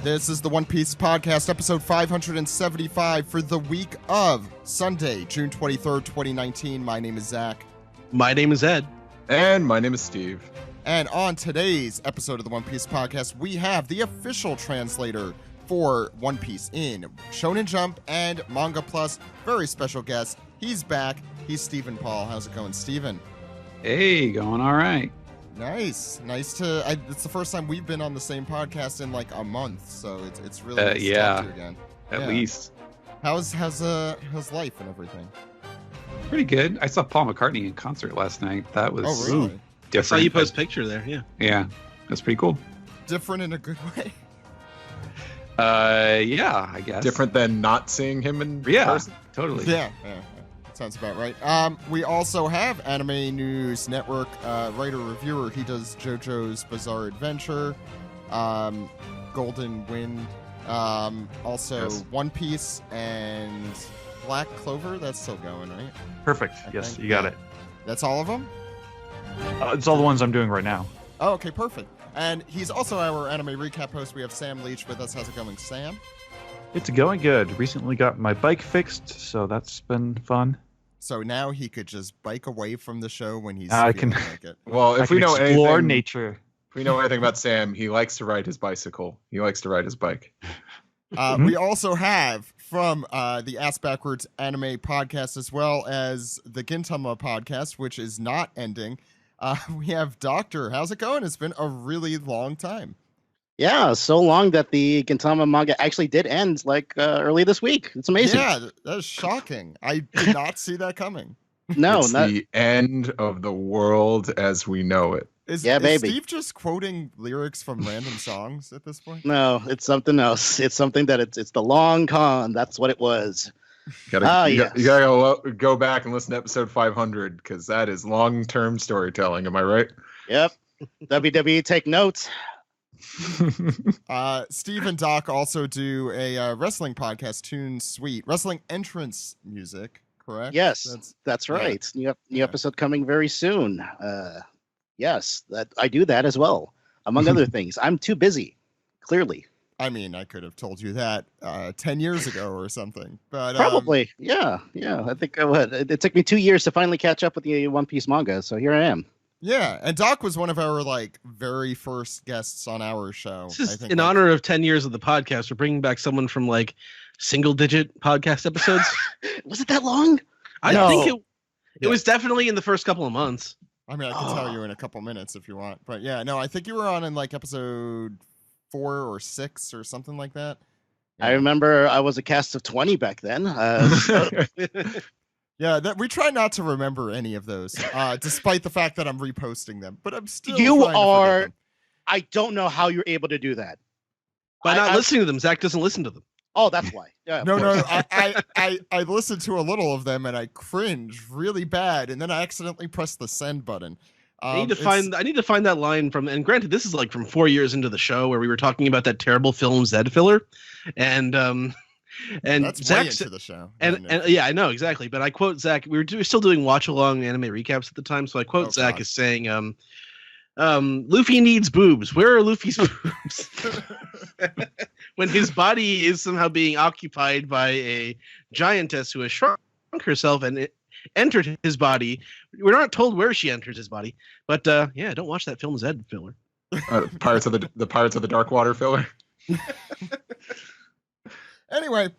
This is the One Piece Podcast, episode 575 for the week of Sunday, June 23rd, 2019. My name is Zach. My name is Ed. And my name is Steve. And on today's episode of the One Piece Podcast, we have the official translator for One Piece in Shonen Jump and Manga Plus. Very special guest. He's back. He's Stephen Paul. How's it going, Stephen? Hey, going all right. Nice. It's the first time we've been on the same podcast in like a month, so it's really nice to talk to you again. At least. How's life and everything? Pretty good. I saw Paul McCartney in concert last night. That was really? Different. I saw you post a picture there, yeah. Yeah, that's pretty cool. Different in a good way? Yeah, I guess. Different than not seeing him in person? Totally. Yeah. Sounds about right. We also have Anime News Network writer-reviewer. He does JoJo's Bizarre Adventure, Golden Wind, also yes. One Piece, and Black Clover. That's still going, right? Perfect. Yes, you got it. That's all of them? It's all the ones I'm doing right now. Oh, okay, perfect. And he's also our anime recap host. We have Sam Leach with us. How's it going, Sam? It's going good. Recently got my bike fixed, so that's been fun. So now he could just bike away from the show when he's I feeling can- like it. Well, I if we can know explore anything, nature. if we know anything about Sam, he likes to ride his bicycle. He likes to ride his bike. We also have from the Ass Backwards Anime Podcast, as well as the Gintama Podcast, which is not ending. We have Doctor. How's it going? It's been a really long time. Yeah, so long that the Gintama manga actually did end early this week. It's amazing. Yeah, that is shocking. I did not see that coming. No, It's not the end of the world as we know it. Is baby. Steve just quoting lyrics from random songs at this point? no. It's something else. It's something that it's the long con. That's what it was. You gotta yes. go back and listen to episode 500 because that is long-term storytelling. Am I right? Yep. WWE, take notes. Steve and Doc also do a wrestling podcast, Tune Sweet, wrestling entrance music, correct? Yes, that's right. New episode coming very soon. Yes, that I do that as well, among other things. I'm too busy, clearly. I mean, I could have told you that 10 years ago or something, but Probably, yeah. I think it took me 2 years to finally catch up with the One Piece manga, so here I am. Yeah, and Doc was one of our very first guests on our show. This is in honor of 10 years of the podcast. We're bringing back someone from single-digit podcast episodes. Was it that long? I think it was definitely in the first couple of months. I mean, I can tell you in a couple minutes if you want, but yeah, no, I think you were on in episode 4 or 6 or something like that. Yeah. I remember I was a cast of 20 back then. Yeah, we try not to remember any of those, despite the fact that I'm reposting them. But I'm still. You trying to are. forget them. I don't know how you're able to do that. By not listening to them. Zach doesn't listen to them. Oh, that's why. Yeah. of No. course. I listened to a little of them and I cringed really bad, and then I accidentally pressed the send button. I need to find that line from. And granted, this is from 4 years into the show where we were talking about that terrible film Zed filler, and that's Zach way into the show. And yeah, I know exactly. But I quote Zach. We were still doing watch along anime recaps at the time, so I quote Zach as saying, "Luffy needs boobs. Where are Luffy's boobs?" When his body is somehow being occupied by a giantess who has shrunk herself and entered his body. We're not told where she enters his body, but don't watch that film Zed filler. Pirates of the Dark Water filler. Anyway,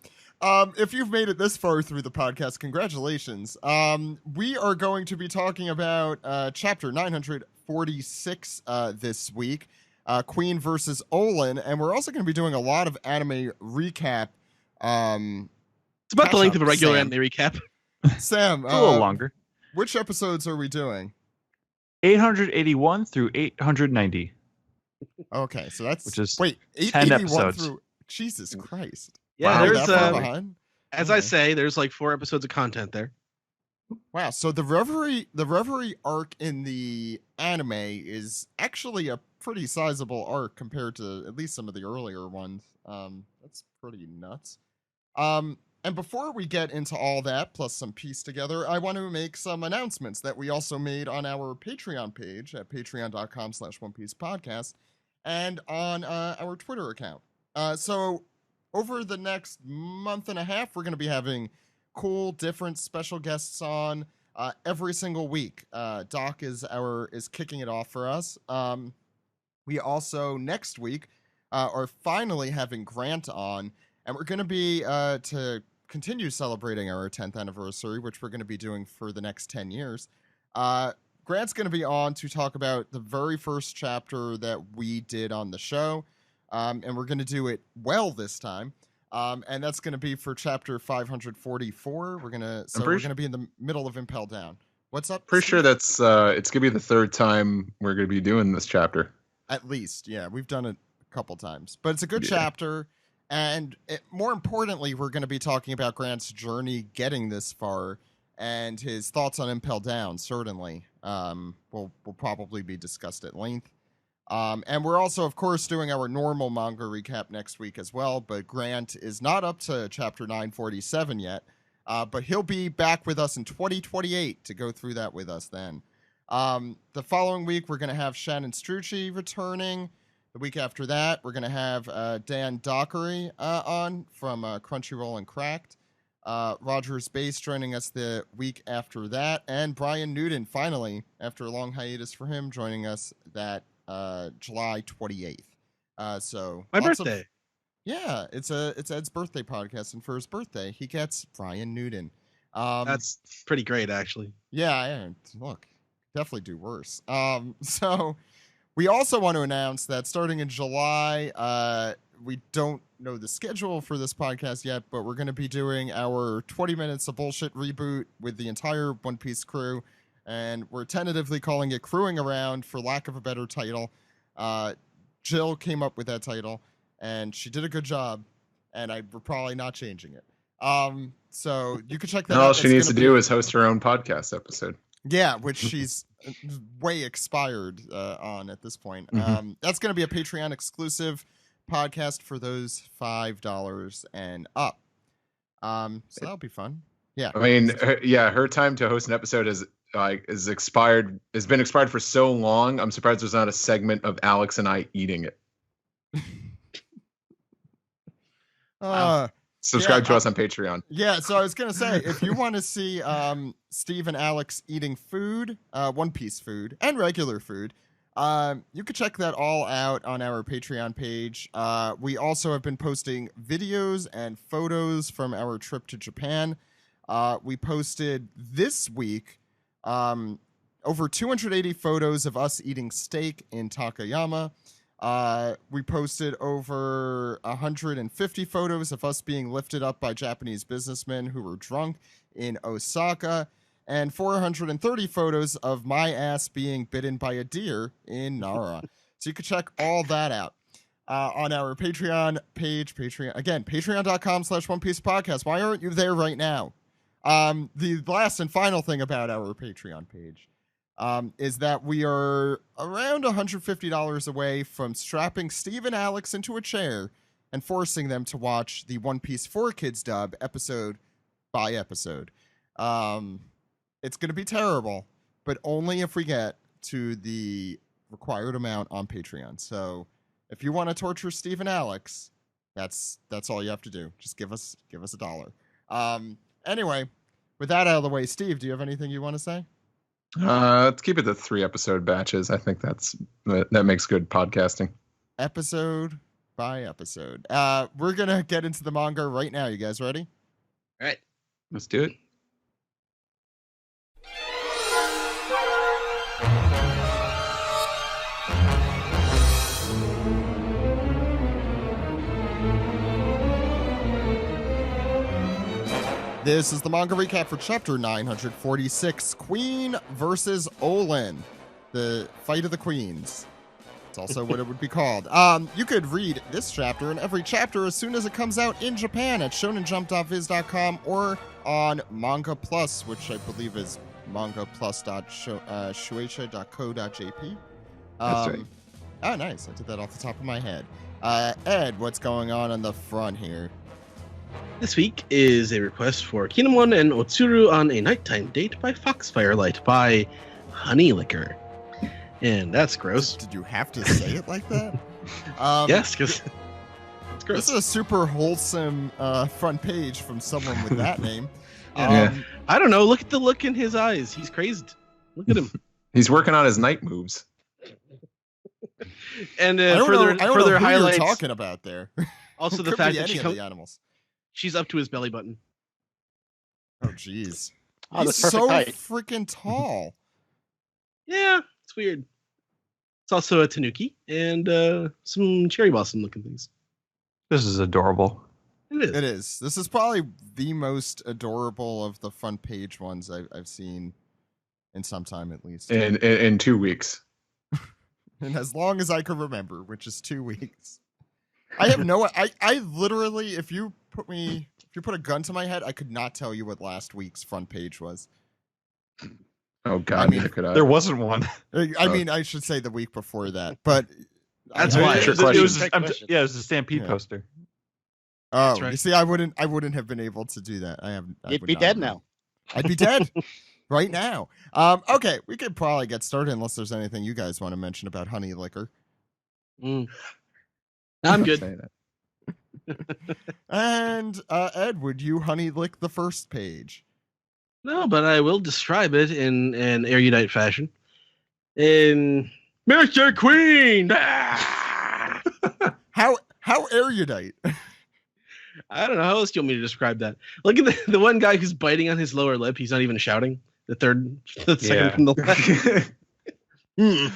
if you've made it this far through the podcast, congratulations. We are going to be talking about chapter 946 this week, Queen versus Olin, and we're also going to be doing a lot of anime recap. It's about the length of a regular anime recap. Sam, It's a little longer. Which episodes are we doing? 881 through 890. Okay, so that's Which is 10 881 episodes. through. Jesus Christ! Yeah, Wow, there's that far behind? as I say, there's 4 episodes of content there. Wow, so the Reverie arc in the anime is actually a pretty sizable arc compared to at least some of the earlier ones. That's pretty nuts. And before we get into all that, plus some piece together, I want to make some announcements that we also made on our Patreon page at patreon.com/OnePiecePodcast and on our Twitter account. So over the next month and a half, we're going to be having cool, different special guests on every single week. Doc is kicking it off for us. We also next week are finally having Grant on, and we're going to be to continue celebrating our 10th anniversary, which we're going to be doing for the next 10 years. Grant's going to be on to talk about the very first chapter that we did on the show, and we're going to do it well this time. And that's going to be for chapter 544. We're going to be in the middle of Impel Down. What's up? Pretty sure that's it's going to be the third time we're going to be doing this chapter. At least, yeah. We've done it a couple times. But it's a good chapter. And more importantly, we're going to be talking about Grant's journey getting this far and his thoughts on Impel Down, certainly. Will probably be discussed at length. And we're also, of course, doing our normal manga recap next week as well. But Grant is not up to chapter 947 yet. But he'll be back with us in 2028 to go through that with us then. The following week, we're going to have Shannon Strucci returning. The week after that, we're going to have Dan Dockery on from Crunchyroll and Cracked. Roger's Base joining us the week after that. And Brian Newton, finally, after a long hiatus for him, joining us that July 28th. So my birthday. It's Ed's birthday podcast, and for his birthday, he gets Brian Newton. That's pretty great, actually. Yeah, look, definitely do worse. So we also want to announce that starting in July, we don't know the schedule for this podcast yet, but we're going to be doing our 20 minutes of bullshit reboot with the entire One Piece crew, and we're tentatively calling it Crewing Around for lack of a better title. Jill came up with that title, and she did a good job, and we're probably not changing it. So you can check that out. All she needs to do is host her own podcast episode. Yeah, which she's way expired on at this point. Mm-hmm. That's going to be a Patreon exclusive podcast for those $5 and up. So that'll be fun. Yeah, I mean, her time to host an episode has been expired for so long. I'm surprised there's not a segment of Alex and I eating it. Subscribe to us on Patreon. Yeah, so I was going to say, if you want to see Steve and Alex eating food, One Piece food, and regular food, you can check that all out on our Patreon page. We also have been posting videos and photos from our trip to Japan. We posted this week over 280 photos of us eating steak in Takayama. We posted over 150 photos of us being lifted up by Japanese businessmen who were drunk in Osaka, and 430 photos of my ass being bitten by a deer in Nara. So you can check all that out on our Patreon page. Patreon.com/One Piece Podcast. Why aren't you there right now? The last and final thing about our Patreon page is that we are around $150 away from strapping Steve and Alex into a chair and forcing them to watch the One Piece 4 Kids dub episode by episode. It's going to be terrible, but only if we get to the required amount on Patreon. So if you want to torture Steve and Alex, that's all you have to do. Just give us $1. Anyway, with that out of the way, Steve, do you have anything you want to say? Let's keep it to 3 episode batches. I think that makes good podcasting. Episode by episode. We're gonna get into the manga right now. You guys ready? All right, let's do it. This is the manga recap for chapter 946, Queen versus Olin, the fight of the queens. It's also what it would be called. You could read this chapter and every chapter as soon as it comes out in Japan at shonenjump.viz.com or on Manga Plus, which I believe is mangaplus.shueisha.co.jp. That's right. Oh, nice. I did that off the top of my head. Ed, what's going on the front here? This week is a request for Kinemon and Otsuru on a nighttime date by Foxfirelight by Honey Liquor. And that's gross. Did you have to say it like that? Yes, because This is a super wholesome front page from someone with that name. Yeah. I don't know. Look at the look in his eyes. He's crazed. Look at him. He's working on his night moves. And I don't further know who highlights. you're talking about there. Also, the Could fact be that any of the animals. she's up to his belly button. Oh, jeez. Oh, He's that's perfect so height. freaking tall. Yeah, it's weird. It's also a tanuki and some cherry blossom looking things. This is adorable. It is. It is. This is probably the most adorable of the front page ones I've seen in some time, at least. In 2 weeks. And as long as I can remember, which is 2 weeks. I have no. I literally, if you put a gun to my head, I could not tell you what last week's front page was. Oh God, I mean, neither could I. There wasn't one. I mean, I should say the week before that, but That's I- why. Trick It question. was, Trick I'm- question. yeah, it was a Stampede Yeah. poster. Oh, That's right. you see, I wouldn't have been able to do that. I You'd would be not dead have. now. I'd be dead right now. Okay, we could probably get started unless there's anything you guys want to mention about honey liquor. Mm. I'm good. Say that. And Ed, would you honey lick the first page? No, but I will describe it in an erudite fashion. In Mr. Queen! Ah! How erudite? I don't know. How else do you want me to describe that? Look at the one guy who's biting on his lower lip. He's not even shouting. The second Yeah. from the left. Hmm.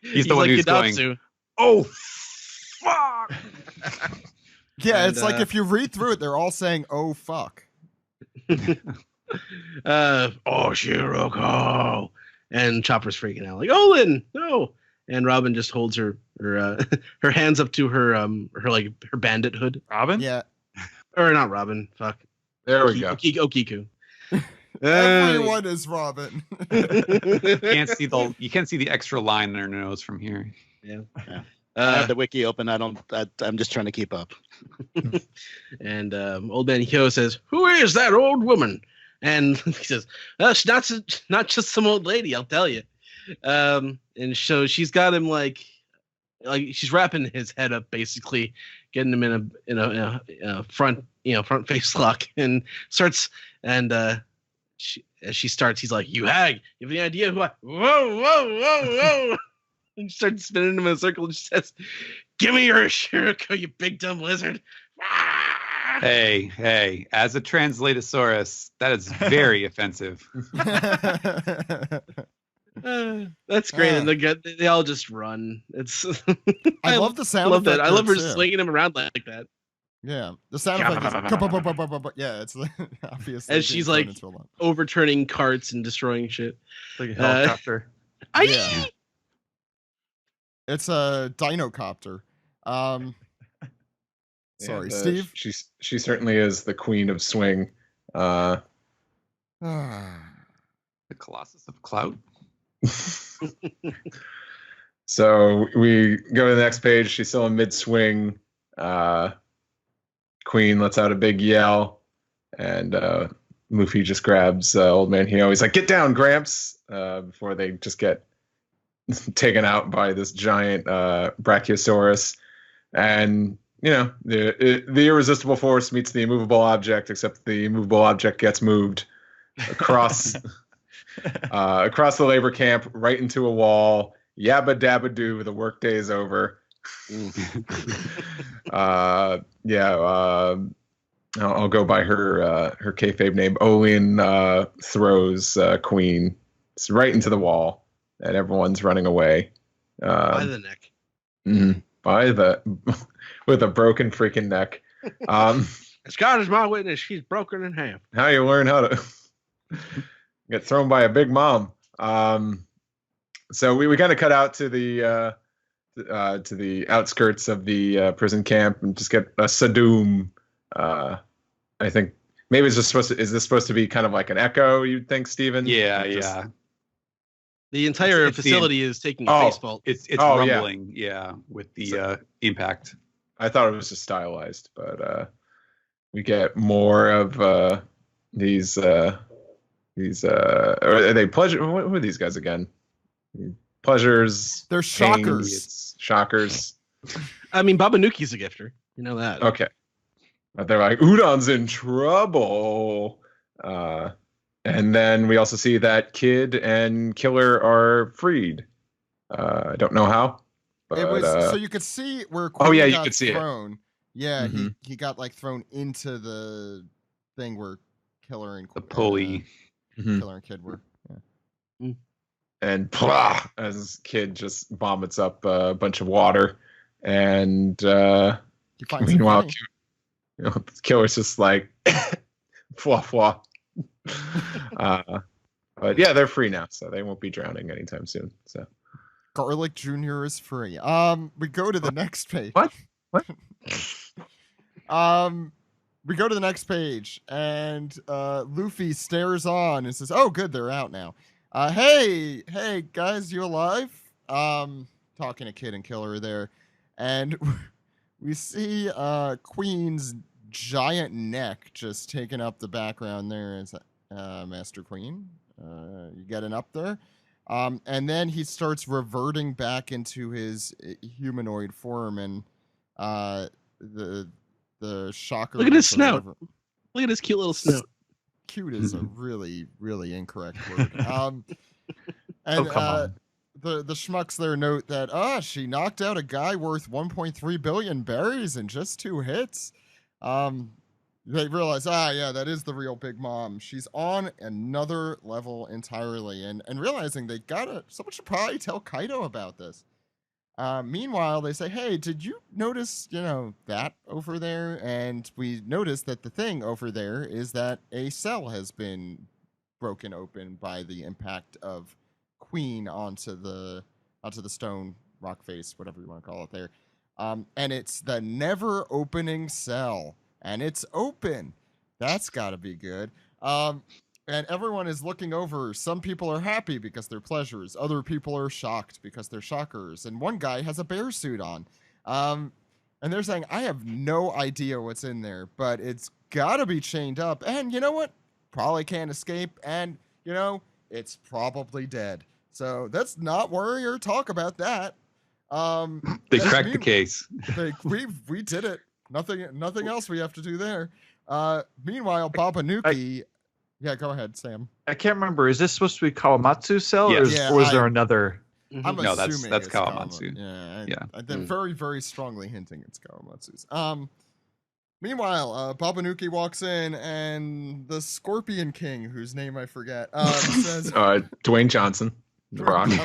He's the one like who's going, Gadotsu. oh, fuck. Yeah, And, it's like if you read through it, they're all saying, "Oh fuck." Oh, Shiroko. And Chopper's freaking out, like, Olin, no. And Robin just holds her her hands up to her bandit hood. Robin? Yeah, Or not Robin. Fuck. There we go. Okiku. everyone is Robin. You can't see the extra line in her nose from here. I have the wiki open. I'm just trying to keep up. And old man Hyo says, "Who is that old woman?" And he says, "That's not just some old lady, I'll tell you." And so she's got him like she's wrapping his head up, basically getting him in a front face lock, and starts as she starts, he's like, "You hag, you have any idea who I?" Whoa, whoa, whoa, whoa! And she starts spinning him in a circle, and she says, "Give me your Shiroko, you big dumb lizard!" Ah! Hey, as a translatosaurus, that is very offensive. That's great, and they all just run. It's I love the sound. love that. effect I love her there, too. swinging him around like that. Yeah, the sound effect is yeah, it's obviously As she's being like thrown into a lot. overturning carts and destroying shit. Like a helicopter. Yeah. It's a dinocopter. Sorry, And, Steve. She certainly is the queen of swing. The Colossus of Clout. So we go to the next page. She's still in mid swing. Queen lets out a big yell, and Luffy just grabs old man Hio. He's like, "Get down, Gramps!" Before they just get taken out by this giant Brachiosaurus, and the irresistible force meets the immovable object, except the immovable object gets moved across across the labor camp right into a wall. Yabba dabba doo, the workday is over. I'll go by her kayfabe name. Olin throws Queen right into the wall, and everyone's running away. By the neck. With a broken freaking neck. As God is my witness, she's broken in half. How you learn how to get thrown by a big mom. So we kind of cut out to the outskirts of the prison camp and just get a Sadoom. I think maybe is this supposed to be kind of like an echo? You'd think, Steven? Yeah. The entire It's the- facility is taking a face fault. It's Oh, yeah. rumbling, with the impact. I thought it was just stylized, but we get more of these. Are they pleasure? What are these guys again? Pleasures. They're pains, shockers. Shockers. I mean, Babanuki's a gifter. You know that. Okay. But they're like, Udon's in trouble. And then we also see that Kid and Killer are freed. I don't know how. But, It was so you could see where Queen yeah, you got could see it. thrown. Yeah, Mhm. he got like thrown into the thing where Killer and The pulley. Killer and Kid were. Yeah. And blah, as Kid just vomits up a bunch of water. And He finds it meanwhile, funny. the Killer's just like, fwa fwa. But yeah, they're free now, so they won't be drowning anytime soon. So Garlic Jr. is free. We go to the next page. What? We go to the next page, and Luffy stares on and says, "Oh, good, they're out now. Hey, guys, you alive?" Talking to Kid and Killer there, and we see Queen's giant neck just taking up the background there. Is Master Queen? You getting up there? And then he starts reverting back into his humanoid form, and the shocker. Look at his or snout. whatever- Look at his cute little snout. Cute is a really, really incorrect word. And come on. the schmucks there note that she knocked out a guy worth 1.3 billion berries in just 2 hits. They realize, yeah, that is the real Big Mom. She's on another level entirely, and realizing someone should probably tell Kaido about this. Meanwhile, they say, "Hey, did you notice, that over there?" And we notice that the thing over there is that a cell has been broken open by the impact of Queen onto the stone rock face, whatever you want to call it there. And it's the never opening cell, and it's open. That's got to be good. And everyone is looking over. Some people are happy because they're pleasures. Other people are shocked because they're shockers. And one guy has a bear suit on. And they're saying, "I have no idea what's in there, but it's got to be chained up. And you know what? Probably can't escape. And, it's probably dead. So let's not worry or talk about that." They cracked the case. We did it. Nothing else we have to do there. Meanwhile, Babanuki... Yeah, go ahead, Sam. I can't remember. Is this supposed to be Kawamatsu's cell, Yes. or is there another? I'm No, that's assuming it's Kawamatsu. Yeah. I'm very, very strongly hinting it's Kawamatsu's. Meanwhile, Babanuki walks in, and the Scorpion King, whose name I forget, says... Dwayne Johnson, The Rock. He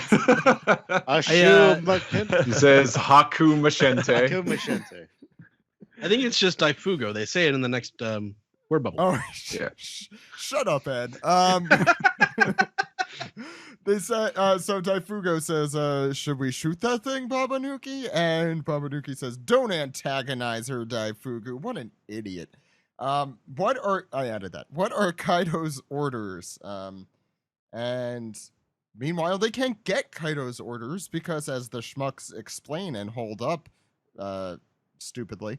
says Haku Machente. Haku Machente. I think it's just Daifugo. They say it in the next word bubble. Oh, Yeah. Shut up, Ed. They say, so Daifugo says, "Should we shoot that thing, Babanuki?" And Babanuki says, "Don't antagonize her, Daifugo. What an idiot." I added that. What are Kaido's orders? And meanwhile, they can't get Kaido's orders because, as the schmucks explain and hold up, stupidly,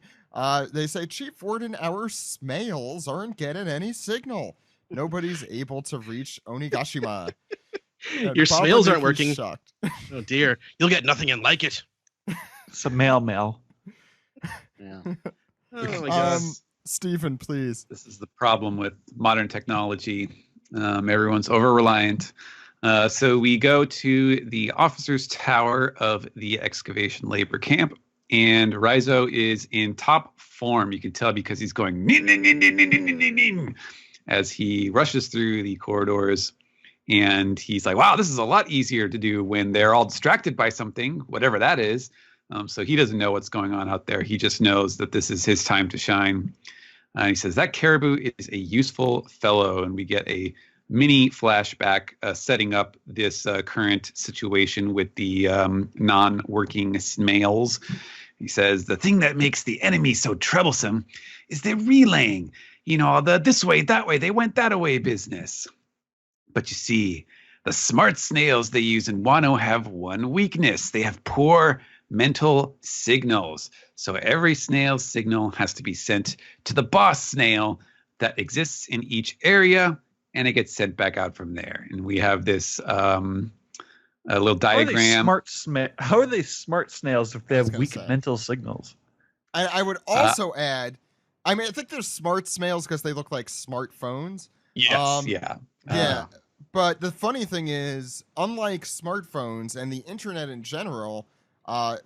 they say, "Chief Warden, our smails aren't getting any signal. Nobody's able to reach Onigashima." Your snails aren't Babanuki's working. Shocked. Oh dear, you'll get nothing and like it. It's a mail. Yeah. Oh my god. Stephen, please. This is the problem with modern technology. Everyone's over-reliant. So we go to the officers' tower of the excavation labor camp, and Raizo is in top form. You can tell because he's going nin, nin, nin, nin, nin, nin, nin, nin, as he rushes through the corridors. And he's like, "Wow, this is a lot easier to do when they're all distracted by something, whatever that is." So he doesn't know what's going on out there. He just knows that this is his time to shine. He says, "That caribou is a useful fellow." And we get a mini flashback setting up this current situation with the non-working snails. He says, "The thing that makes the enemy so troublesome is their relaying. The this way, that way, they went that away business. But you see, the smart snails they use in Wano have one weakness. They have poor mental signals. So every snail's signal has to be sent to the boss snail that exists in each area, and it gets sent back out from there." And we have this a little diagram. How are they smart snails if they I was have gonna weak say. mental signals? I would also add, I mean, I think there's smart snails because they look like smartphones. Yes, yeah. Yeah. But the funny thing is, unlike smartphones and the internet in general,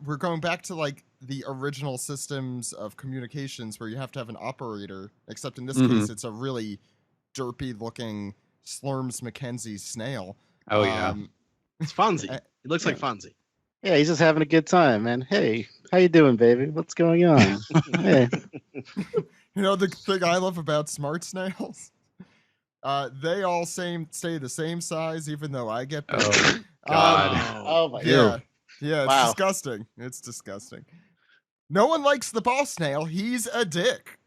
we're going back to like the original systems of communications where you have to have an operator, except in this case, it's a really derpy looking Slurms McKenzie snail. Oh, yeah. It's Fonzie. It looks like Fonzie. Yeah, he's just having a good time, man. Hey, how you doing, baby? What's going on? Hey. You know the thing I love about smart snails? They all stay the same size, even though I get bigger. Oh, God. Oh my Yeah, god. yeah, it's Wow. disgusting. It's disgusting. No one likes the ball snail. He's a dick.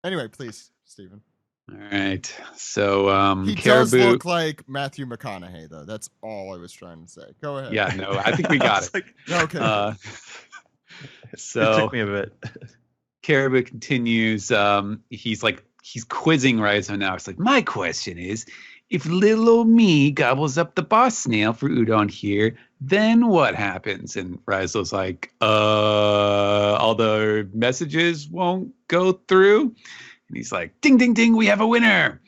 Anyway, please, Steven. All right. So, He Caribou. does look like Matthew McConaughey, though. That's all I was trying to say. Go ahead. Yeah, no, I think we got it. Okay. It So took me a bit. Caribou continues. He's quizzing Raizo now. It's like, my question is, if little old me gobbles up the boss snail for Udon here, then what happens? And Raizo's like, all the messages won't go through. And he's like, ding, ding, ding, we have a winner.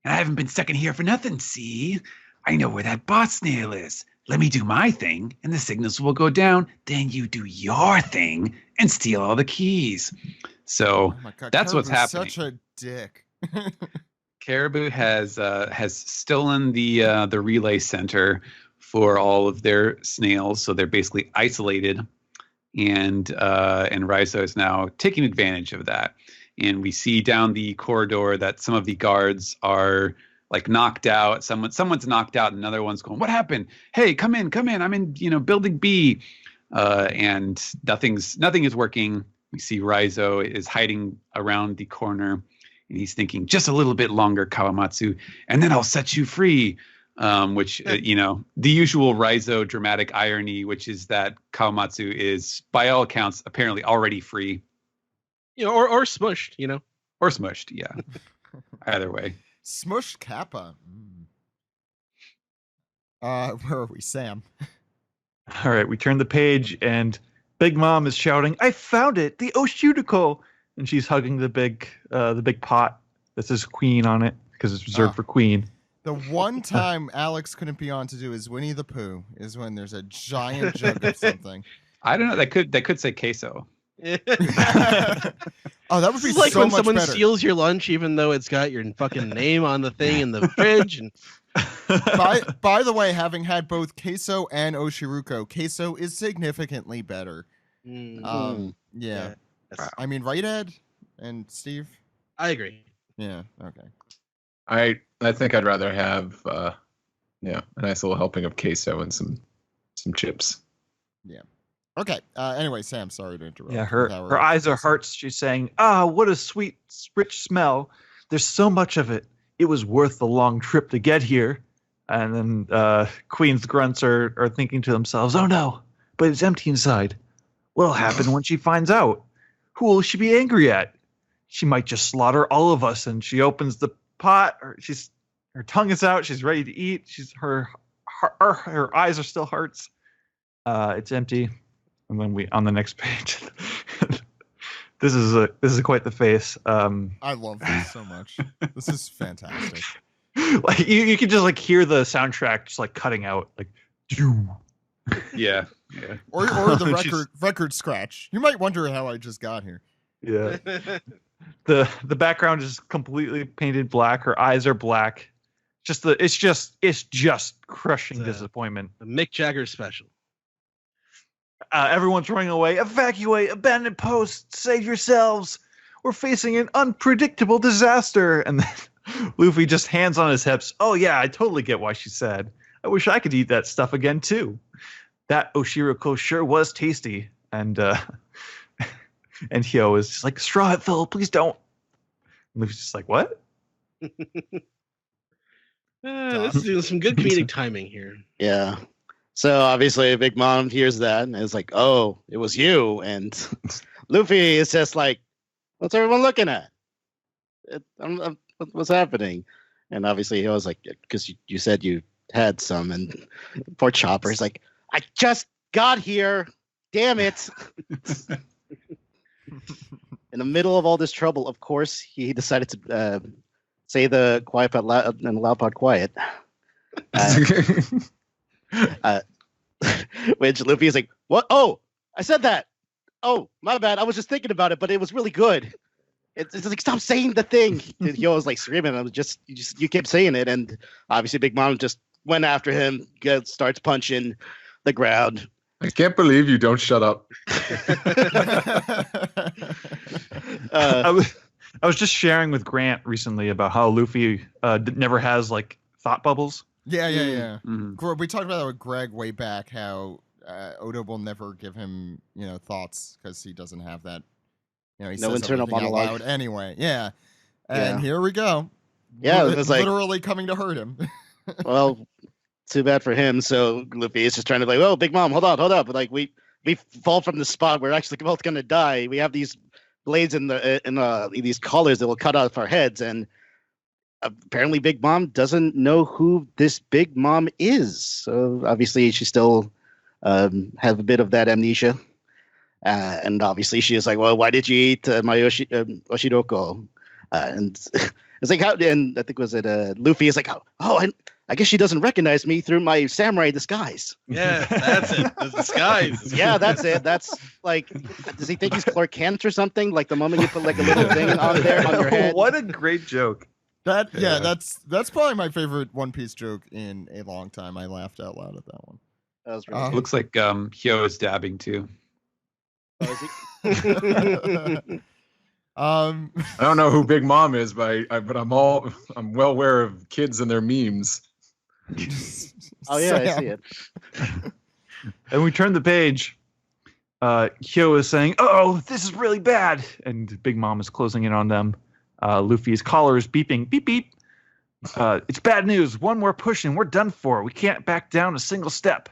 And I haven't been stuck in here for nothing, see? I know where that boss snail is. Let me do my thing, and the signals will go down. Then you do your thing and steal all the keys. So Oh my God, that's what's Caribou's happening. Such a dick. Caribou has stolen the relay center for all of their snails, so they're basically isolated, and Raizo is now taking advantage of that. And we see down the corridor that some of the guards are like knocked out. Someone's knocked out, and another one's going, "What happened? Hey, come in! I'm in, building B." And nothing is working. We see Raizo is hiding around the corner, and he's thinking, "Just a little bit longer, Kawamatsu, and then I'll set you free." Which the usual Raizo dramatic irony, which is that Kawamatsu is, by all accounts, apparently already free. Or smushed, Or smushed, yeah. Either way. Smush Kappa. Where are we, Sam? All right, we turn the page, and Big Mom is shouting, "I found it, the Oshutiko!" And she's hugging the big pot that says Queen on it because it's reserved for Queen. The one time Alex couldn't be on to do his Winnie the Pooh is when there's a giant jug of something. I don't know. That could say queso. Oh, that would be It's like so when much someone better. steals your lunch, even though it's got your fucking name on the thing in the fridge. And By the way, having had both queso and oshiruko, queso is significantly better. Yeah. Yes. I mean, right, Ed and Steve? I agree. Yeah. Okay. I think I'd rather have a nice little helping of queso and some chips. Yeah. Okay. Anyway, Sam, sorry to interrupt. Yeah, her eyes are hearts. She's saying, what a sweet, rich smell. There's so much of it. It was worth the long trip to get here. And then Queen's grunts are thinking to themselves, oh no, but it's empty inside. What'll happen when she finds out? Who will she be angry at? She might just slaughter all of us. And she opens the pot. Her tongue is out. She's ready to eat. Her eyes are still hearts. It's empty. And then on the next page, this is quite the face. I love this so much. This is fantastic. Like you can just like hear the soundtrack just like cutting out, like. Yeah. Or the record scratch. You might wonder how I just got here. Yeah. The background is completely painted black. Her eyes are black. It's just crushing disappointment. The Mick Jagger special. Everyone's running away. Evacuate! Abandon post! Save yourselves! We're facing an unpredictable disaster! And then Luffy just hands on his hips. Oh yeah, I totally get why she's sad. I wish I could eat that stuff again too. That Oshiroko sure was tasty. And Hyo is just like, straw it, Phil, please don't. And Luffy's just like, what? This is doing some good comedic timing here. Yeah. So obviously Big Mom hears that and is like, oh, it was you. And Luffy is just like, what's everyone looking at? What's happening? And obviously he was like, because you said you had some. And poor Chopper's like, I just got here. Damn it. In the middle of all this trouble, of course, he decided to say the quiet but loud and loud part quiet. Which Luffy is like, what? Oh, I said that. Oh, my bad. I was just thinking about it, but it was really good. It's like, stop saying the thing. Yo was like screaming. I was you kept saying it, and obviously Big Mom just went after him. Starts punching the ground. I can't believe you don't shut up. I was just sharing with Grant recently about how Luffy never has like thought bubbles. Yeah. Mm-hmm. We talked about that with Greg way back. How Oda will never give him, thoughts because he doesn't have that. He No says internal everything out monologue. loud anyway. Yeah, and here we go. Yeah, it was like literally coming to hurt him. Well, too bad for him. So Luffy is just trying to be like, oh, Big Mom, hold up. But like we fall from the spot. We're actually both gonna die. We have these blades in these collars that will cut off our heads, and apparently Big Mom doesn't know who this Big Mom is. So obviously she still have a bit of that amnesia. And obviously she is like, well, why did you eat my Oshiroko? And it's like, how? And I think Luffy is like, oh, I guess she doesn't recognize me through my samurai disguise. Yeah, that's it. The disguise. Yeah, that's it. That's like, does he think he's Clark Kent or something? Like the moment you put like a little thing on there on your head. What a great joke. That's probably my favorite One Piece joke in a long time. I laughed out loud at that one. That was really Looks like Hyo is dabbing too. Oh, is he? I don't know who Big Mom is, but I'm well aware of kids and their memes. Oh yeah, I see it. And we turn the page. Hyo is saying, "Oh, this is really bad," and Big Mom is closing in on them. Luffy's collar is beeping, beep beep. It's bad news. One more push and we're done for. We can't back down a single step.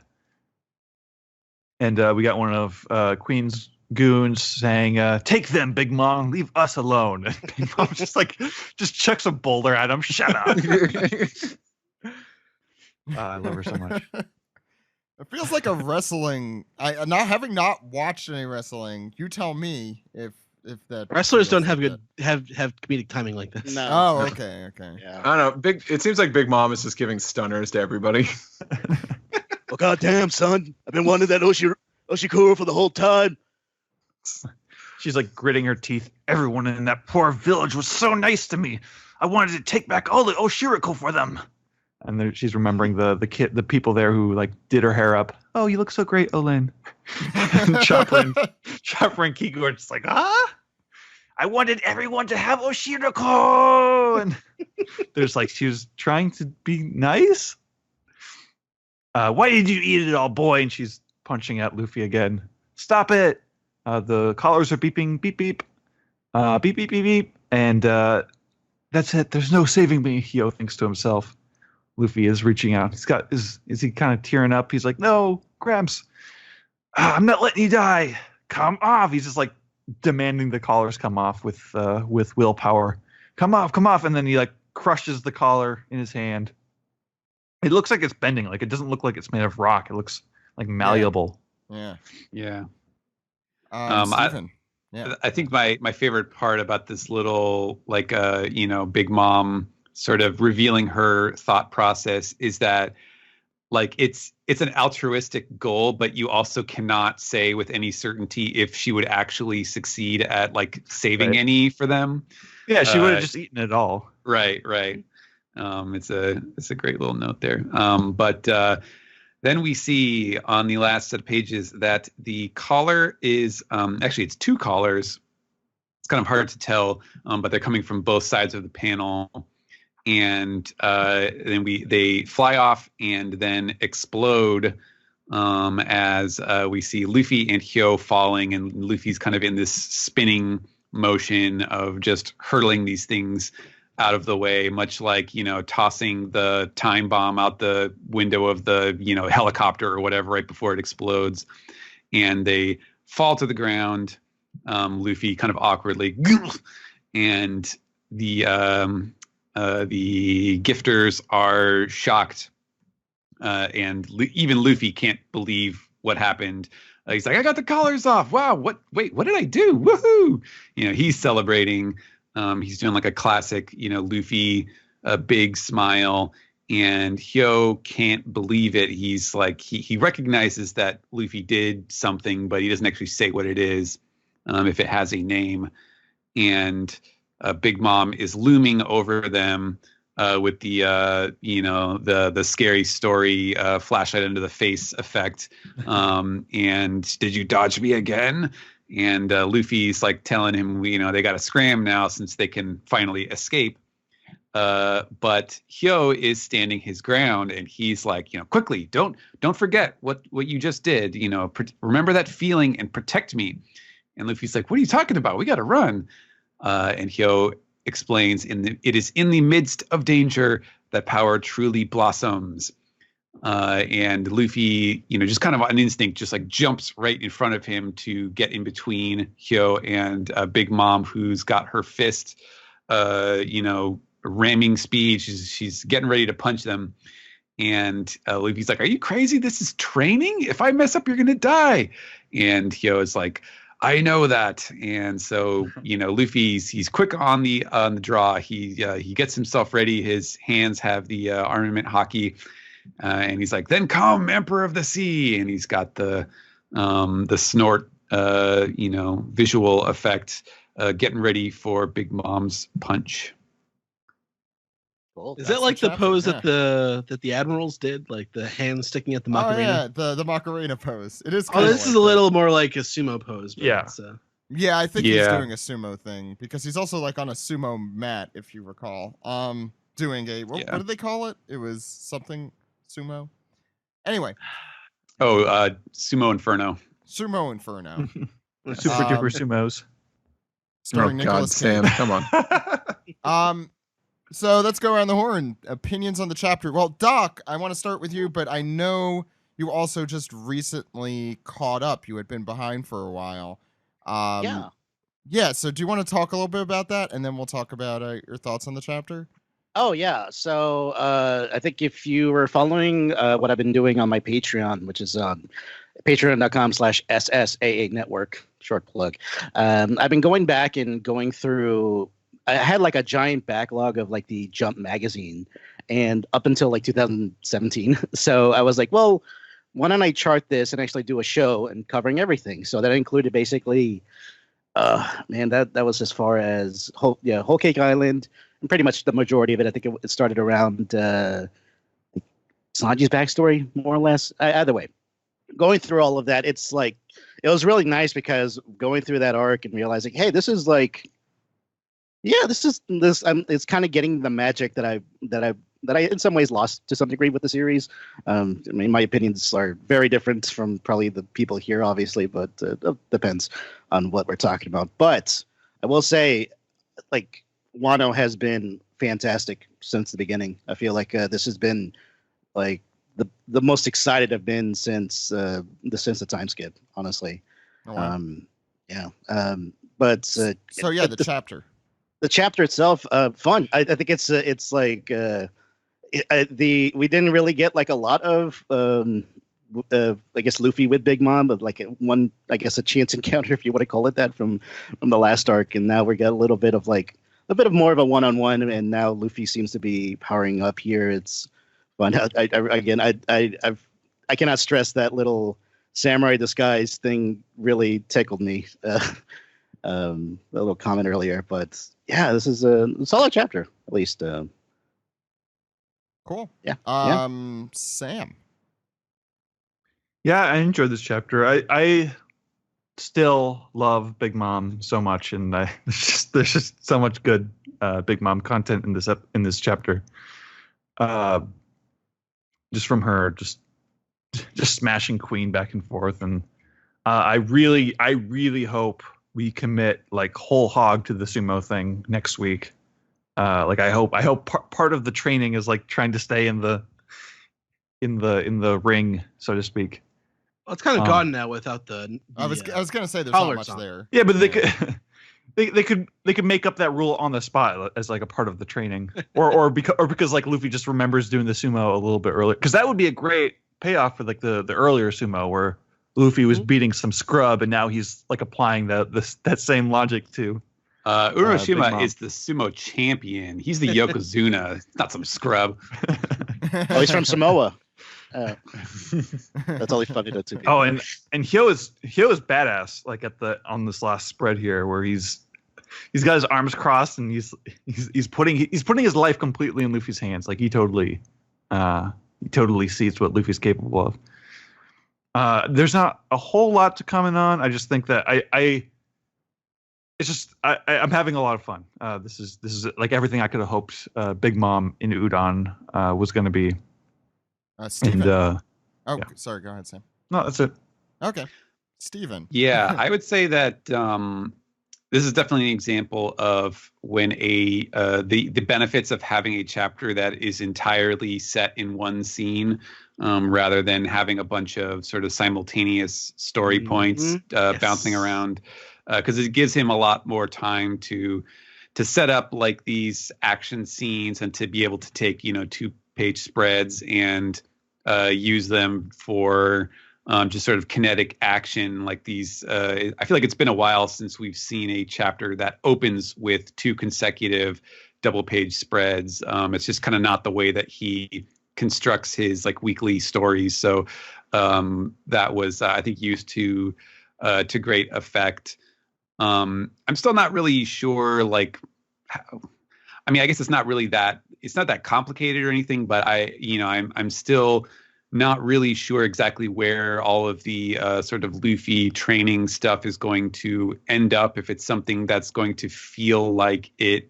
And we got one of Queen's goons saying, "Take them, Big Mom. Leave us alone." And Big Mom just chucks a boulder at him. Shut up. I love her so much. It feels like a wrestling. Having not watched any wrestling, you tell me if that Wrestlers don't feels have like have comedic timing like this. No. that. Oh, okay. Yeah. I don't know. It seems like Big Mom is just giving stunners to everybody. Well, goddamn, son, I've been wanting that Oshikuro for the whole time. She's like gritting her teeth. Everyone in that poor village was so nice to me. I wanted to take back all the Oshiriko for them. And then she's remembering the people there who like did her hair up. Oh, you look so great, Olin. Chopper and Kiku are just like, I wanted everyone to have Oshiriko. And there's like, she was trying to be nice. Why did you eat it all, boy? And she's punching at Luffy again. Stop it. The collars are beeping, beep, beep. Beep, beep, beep, beep. And that's it. There's no saving me, Hyo thinks to himself. Luffy is reaching out. Is he kind of tearing up? He's like, no, Gramps. I'm not letting you die. Come off. He's just like demanding the collars come off with willpower. Come off. And then he like crushes the collar in his hand. It looks like it's bending. Like it doesn't look like it's made of rock. It looks like malleable. Yeah. Steven. Yeah. I think my favorite part about this little Big Mom sort of revealing her thought process is that like it's an altruistic goal, but you also cannot say with any certainty if she would actually succeed at like saving any for them. Yeah, she would have just eaten it all. Right. It's a great little note there. But then we see on the last set of pages that the collar is actually it's two collars. It's kind of hard to tell, but they're coming from both sides of the panel. And then they fly off and then explode as we see Luffy and Hyo falling, and Luffy's kind of in this spinning motion of just hurtling these things out of the way, much like, tossing the time bomb out the window of the, helicopter or whatever right before it explodes. And they fall to the ground, Luffy kind of awkwardly, and the gifters are shocked, and even Luffy can't believe what happened. He's like, I got the collars off. Wow, wait, what did I do? Woohoo! He's celebrating. He's doing like a classic, Luffy, a big smile, and Hyo can't believe it. He's like, he recognizes that Luffy did something, but he doesn't actually say what it is, if it has a name. And Big Mom is looming over them with the the scary story flashlight under the face effect. And did you dodge me again? And Luffy's like telling him, they got to scram now since they can finally escape. But Hyo is standing his ground, and he's like, quickly, don't forget what you just did. Remember that feeling and protect me. And Luffy's like, what are you talking about? We got to run. And Hyo explains, it is in the midst of danger that power truly blossoms. And Luffy, just kind of on instinct, just like jumps right in front of him to get in between Hyo and Big Mom, who's got her fist, ramming speed. She's getting ready to punch them. And Luffy's like, are you crazy? This is training. If I mess up, you're going to die. And Hyo is like, I know that. And so, Luffy's quick on the draw. He gets himself ready. His hands have the armament hockey, and he's like, "Then come, Emperor of the Sea!" And he's got the snort, visual effect, getting ready for Big Mom's punch. Cool. Is that like the pose that the admirals did, like the hands sticking at the Macarena? Oh yeah, the Macarena pose. It is. This is a little more like a sumo pose. But Yeah. Yeah, I think he's doing a sumo thing because he's also like on a sumo mat, if you recall. Doing a what did they call it? It was something sumo. Anyway. Oh, Sumo Inferno. Sumo Inferno. Super duper sumos. Starring Nicholas Cage. Sam, come on. So let's go around the horn. Opinions on the chapter. Well, Doc, I want to start with you, but I know you also just recently caught up. You had been behind for a while. Yeah. So do you want to talk a little bit about that, and then we'll talk about your thoughts on the chapter? Oh yeah. So I think if you were following what I've been doing on my Patreon, which is patreon.com/SSAA network, short plug. I've been going back and going through. I had like a giant backlog of like the Jump magazine, and up until like 2017. So I was like, well, why don't I chart this and actually do a show and covering everything? So that included basically, that was as far as Whole Cake Island, and pretty much the majority of it. I think it started around Sanji's backstory, more or less. Either way, going through all of that, it's like it was really nice because going through that arc and realizing, hey, this is like. Yeah, it's kind of getting the magic that I in some ways lost to some degree with the series. I mean, my opinions are very different from probably the people here, obviously, but it depends on what we're talking about. But I will say, like, Wano has been fantastic since the beginning. I feel like this has been like the most excited I've been since the time skip, honestly. Oh, wow. The chapter. The chapter itself, fun. I think it's like we didn't really get like a lot of I guess Luffy with Big Mom, but like a chance encounter, if you want to call it that, from the last arc, and now we got a little bit of more of a one-on-one, and now Luffy seems to be powering up here. It's fun. I cannot stress that little samurai disguise thing really tickled me. A little comment earlier, but yeah, this is a solid chapter, at least. Cool. Yeah. Sam. Yeah, I enjoyed this chapter. I still love Big Mom so much, and there's just so much good Big Mom content in this chapter. Just from her, just smashing Queen back and forth, and I really hope we commit like whole hog to the sumo thing next week. I hope part of the training is like trying to stay in the ring, so to speak. Well, it's kind of gone now without the I was gonna say there's not much there. Yeah, but they could make up that rule on the spot as like a part of the training, or because like Luffy just remembers doing the sumo a little bit earlier, because that would be a great payoff for like the earlier sumo where Luffy was beating some scrub, and now he's like applying that same logic to. Big Uroshima Mom. is the sumo champion. He's the Yokozuna, not some scrub. Oh, he's from Samoa. That's always funny to two people. Oh, and Hyo is badass. Like on this last spread here, where he's got his arms crossed and he's putting his life completely in Luffy's hands. Like he totally sees what Luffy's capable of. There's not a whole lot to comment on. I just think that I'm having a lot of fun. This is like everything I could have hoped Big Mom in Udon was going to be. Steven. And, yeah. Sorry, go ahead, Sam. No, that's it. Okay. Steven. Yeah, I would say that this is definitely an example of when the benefits of having a chapter that is entirely set in one scene, rather than having a bunch of sort of simultaneous story points bouncing around, because it gives him a lot more time to set up like these action scenes and to be able to take 2-page spreads and use them for just sort of kinetic action like these. I feel like it's been a while since we've seen a chapter that opens with 2 consecutive double-page spreads. It's just kind of not the way that he constructs his like weekly stories. So that was, I think, used to great effect. I'm still not really sure, like, I mean, I guess it's not that complicated or anything, but I'm still not really sure exactly where all of the sort of Luffy training stuff is going to end up. If it's something that's going to feel like it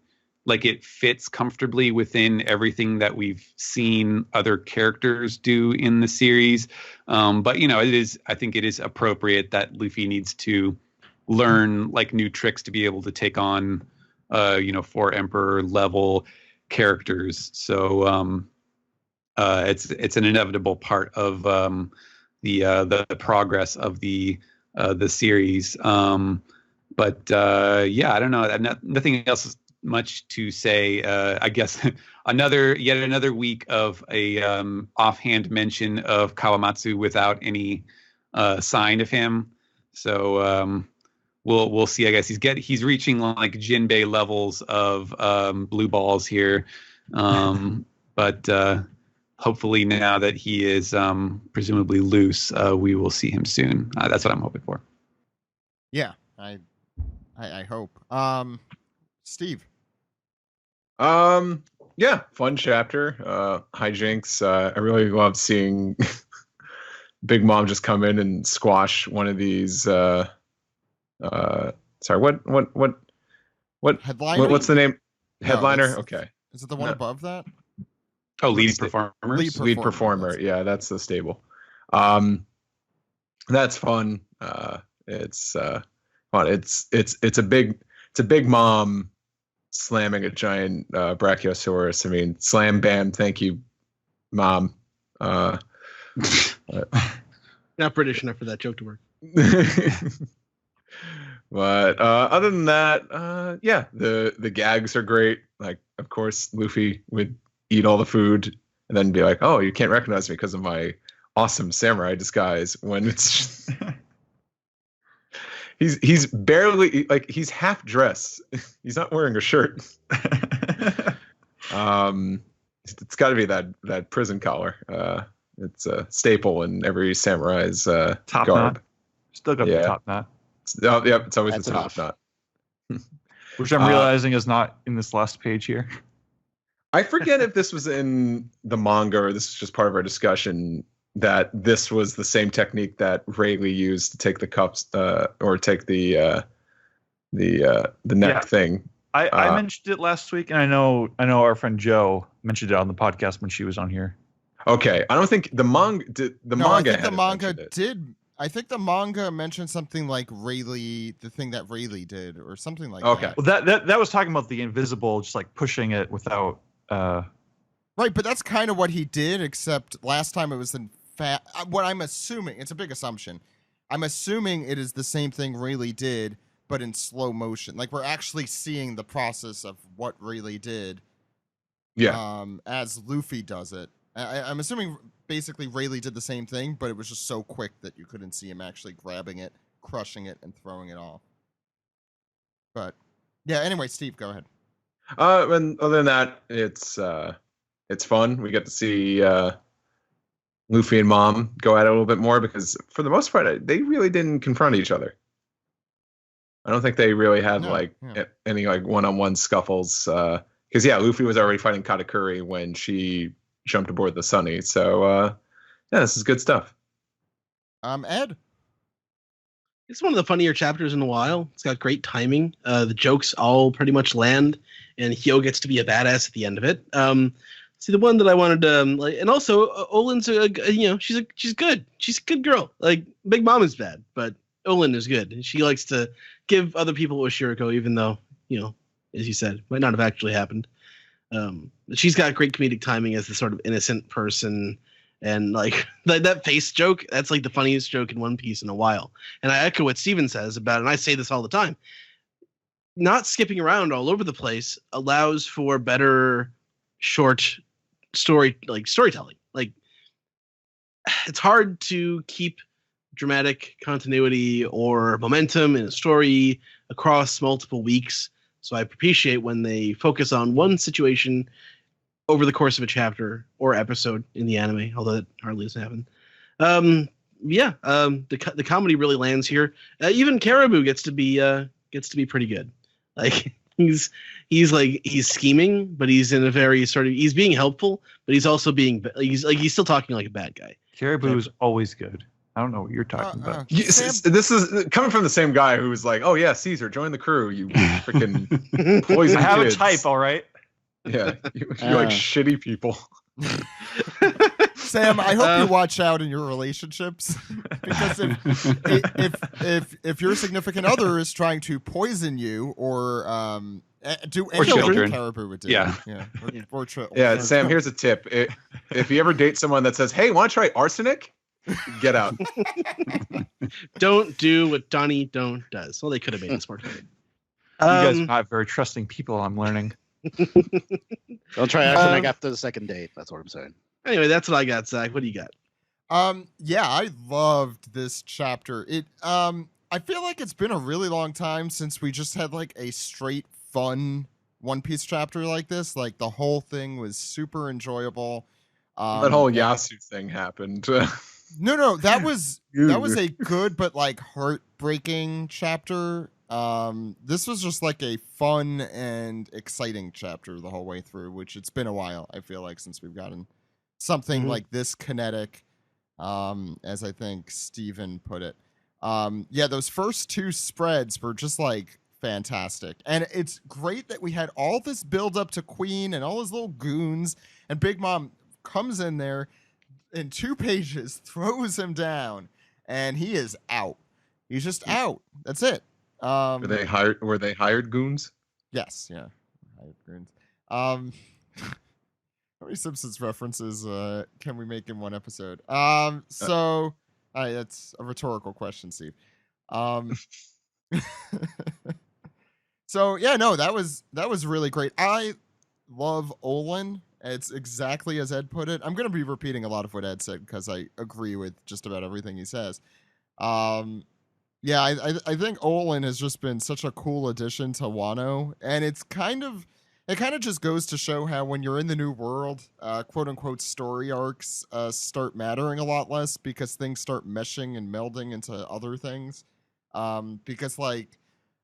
fits comfortably within everything that we've seen other characters do in the series. But I think it is appropriate that Luffy needs to learn like new tricks to be able to take on 4 Emperor level characters. So it's an inevitable part of the progress of the series. But I don't know. Nothing else much to say. I guess yet another week of a offhand mention of Kawamatsu without any sign of him. So we'll see. I guess he's reaching like Jinbei levels of blue balls here, but hopefully now that he is presumably loose, we will see him soon. That's what I'm hoping for. Yeah, I hope. Steve. Yeah, fun chapter. Hijinks. I really loved seeing Big Mom just come in and squash one of these. Sorry, what Headliner? what's the name? No, Headliner. Okay. Is it the one above that? Oh, lead performer. Lead performer. Yeah, that's the stable. That's fun. It's fun. It's a big mom slamming a giant brachiosaurus. I mean, slam bam, thank you, mom. Not British enough for that joke to work. But other than that, yeah, the gags are great. Like, of course, Luffy would eat all the food and then be like, "Oh, you can't recognize me because of my awesome samurai disguise." When it's he's barely, like, he's half dressed. He's not wearing a shirt. It's got to be that prison collar. It's a staple in every samurai's top garb. knot. Still got the top knot. Oh, yep, it's always That's the top knot. Which I'm realizing is not in this last page here. I forget if this was in the manga or this is just part of our discussion, that this was the same technique that Rayleigh used to take the cups or take the neck thing. I mentioned it last week, and I know our friend Joe mentioned it on the podcast when she was on here. Okay, I don't think the manga did. I think the manga did. I think the manga mentioned something like Rayleigh, the thing that Rayleigh did, or something like that. Okay. Well, that was talking about the invisible, just like pushing it without. Right, but that's kind of what he did, except last time it was in what I'm assuming, it's a big assumption. I'm assuming it is the same thing Rayleigh did, but in slow motion. Like, we're actually seeing the process of what Rayleigh did. Yeah. As Luffy does it. I'm assuming basically Rayleigh did the same thing, but it was just so quick that you couldn't see him actually grabbing it, crushing it, and throwing it off. But yeah, anyway, Steve, go ahead. And other than that, it's fun. We get to see Luffy and Mom go at it a little bit more because for the most part, they really didn't confront each other. I don't think they really had any like one-on-one scuffles. Because Luffy was already fighting Katakuri when she jumped aboard the Sunny. So this is good stuff. Ed? It's one of the funnier chapters in a while. It's got great timing. The jokes all pretty much land, and Hyo gets to be a badass at the end of it. See, the one that I wanted to and also Olin's she's good. She's a good girl. Like Big Mom is bad, but Olin is good. She likes to give other people a Shiriko, even though as you said, might not have actually happened. She's got great comedic timing as the sort of innocent person. And like that face joke, that's like the funniest joke in One Piece in a while. And I echo what Steven says about it, and I say this all the time. Not skipping around all over the place allows for better short storytelling. Like it's hard to keep dramatic continuity or momentum in a story across multiple weeks. So I appreciate when they focus on one situation over the course of a chapter or episode in the anime, although that hardly doesn't happen. The comedy really lands here. Even Caribou gets to be pretty good. Like he's scheming, but he's in a very sort of he's being helpful, but he's also he's still talking like a bad guy. Caribou is always good. I don't know what you're talking about. This is coming from the same guy who was like, "Oh yeah, Caesar, join the crew. You freaking poison I have kids." a type, all right. Yeah, you're like shitty people. Sam, I hope you watch out in your relationships because if your significant other is trying to poison you or do anything that Caribou would do, Sam, here's a tip: if you ever date someone that says, "Hey, want to try arsenic?" Get out. Don't do what Donnie does. Well, they could have made it smarter. You guys are not very trusting people, I'm learning. Don't try arsenic after the second date. That's what I'm saying. Anyway, that's what I got, Zach. What do you got? I loved this chapter. I feel like it's been a really long time since we just had like a straight fun One Piece chapter like this. Like the whole thing was super enjoyable. That whole Yasu thing happened. No, that was a good but like heartbreaking chapter. This was just like a fun and exciting chapter the whole way through, which it's been a while, I feel like, since we've gotten something like this kinetic, as I think Steven put it. Those first two spreads were just like fantastic. And it's great that we had all this build up to Queen and all his little goons, and Big Mom comes in there in 2 pages, throws him down, and he is out. He's just out. That's it. Were they hired goons? Yes, yeah. Hired goons. How many Simpsons references can we make in one episode? That's a rhetorical question, Steve. That was really great. I love Olin. It's exactly as Ed put it. I'm going to be repeating a lot of what Ed said because I agree with just about everything he says. I think Olin has just been such a cool addition to Wano, and it kind of just goes to show how when you're in the new world, quote unquote story arcs start mattering a lot less because things start meshing and melding into other things. Because like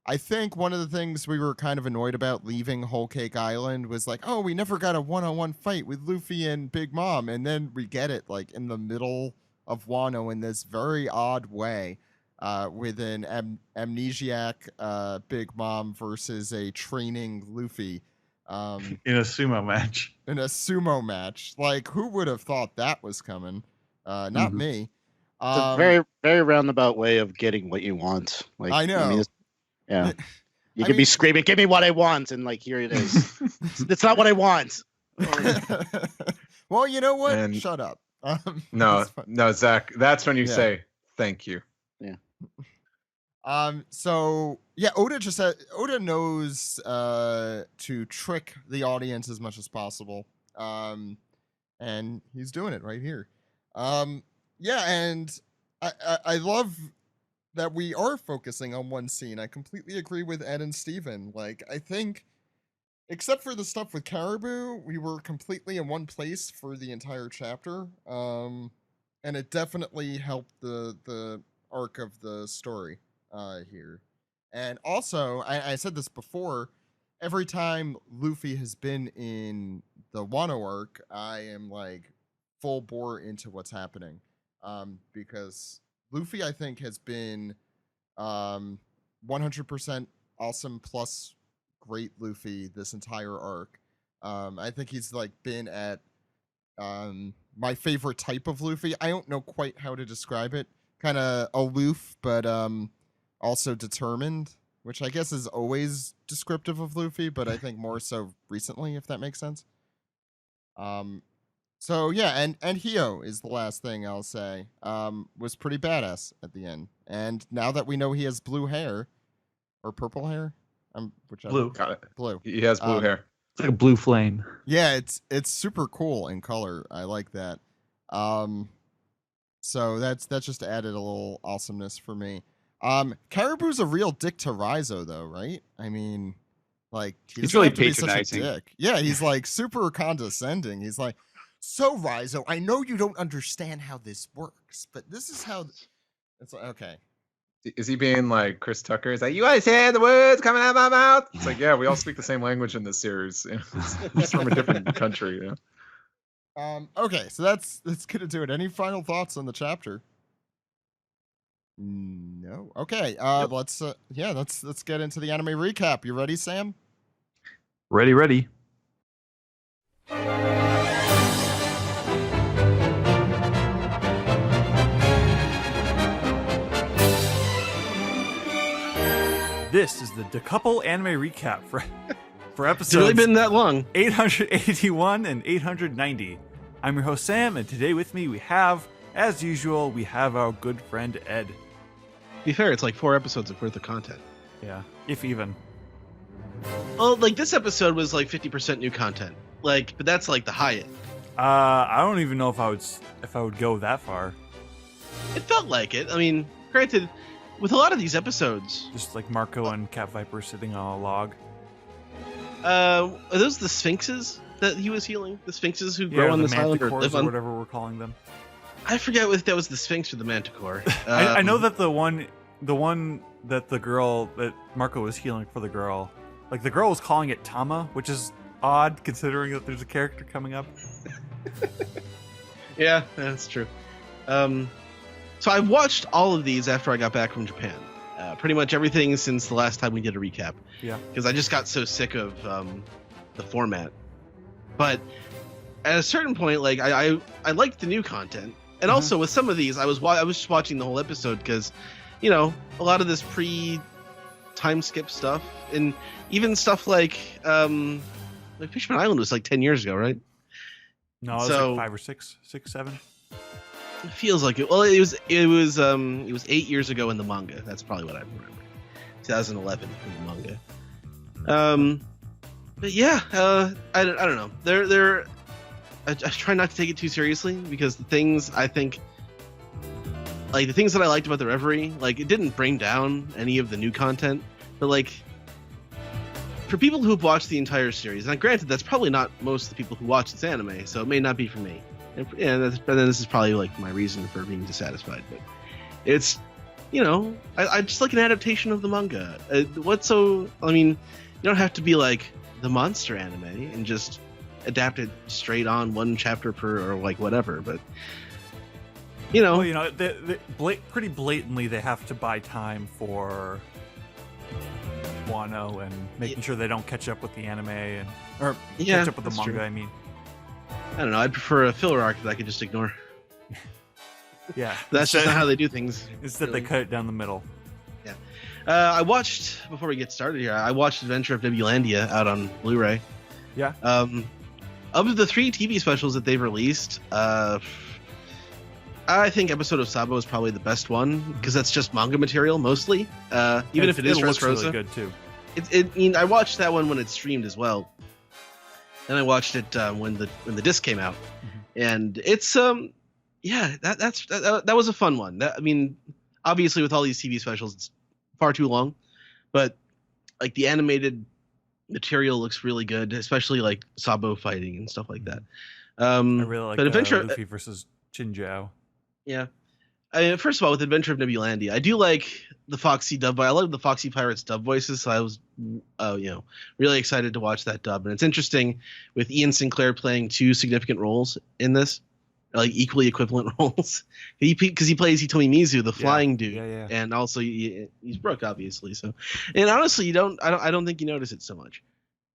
I think one of the things we were kind of annoyed about leaving Whole Cake Island was like, oh, we never got a one-on-one fight with Luffy and Big Mom, and then we get it like in the middle of Wano in this very odd way. With an amnesiac Big Mom versus a training Luffy. In a sumo match. In a sumo match. Like, who would have thought that was coming? Not me. It's a very, very roundabout way of getting what you want. Like, I know. You can be screaming, give me what I want, and like, here it is. It's not what I want. Well, you know what? Shut up. No, Zach, that's when you say, thank you. Yeah. Oda knows to trick the audience as much as possible. And he's doing it right here. Yeah, and I love that we are focusing on one scene. I completely agree with Ed and Steven. Like, I think, except for the stuff with Caribou, we were completely in one place for the entire chapter. And it definitely helped the arc of the story here. And also, I said this before, every time Luffy has been in the Wano arc, I am like full bore into what's happening. Because Luffy, I think, has been 100% awesome plus great Luffy this entire arc. I think he's like been at my favorite type of Luffy. I don't know quite how to describe it. Kind of aloof, but also determined, which I guess is always descriptive of Luffy, but I think more so recently, if that makes sense. So yeah, and Hio is the last thing I'll say. Was pretty badass at the end. And now that we know he has blue hair or purple hair, whichever. Blue. Got it. Blue. He has blue hair. It's like a blue flame. Yeah, it's super cool in color. I like that. So that's just added a little awesomeness for me. Caribou's a real dick to Raizo though, right? I mean, like He's doesn't really have to be such a patronizing. dick. Yeah, he's like super condescending. He's like, so Raizo, I know you don't understand how this works, but this is how. It's like, okay. Is he being like Chris Tucker? He's like, you understand the words coming out of my mouth? It's like, yeah, we all speak the same language in this series. You know, it's from a different country. You know? Okay, so that's gonna do it. Any final thoughts on the chapter? No. Okay. Let's get into the anime recap. You ready, Sam? Ready. This is the Decouple anime recap for It's episodes really been that long. 881 and 890. I'm your host Sam, and today with me we have, as usual, our good friend Ed. To be fair, it's like 4 episodes of worth of content. Yeah, if even. Well, like this episode was like 50% new content. Like, but that's like the high end. I don't even know if I would go that far. It felt like it. I mean, granted, with a lot of these episodes, Just like Marco and Cat Viper sitting on a log. are those the Sphinxes that he was healing? The Sphinxes who grow on the this island or Manticores live or on? whatever we're calling them. I forget if that was the Sphinx or the Manticore. I know that the one that the girl that Marco was healing for the girl, like the girl was calling it Tama, which is odd considering that there's a character coming up. Yeah, that's true. So I watched all of these after I got back from Japan. Pretty much everything since the last time we did a recap. Yeah. Because I just got so sick of the format. But at a certain point, like I liked the new content, and also with some of these, I was just watching the whole episode because, you know, a lot of this time skip stuff, and even stuff like Fishman Island was like 10 years ago, right? No, it was So- like 5 or 6, 7. It feels like it. Well, it was 8 years ago in the manga. That's probably what I remember. 2011 in the manga. But yeah, I don't know. I try not to take it too seriously because the things I think, like the things that I liked about the Reverie, like it didn't bring down any of the new content, but like for people who've watched the entire series, and granted that's probably not most of the people who watch this anime, so it may not be for me. And then this is probably like my reason for being dissatisfied, but it's, you know, I just like an adaptation of the manga. I mean, you don't have to be like the monster anime and just adapt it straight on one chapter per or like whatever, but you know. Well, you know, pretty blatantly they have to buy time for Wano and making sure they don't catch up with the anime or catch up with the that's manga. true. I mean, I don't know. I'd prefer a filler arc that I could just ignore. yeah. That's just not how they do things. Instead, they cut it down the middle. I watched, before we get started here, I watched Adventure of Nebulandia out on Blu-ray. Yeah. Of the 3 TV specials that they've released, I think episode of Sabo is probably the best one because that's just manga material mostly. Even if it is looks Dressrosa. really good too. I mean, I watched that one when it streamed as well, and I watched it when the disc came out, and it's Yeah, that was a fun one. I mean, obviously with all these TV specials, it's far too long, but like the animated material looks really good, especially like Sabo fighting and stuff like that. I really like but Adventure, Luffy versus Chinjiao. yeah. First of all, with Adventure of Nebulandia, I do like the Foxy dub. I love the Foxy Pirates dub voices, so I was, really excited to watch that dub. And it's interesting with Ian Sinclair playing two significant roles in this, like equally equivalent roles. Because he plays Hitomi Mizu, the flying dude, and also he's Brook, obviously. So, and honestly, I don't think you notice it so much.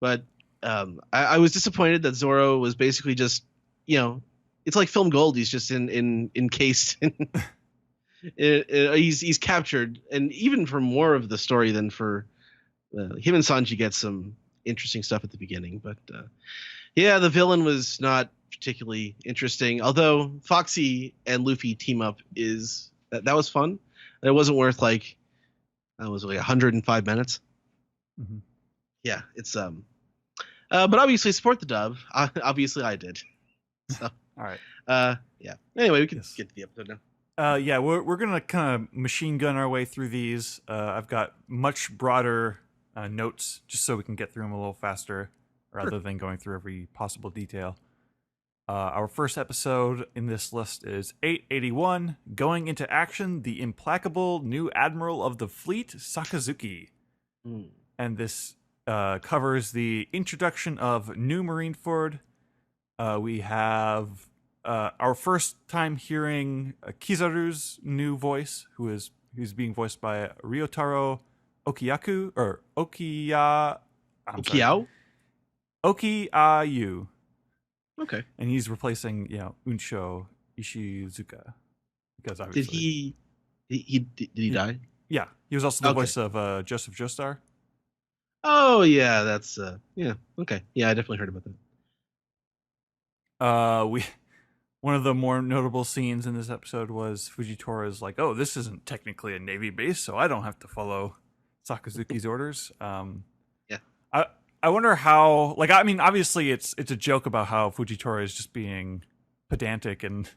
But I was disappointed that Zoro was basically just, it's like film gold. He's just encased in. He's captured, and even for more of the story than for him and Sanji get some interesting stuff at the beginning. But the villain was not particularly interesting. Although Foxy and Luffy team up that was fun. It wasn't worth like 105 minutes. Mm-hmm. Yeah, it's but obviously support the dub. Obviously I did. So all right. Yeah. Anyway, we can get to the episode now. We're gonna kind of machine gun our way through these. I've got much broader notes just so we can get through them a little faster, rather than going through every possible detail. Our first episode in this list is 881, Going into Action, the Implacable New Admiral of the Fleet, Sakazuki. And this covers the introduction of New Marineford. We have our first time hearing Kizaru's new voice, who's being voiced by Ryotaro Okiayu. Okay. And he's replacing, Unsho Ishizuka, because obviously did he die? Yeah, he was also the voice of Joseph Joestar. Oh yeah, that's okay. Yeah, I definitely heard about that. One of the more notable scenes in this episode was Fujitori's like, "Oh, this isn't technically a Navy base, so I don't have to follow Sakazuki's orders." I wonder how. Like, I mean, obviously, it's a joke about how Fujitora is just being pedantic and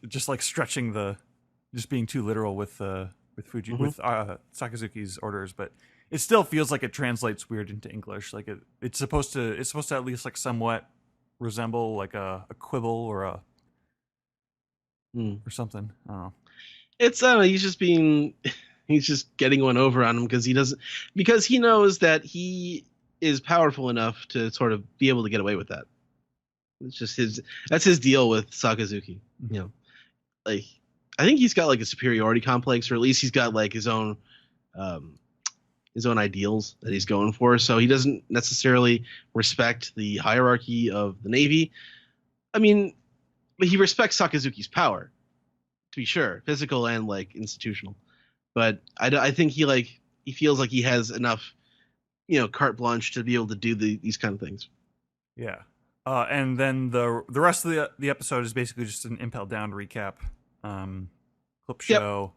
just like stretching just being too literal with Sakazuki's orders, but it still feels like it translates weird into English. Like it's supposed to at least like somewhat resemble like a quibble or or something. I don't know. It's he's just getting one over on him because he knows that he is powerful enough to sort of be able to get away with that. It's just that's his deal with Sakazuki. Mm-hmm. Like I think he's got like a superiority complex, or at least he's got like his own ideals that he's going for. So he doesn't necessarily respect the hierarchy of the Navy. I mean, but he respects Sakazuki's power, to be sure, physical and like institutional. But I think he feels like he has enough, carte blanche to be able to do these kind of things. Yeah. And then the rest of the episode is basically just an Impel Down recap, clip show,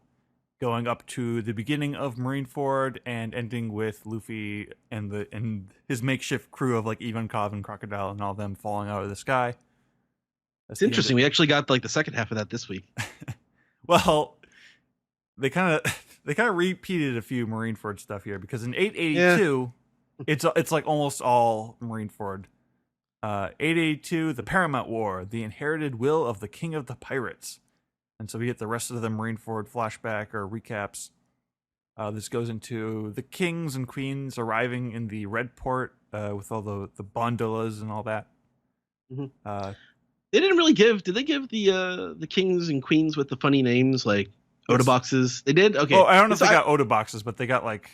going up to the beginning of Marineford and ending with Luffy and his makeshift crew of like Ivankov and Crocodile and all them falling out of the sky. It's interesting. We actually got like the second half of that this week. Well, they kind of repeated a few Marineford stuff here, because in 882, it's like almost all Marineford. 882, the Paramount War, the inherited will of the King of the Pirates. And so we get the rest of the Marineford flashback or recaps. This goes into the kings and queens arriving in the Red Port with all the gondolas and all that. Mm-hmm. They didn't really did they give the kings and queens with the funny names like Oda boxes? They did? Okay. Oh, I don't know if they got Oda boxes, but they got like...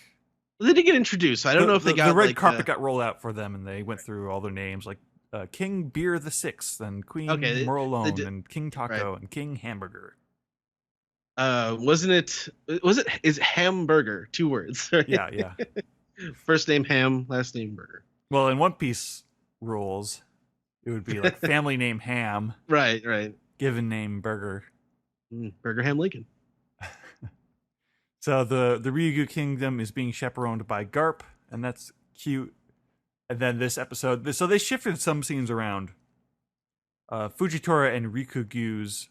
They did get introduced. I don't know if they got... The red carpet got rolled out for them, and they went through all their names, like King Beer the Sixth, and Queen Morlone, and King Taco, and King Hamburger. Is Hamburger 2 words? Right? Yeah. First name Ham, last name Burger. Well, in One Piece rules, it would be like family name Ham. Right. Given name Burger. Burger Ham Lincoln. So the Ryugu Kingdom is being chaperoned by Garp, and that's cute. And then this episode, so they shifted some scenes around. Fujitora and Ryukogyu's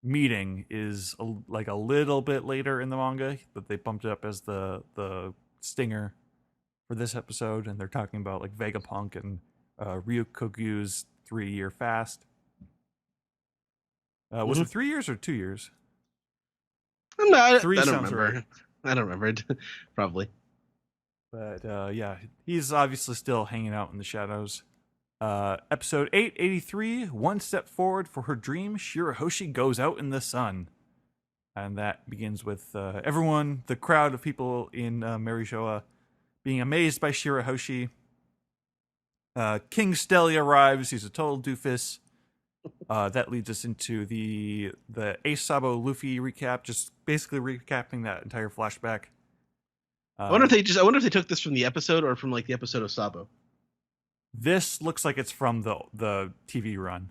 meeting is like a little bit later in the manga, but they bumped it up as the stinger for this episode, and they're talking about like Vegapunk and Ryukogyu's 3-year fast. Was it 3 years or 2 years? I Three don't sounds remember. right. I don't remember it. Probably. But yeah, he's obviously still hanging out in the shadows. Episode 883, One Step Forward for Her Dream, Shirahoshi Goes Out in the Sun. And that begins with everyone, the crowd of people in Marishoa, being amazed by Shirahoshi. King Stelly arrives. He's a total doofus. That leads us into the Ace Sabo Luffy recap, just basically recapping that entire flashback. I wonder if they took this from the episode or from like the episode of Sabo. This looks like it's from the TV run.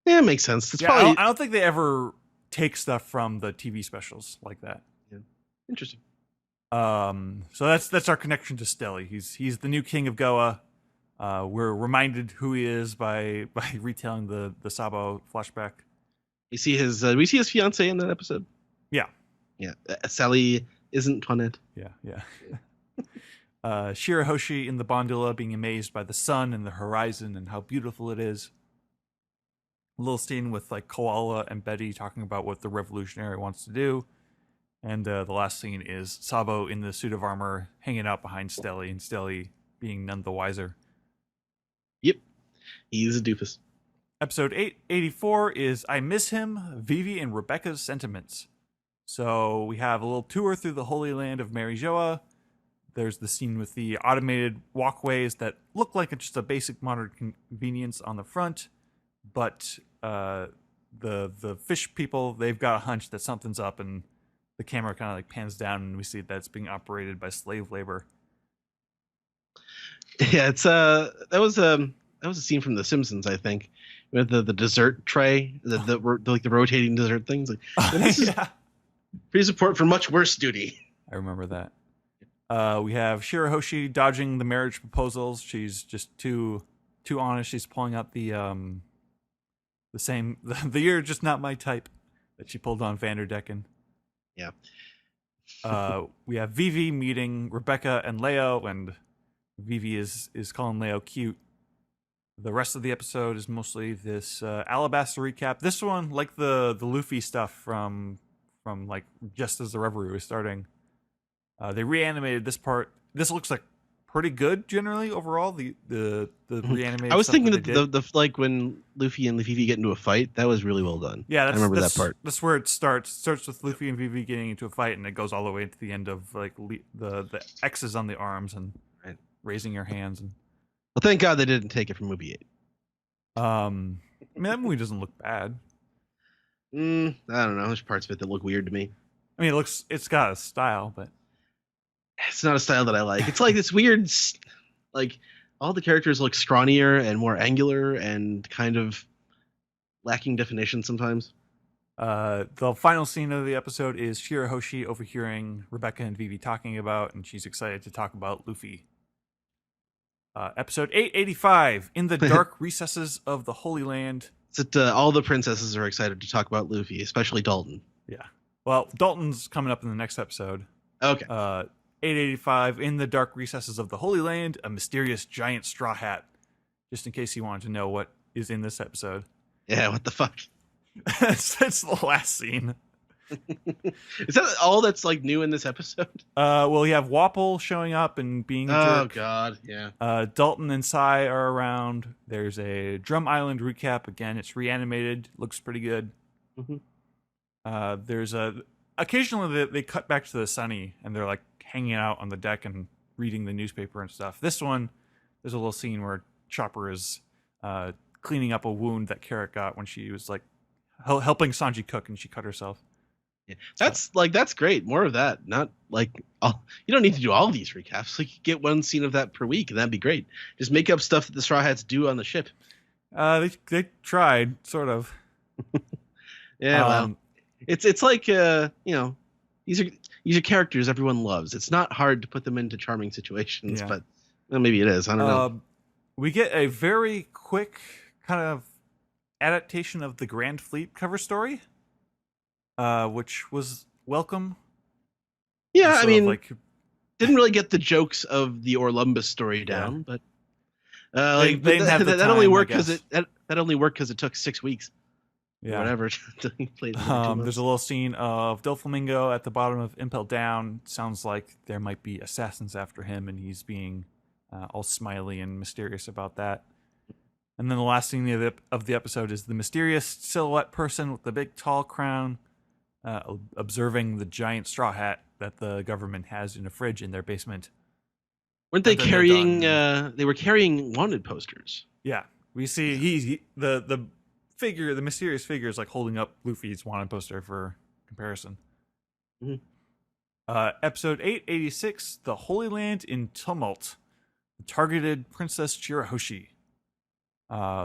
Yeah, it makes sense. It's Yeah, probably I don't think they ever take stuff from the TV specials like that. interesting. So that's our connection to Stelly. He's the new king of Goa. We're reminded who he is by retelling the Sabo flashback. You see his we see his fiance in that episode. Yeah. Sally isn't Toinette. Yeah. Shirahoshi in the Bondula being amazed by the sun and the horizon and how beautiful it is. A little scene with like Koala and Betty talking about what the revolutionary wants to do. And the last scene is Sabo in the suit of armor hanging out behind Stelly, and Stelly being none the wiser. Yep. He's a doofus. Episode 884 is I Miss Him, Vivi and Rebecca's Sentiments. So we have a little tour through the Holy Land of Marishoa. There's the scene with the automated walkways that look like it's just a basic modern convenience on the front. But the fish people, they've got a hunch that something's up, and the camera kind of like pans down and we see that it's being operated by slave labor. Yeah, it's that was a scene from The Simpsons, I think, with the dessert tray, the rotating dessert things. Like, this is Yeah. free support for much worse duty. I remember that. We have Shirahoshi dodging the marriage proposals. She's just too honest. She's pulling out the "you're just not my type" that she pulled on Vanderdecken. Yeah. We have Vivi meeting Rebecca and Leo, and Vivi is calling Leo cute. The rest of the episode is mostly this Alabaster recap. This one, like the Luffy stuff from like just as the Reverie was starting. They reanimated this part. This looks like pretty good generally overall. The reanimated. I was stuff thinking that that the like when Luffy and Vivi get into a fight, that was really well done. Yeah, I remember that part. That's where it starts. It starts with Luffy and Vivi getting into a fight, and it goes all the way to the end of like the X's on the arms and raising your hands. And Well, thank God they didn't take it from movie 8. I mean, that movie doesn't look bad. I don't know. There's parts of it that look weird to me. I mean, it's got a style, but It's not a style that I like. It's like this weird, like all the characters look scrawnier and more angular and kind of lacking definition sometimes. The final scene of the episode is Shirahoshi overhearing Rebecca and Vivi talking about, and she's excited to talk about Luffy. Episode 885, In the Dark Recesses of the Holy Land. It's that all the princesses are excited to talk about Luffy, especially Dalton. Yeah. Well, Dalton's coming up in the next episode. Okay. 885, In the Dark Recesses of the Holy Land, a mysterious giant straw hat. Just in case you wanted to know what is in this episode. Yeah, what the fuck? That's the last scene. Is that all that's like new in this episode? Well, you have Wapple showing up and being a jerk. Oh god, yeah. Dalton and Sai are around. There's a Drum Island recap. Again, it's reanimated. Looks pretty good. Mm-hmm. There's occasionally they cut back to the Sunny and they're like hanging out on the deck and reading the newspaper and stuff. This one, there's a little scene where Chopper is cleaning up a wound that Carrot got when she was like helping Sanji cook and she cut herself. Yeah. That's great. More of that. Not like you don't need to do all these recaps. Like you get one scene of that per week, and that'd be great. Just make up stuff that the Straw Hats do on the ship. They tried, sort of. Yeah, well, it's like these are characters everyone loves. It's not hard to put them into charming situations, Yeah. but Well, maybe it is. I don't know. We get a very quick kind of adaptation of the Grand Fleet cover story, which was welcome. Yeah, Sort I of mean, like didn't really get the jokes of the Orlumbus story down, but They didn't have the that only time, I worked because guess. that only worked because it took 6 weeks. Or whatever. To play the other 2 months. There's a little scene of Doflamingo at the bottom of Impel Down. Sounds like there might be assassins after him, and he's being all smiley and mysterious about that. And then the last scene of the episode is the mysterious silhouette person with the big tall crown observing the giant straw hat that the government has in a fridge in their basement. Weren't they And then they're carrying? done. They were carrying wanted posters. Yeah, we see the figure, the mysterious figure, is like holding up Luffy's wanted poster for comparison. Mhm. Episode 886, The Holy Land in Tumult, targeted Princess Chirahoshi.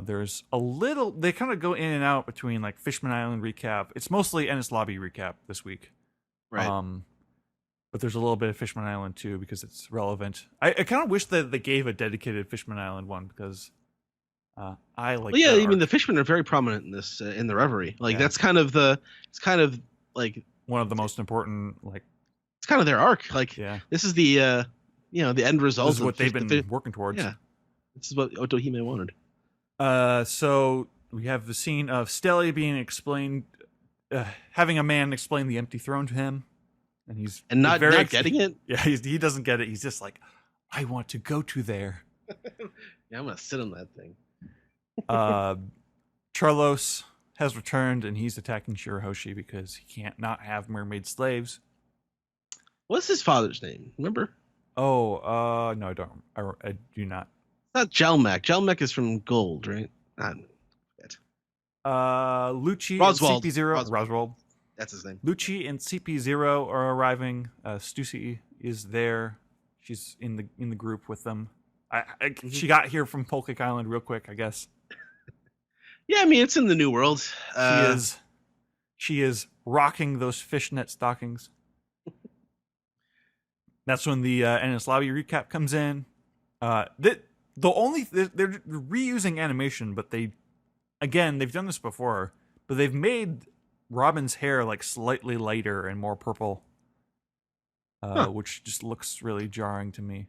There's a little, they kind of go in and out between like Fishman Island recap. It's mostly Ennis Lobby recap this week. Right. But there's a little bit of Fishman Island too because it's relevant. I kind of wish that they gave a dedicated Fishman Island one because I like. Well, yeah, that I mean arc. the fishermen are very prominent in this in the Reverie. Like Yeah. that's kind of the it's kind of like one of the most important, like, it's kind of their arc. Like yeah, this is the the end result. this is of what they've the been working towards. Yeah, this is what Otohime wanted. So we have the scene of Stelly being explained, having a man explain the empty throne to him, and he's Not getting it. Yeah, he doesn't get it. He's just like, I want to go to there. Yeah, I'm gonna sit on that thing. Charlos has returned, and he's attacking Shirahoshi because he can't not have mermaid slaves. What's his father's name? Remember? Oh, no, I don't. I do not. It's not Jelmek. Jelmek is from Gold, right? Lucci Roswald. and CP0. Roswald. Roswald. That's his name. Lucci and CP0 are arriving. Stussy is there. She's in the group with them. She got here from Polkik Island real quick, I guess. Yeah, I mean it's in the New World. She is rocking those fishnet stockings. That's when the Ennis Lobby recap comes in. They're reusing animation, but they've done this before, but they've made Robin's hair like slightly lighter and more purple, which just looks really jarring to me.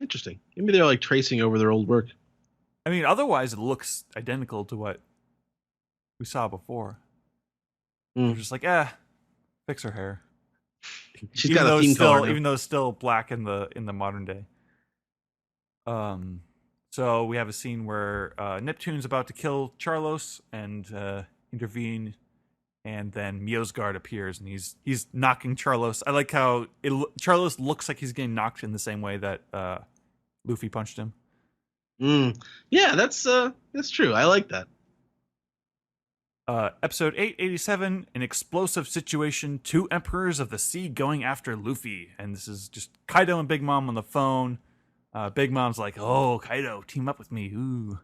Interesting. Maybe they're like tracing over their old work. I mean, otherwise it looks identical to what we saw before. They're just like, fix her hair. She's got a theme color now. Even though it's still black in the modern day. So we have a scene where Neptune's about to kill Charlos and intervene, and then Miosgard appears and he's knocking Charlos. I like how Charlos looks like he's getting knocked in the same way that Luffy punched him. Yeah, that's true. I like that. Episode 887, an explosive situation, 2 Emperors of the Sea going after Luffy. And this is just Kaido and Big Mom on the phone. Big Mom's like, oh, Kaido, team up with me. Ooh.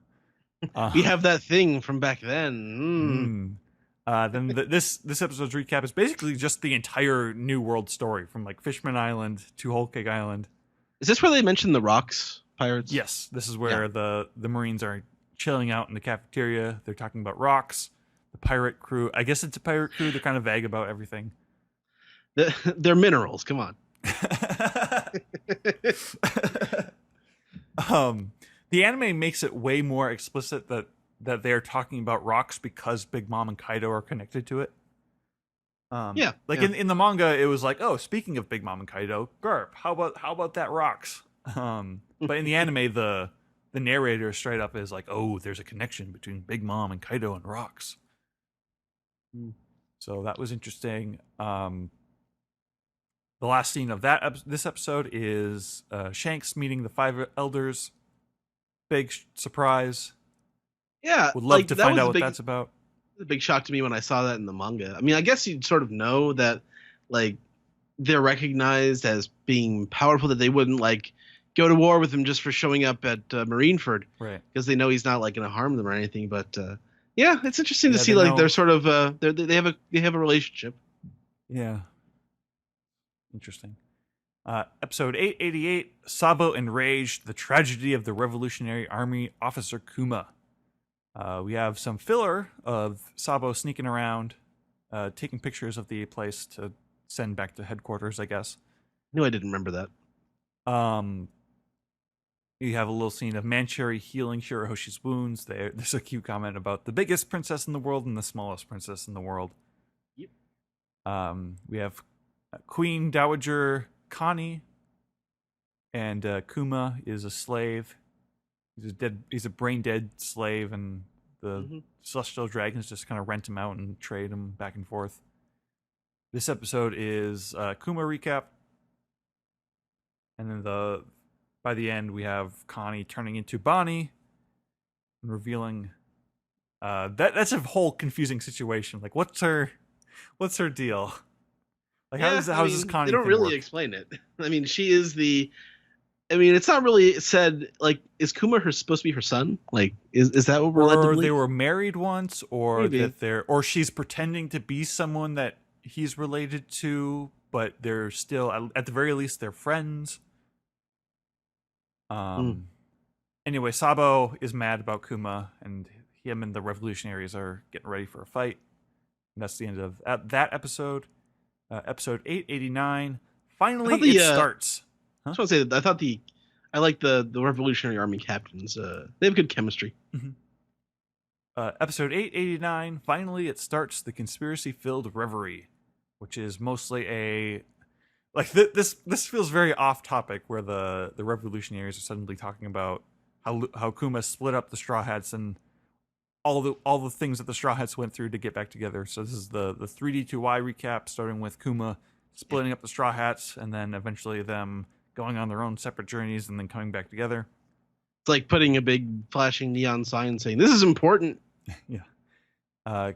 We have that thing from back then. Then this episode's recap is basically just the entire New World story from like Fishman Island to Whole Cake Island. Is this where they mentioned the rocks pirates? Yes, this is where the Marines are chilling out in the cafeteria. They're talking about rocks. The pirate crew, I guess it's a pirate crew. They're kind of vague about everything. They're minerals. Come on. The anime makes it way more explicit that they are talking about rocks because Big Mom and Kaido are connected to it. In the manga, it was like, oh, speaking of Big Mom and Kaido, Garp, how about that rocks? But in the anime, the narrator straight up is like, oh, there's a connection between Big Mom and Kaido and rocks. So that was interesting. The last scene of this episode is Shanks meeting the 5 elders. Big surprise. Yeah, would love to find out what that's about. It was a big shock to me when I saw that in the manga. I mean, I guess you'd sort of know that, like, they're recognized as being powerful, that they wouldn't like go to war with him just for showing up at Marineford, right? Because they know he's not like going to harm them or anything. But yeah, it's interesting to see like they're sort of they have a relationship. Yeah, interesting. Episode 888, Sabo Enraged, The Tragedy of the Revolutionary Army Officer Kuma. We have some filler of Sabo sneaking around, taking pictures of the place to send back to headquarters, I guess. No, I didn't remember that. You have a little scene of Manchuri healing Shirahoshi's wounds. There's a cute comment about the biggest princess in the world and the smallest princess in the world. Yep. We have Queen Dowager Connie, and Kuma is a slave. He's a brain dead slave, and the celestial dragons just kind of rent him out and trade him back and forth. This episode is Kuma recap, and then by the end we have Connie turning into Bonnie and revealing that's a whole confusing situation. Like, what's her deal? Like, how does this Connie? They don't thing really work? explain it. I mean, she is the. I mean, it's not really said. Like, is Kuma supposed to be her son? Like, is that what we're led to Or believe? they were married once, or Maybe. or she's pretending to be someone that he's related to, but they're still, at the very least, they're friends. Anyway, Sabo is mad about Kuma, and him and the revolutionaries are getting ready for a fight. And that's the end of that episode. Episode 889. Finally, it starts. I just want to say that I like the Revolutionary Army captains. They have good chemistry. Episode 889. Finally, it starts. The conspiracy-filled reverie, which is mostly this feels very off topic, where the revolutionaries are suddenly talking about how Kuma split up the Straw Hats and all the things that the Straw Hats went through to get back together. So this is the 3D2Y recap, starting with Kuma splitting up the Straw Hats, and then eventually them going on their own separate journeys and then coming back together. It's like putting a big flashing neon sign saying, "This is important." Yeah.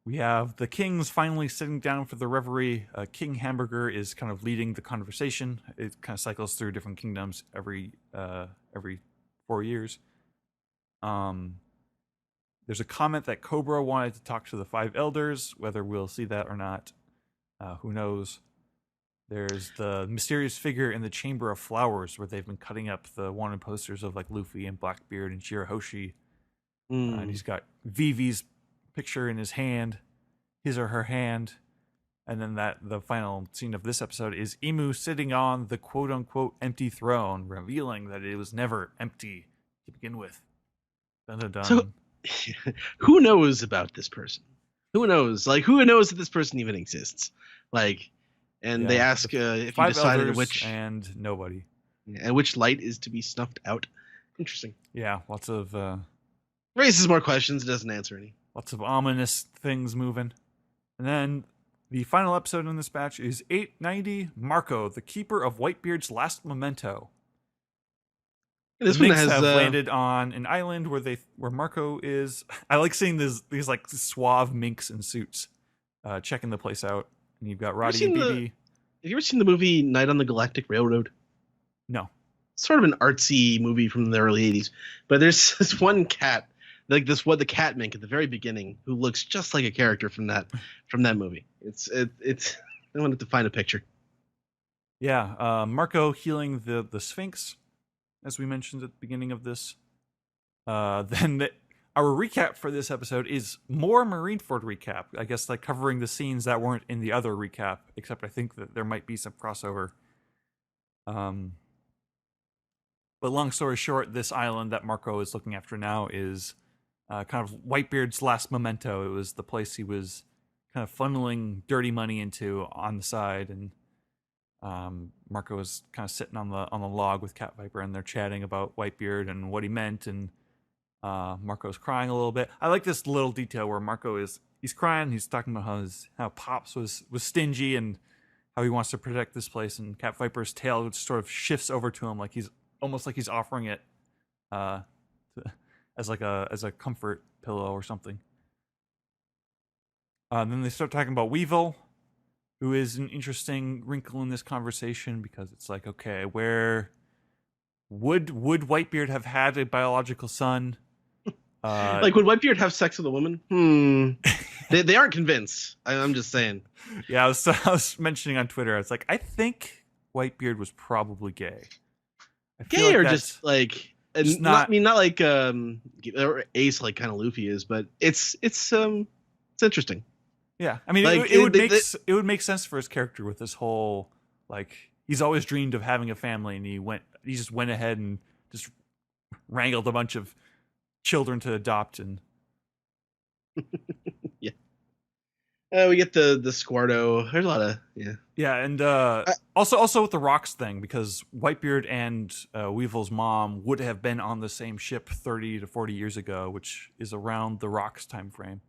We have the kings finally sitting down for the reverie. King Hamburger is kind of leading the conversation. It kind of cycles through different kingdoms every 4 years. There's a comment that Cobra wanted to talk to the 5 elders. Whether we'll see that or not, who knows. There's the mysterious figure in the Chamber of Flowers, where they've been cutting up the wanted posters of like Luffy and Blackbeard and Shirahoshi. And he's got Vivi's picture in his hand, his or her hand. And then the final scene of this episode is Emu sitting on the quote-unquote empty throne, revealing that it was never empty to begin with. Dun, dun, dun. So, who knows about this person? Who knows? Like, who knows that this person even exists? Like, and they ask if you 5 decided elders which and nobody. and which light is to be snuffed out. Interesting. Yeah, lots of Raises more questions. It doesn't answer any. lots of ominous things moving. And then the final episode in this batch is 890, Marco, the keeper of Whitebeard's last memento. This The one Minks has have landed on an island where Marco is. I like seeing these like suave minks in suits, checking the place out. And you've got Roddy and seen BB. Have you ever seen the movie Night on the Galactic Railroad? No. It's sort of an artsy movie from the early 80s. But there's this one cat, like the cat mink at the very beginning, who looks just like a character from that movie. It's I wanted to find a picture. Yeah, Marco healing the Sphinx, as we mentioned at the beginning of this. Then our recap for this episode is more Marineford recap. I guess like covering the scenes that weren't in the other recap, except I think that there might be some crossover. But long story short, this island that Marco is looking after now is kind of Whitebeard's last memento. It was the place he was kind of funneling dirty money into on the side, and Marco was kind of sitting on the log with Cat Viper, and they're chatting about Whitebeard and what he meant, and Marco's crying a little bit. I like this little detail where he's crying. He's talking about how Pops was stingy and how he wants to protect this place, and Cat Viper's tail sort of shifts over to him, like he's almost like he's offering it as a comfort pillow or something. Then they start talking about Weevil, who is an interesting wrinkle in this conversation, because it's like, okay, where would Whitebeard have had a biological son? Like, would Whitebeard have sex with a woman? They aren't convinced. I'm just saying. Yeah, I was mentioning on Twitter, it's like, I think Whitebeard was probably gay. I feel Gay like or that's just like just not, not- I mean, not like or Ace like kind of Luffy is, but it's interesting. yeah. I mean, Like, it would make sense for his character with this whole like he's always dreamed of having a family, and he just went ahead and just wrangled a bunch of children to adopt, and We get the Squarto. There's a lot of yeah, and also with the rocks thing, because Whitebeard and Weevil's mom would have been on the same ship 30 to 40 years ago, which is around the rocks time frame.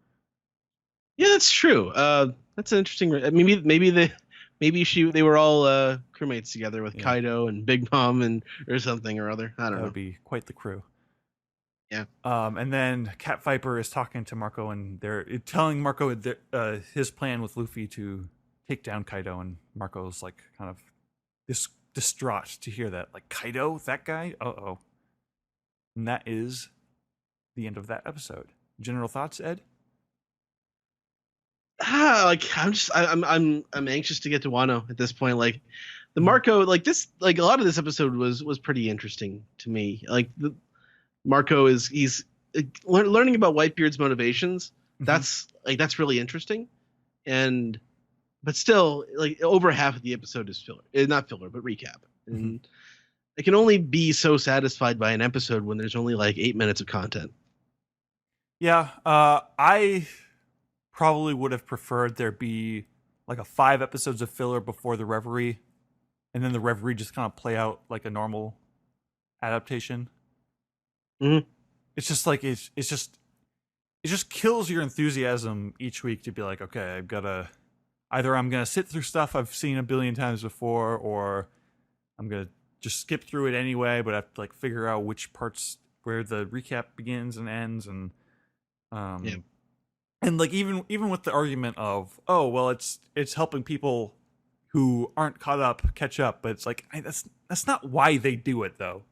Yeah, that's true. That's an interesting. Maybe they were all crewmates together with Kaido and Big Mom or something or other. I don't know. That would be quite the crew. Yeah. And then Cat Viper is talking to Marco, and they're telling Marco his plan with Luffy to take down Kaido, and Marco's like kind of distraught to hear that. Like, Kaido, that guy? Uh-oh. And that is the end of that episode. General thoughts, Ed? I'm anxious to get to Wano at this point. Like the Marco, like this, like a lot of this episode was pretty interesting to me. Like Marco he's learning about Whitebeard's motivations. Mm-hmm. That's really interesting, but still, like over half of the episode is filler. Not filler, but recap. And I can only be so satisfied by an episode when there's only like 8 minutes of content. Yeah, I probably would have preferred there be like a 5 episodes of filler before the Reverie, and then the Reverie just kind of play out like a normal adaptation. Mm-hmm. It's just like it just kills your enthusiasm each week to be like, okay, I'm gonna sit through stuff I've seen a billion times before, or I'm gonna just skip through it anyway, but I have to like figure out which parts where the recap begins and ends, and and like even with the argument of, oh well, it's helping people who aren't caught up catch up, but it's like that's not why they do it though,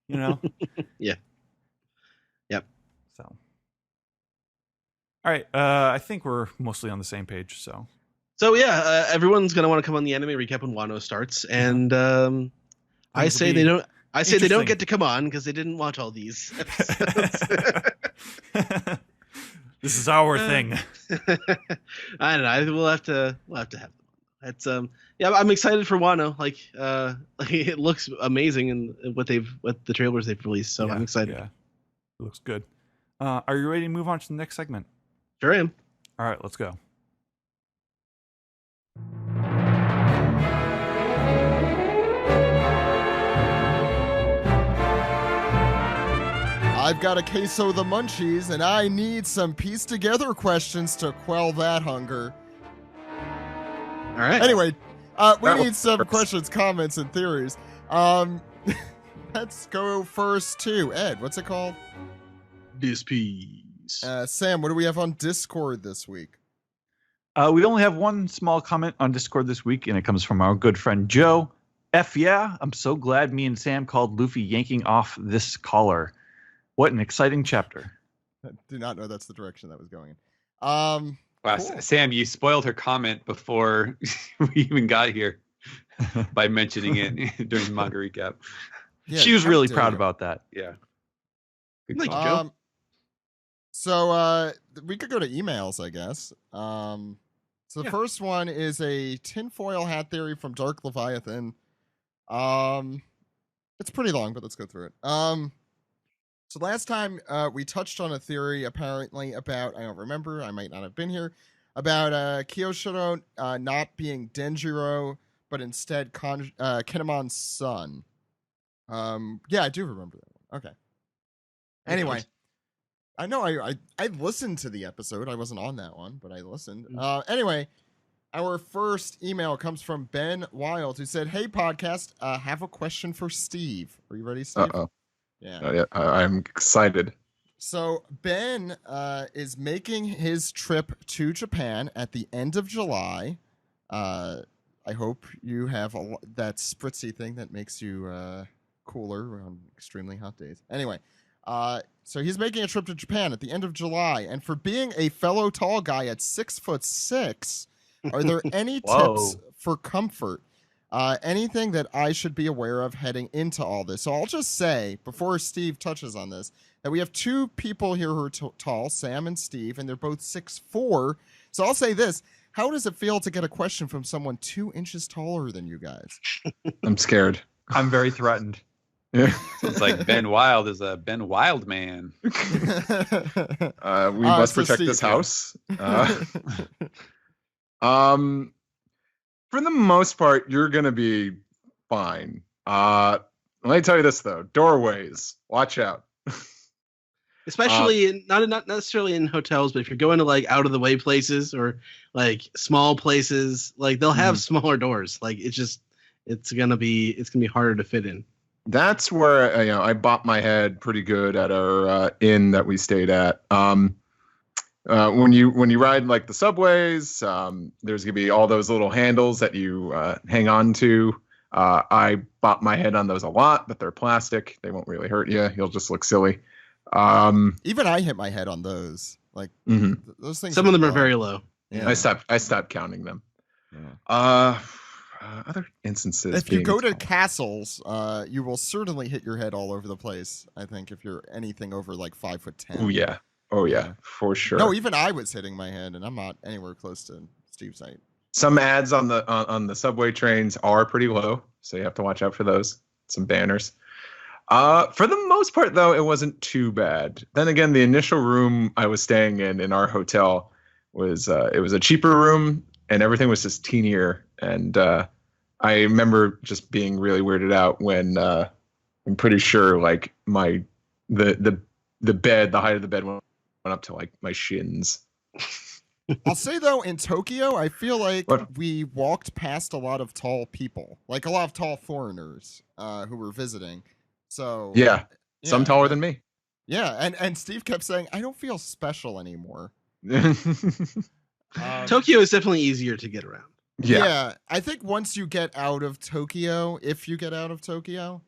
you know? Yeah. Yep. So, all right, I think we're mostly on the same page. So yeah, everyone's gonna want to come on the anime recap when Wano starts, and I say they don't. I say they don't get to come on because they didn't watch all these episodes. This is our thing. I don't know. We'll have to have them. That's yeah. I'm excited for Wano. Like it looks amazing in what the trailers they've released. So I'm excited. Yeah, it looks good. Are you ready to move on to the next segment? Sure am. All right, let's go. I've got a queso the munchies, and I need some piece together questions to quell that hunger. All right. Anyway, we need some questions, comments, and theories. Let's go first to Ed. What's it called? This piece. Sam, what do we have on Discord this week? We only have one small comment on Discord this week, and it comes from our good friend Joe. F yeah, I'm so glad me and Sam called Luffy yanking off this collar. What an exciting chapter. I do not know that's the direction that was going in. Wow, cool. Sam, you spoiled her comment before we even got here by mentioning it during the manga recap. Yeah, she was how really dare proud you. about that. Yeah. Thank you, Joe. So we could go to emails, I guess. So the first one is a tinfoil hat theory from Dark Leviathan. It's pretty long, but let's go through it. So last time we touched on a theory apparently about, I don't remember, I might not have been here, about Kyoshiro not being Denjiro, but instead Kinemon's son. Yeah, I do remember that one. Okay. Anyway, I know I listened to the episode. I wasn't on that one, but I listened. Anyway, our first email comes from Ben Wild, who said, "Hey, podcast, have a question for Steve. Are you ready, Steve?" Uh-oh. Yeah. I'm excited. So Ben is making his trip to Japan at the end of July. I hope you have that spritzy thing that makes you cooler on extremely hot days. Anyway, so he's making a trip to Japan at the end of July, and for being a fellow tall guy at 6'6", are there any tips for comfort? Anything that I should be aware of heading into all this? So I'll just say, before Steve touches on this, that we have two people here who are tall, Sam and Steve, and they're both 6'4". So I'll say this. How does it feel to get a question from someone 2 inches taller than you guys? I'm scared. I'm very threatened. Yeah. It's like Ben Wild is a Ben Wild man. We must so protect Steve, this yeah. house. For the most part, you're gonna be fine. Let me tell you this though: doorways, watch out. Especially not necessarily in hotels, but if you're going to like out of the way places or like small places, like they'll have smaller doors. Like it's gonna be harder to fit in. That's where I bopped my head pretty good at our inn that we stayed at. When you ride like the subways, there's gonna be all those little handles that you hang on to. I bopped my head on those a lot, but they're plastic. They won't really hurt you. You'll just look silly. Even I hit my head on those. Like those things. Some of them are fun. very low. Yeah. I stopped counting them. Yeah. Other instances. If you being go to tall. castles, you will certainly hit your head all over the place. I think if you're anything over like 5'10". Oh yeah, for sure. No, even I was hitting my head, and I'm not anywhere close to Steve's height. Some ads on the subway trains are pretty low, so you have to watch out for those. Some banners. For the most part, though, it wasn't too bad. Then again, the initial room I was staying in our hotel was it was a cheaper room, and everything was just teenier. And I remember just being really weirded out when I'm pretty sure like the bed, the height of the bed went up to like my shins. I'll say though, in Tokyo, I feel like What? we walked past a lot of tall people, like a lot of tall foreigners who were visiting. So Yeah, some yeah, taller than me. Yeah, and Steve kept saying, "I don't feel special anymore." Tokyo is definitely easier to get around. Yeah. I think once you get out of Tokyo, if you get out of Tokyo,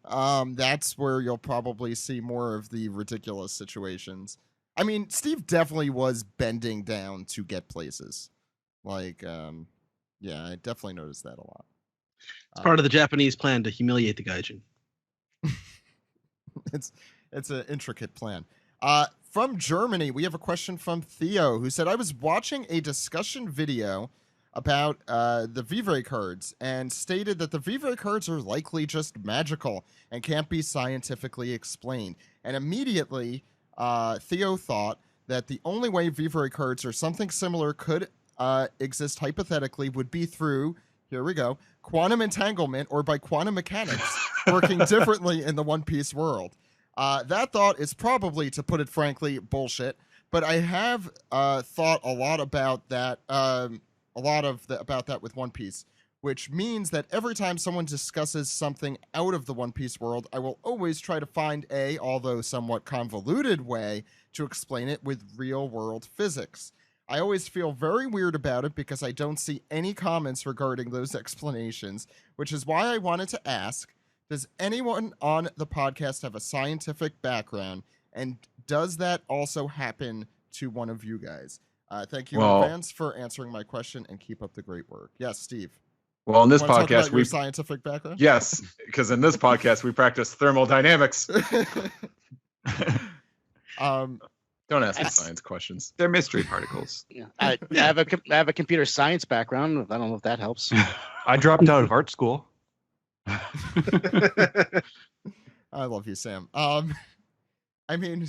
that's where you'll probably see more of the ridiculous situations. I mean, Steve definitely was bending down to get places. Like, yeah, I definitely noticed that a lot. It's part of the Japanese plan to humiliate the gaijin. It's an intricate plan. From Germany, we have a question from Theo, who said, I was watching a discussion video about the Vivre cards and stated that the Vivre cards are likely just magical and can't be scientifically explained. And immediately, Theo thought that the only way Vivre cards or something similar could exist hypothetically would be through, here we go, quantum entanglement or by quantum mechanics working differently in the One Piece world. That thought is probably, to put it frankly, bullshit. But I have thought a lot about that. About that with One Piece, which means that every time someone discusses something out of the One Piece world, I will always try to find a, although somewhat convoluted way to explain it with real world physics. I always feel very weird about it because I don't see any comments regarding those explanations, which is why I wanted to ask, does anyone on the podcast have a scientific background, and does that also happen to one of you guys? Thank you in advance for answering my question, and keep up the great work. Yes, Steve. Well, in this Wanna talk about podcast, your scientific background. yes, because in this podcast we practice thermodynamics. Don't ask me science questions. They're mystery particles. Yeah. I have a computer science background. I don't know if that helps. I dropped out of art school. I love you, Sam. I mean,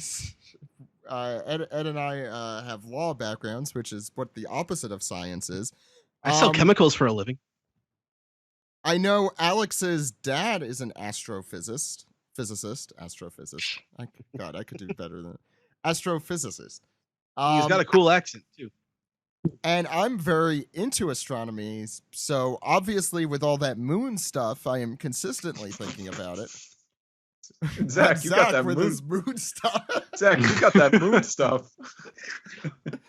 Ed and I have law backgrounds, which is what the opposite of science is. I sell chemicals for a living. I know Alex's dad is an astrophysicist. God, I could do better than astrophysicist. He's got a cool accent too. And I'm very into astronomy, so obviously with all that moon stuff, I am consistently thinking about it. Zach, you got that with moon. his moon stuff. Zach, you got that moon stuff.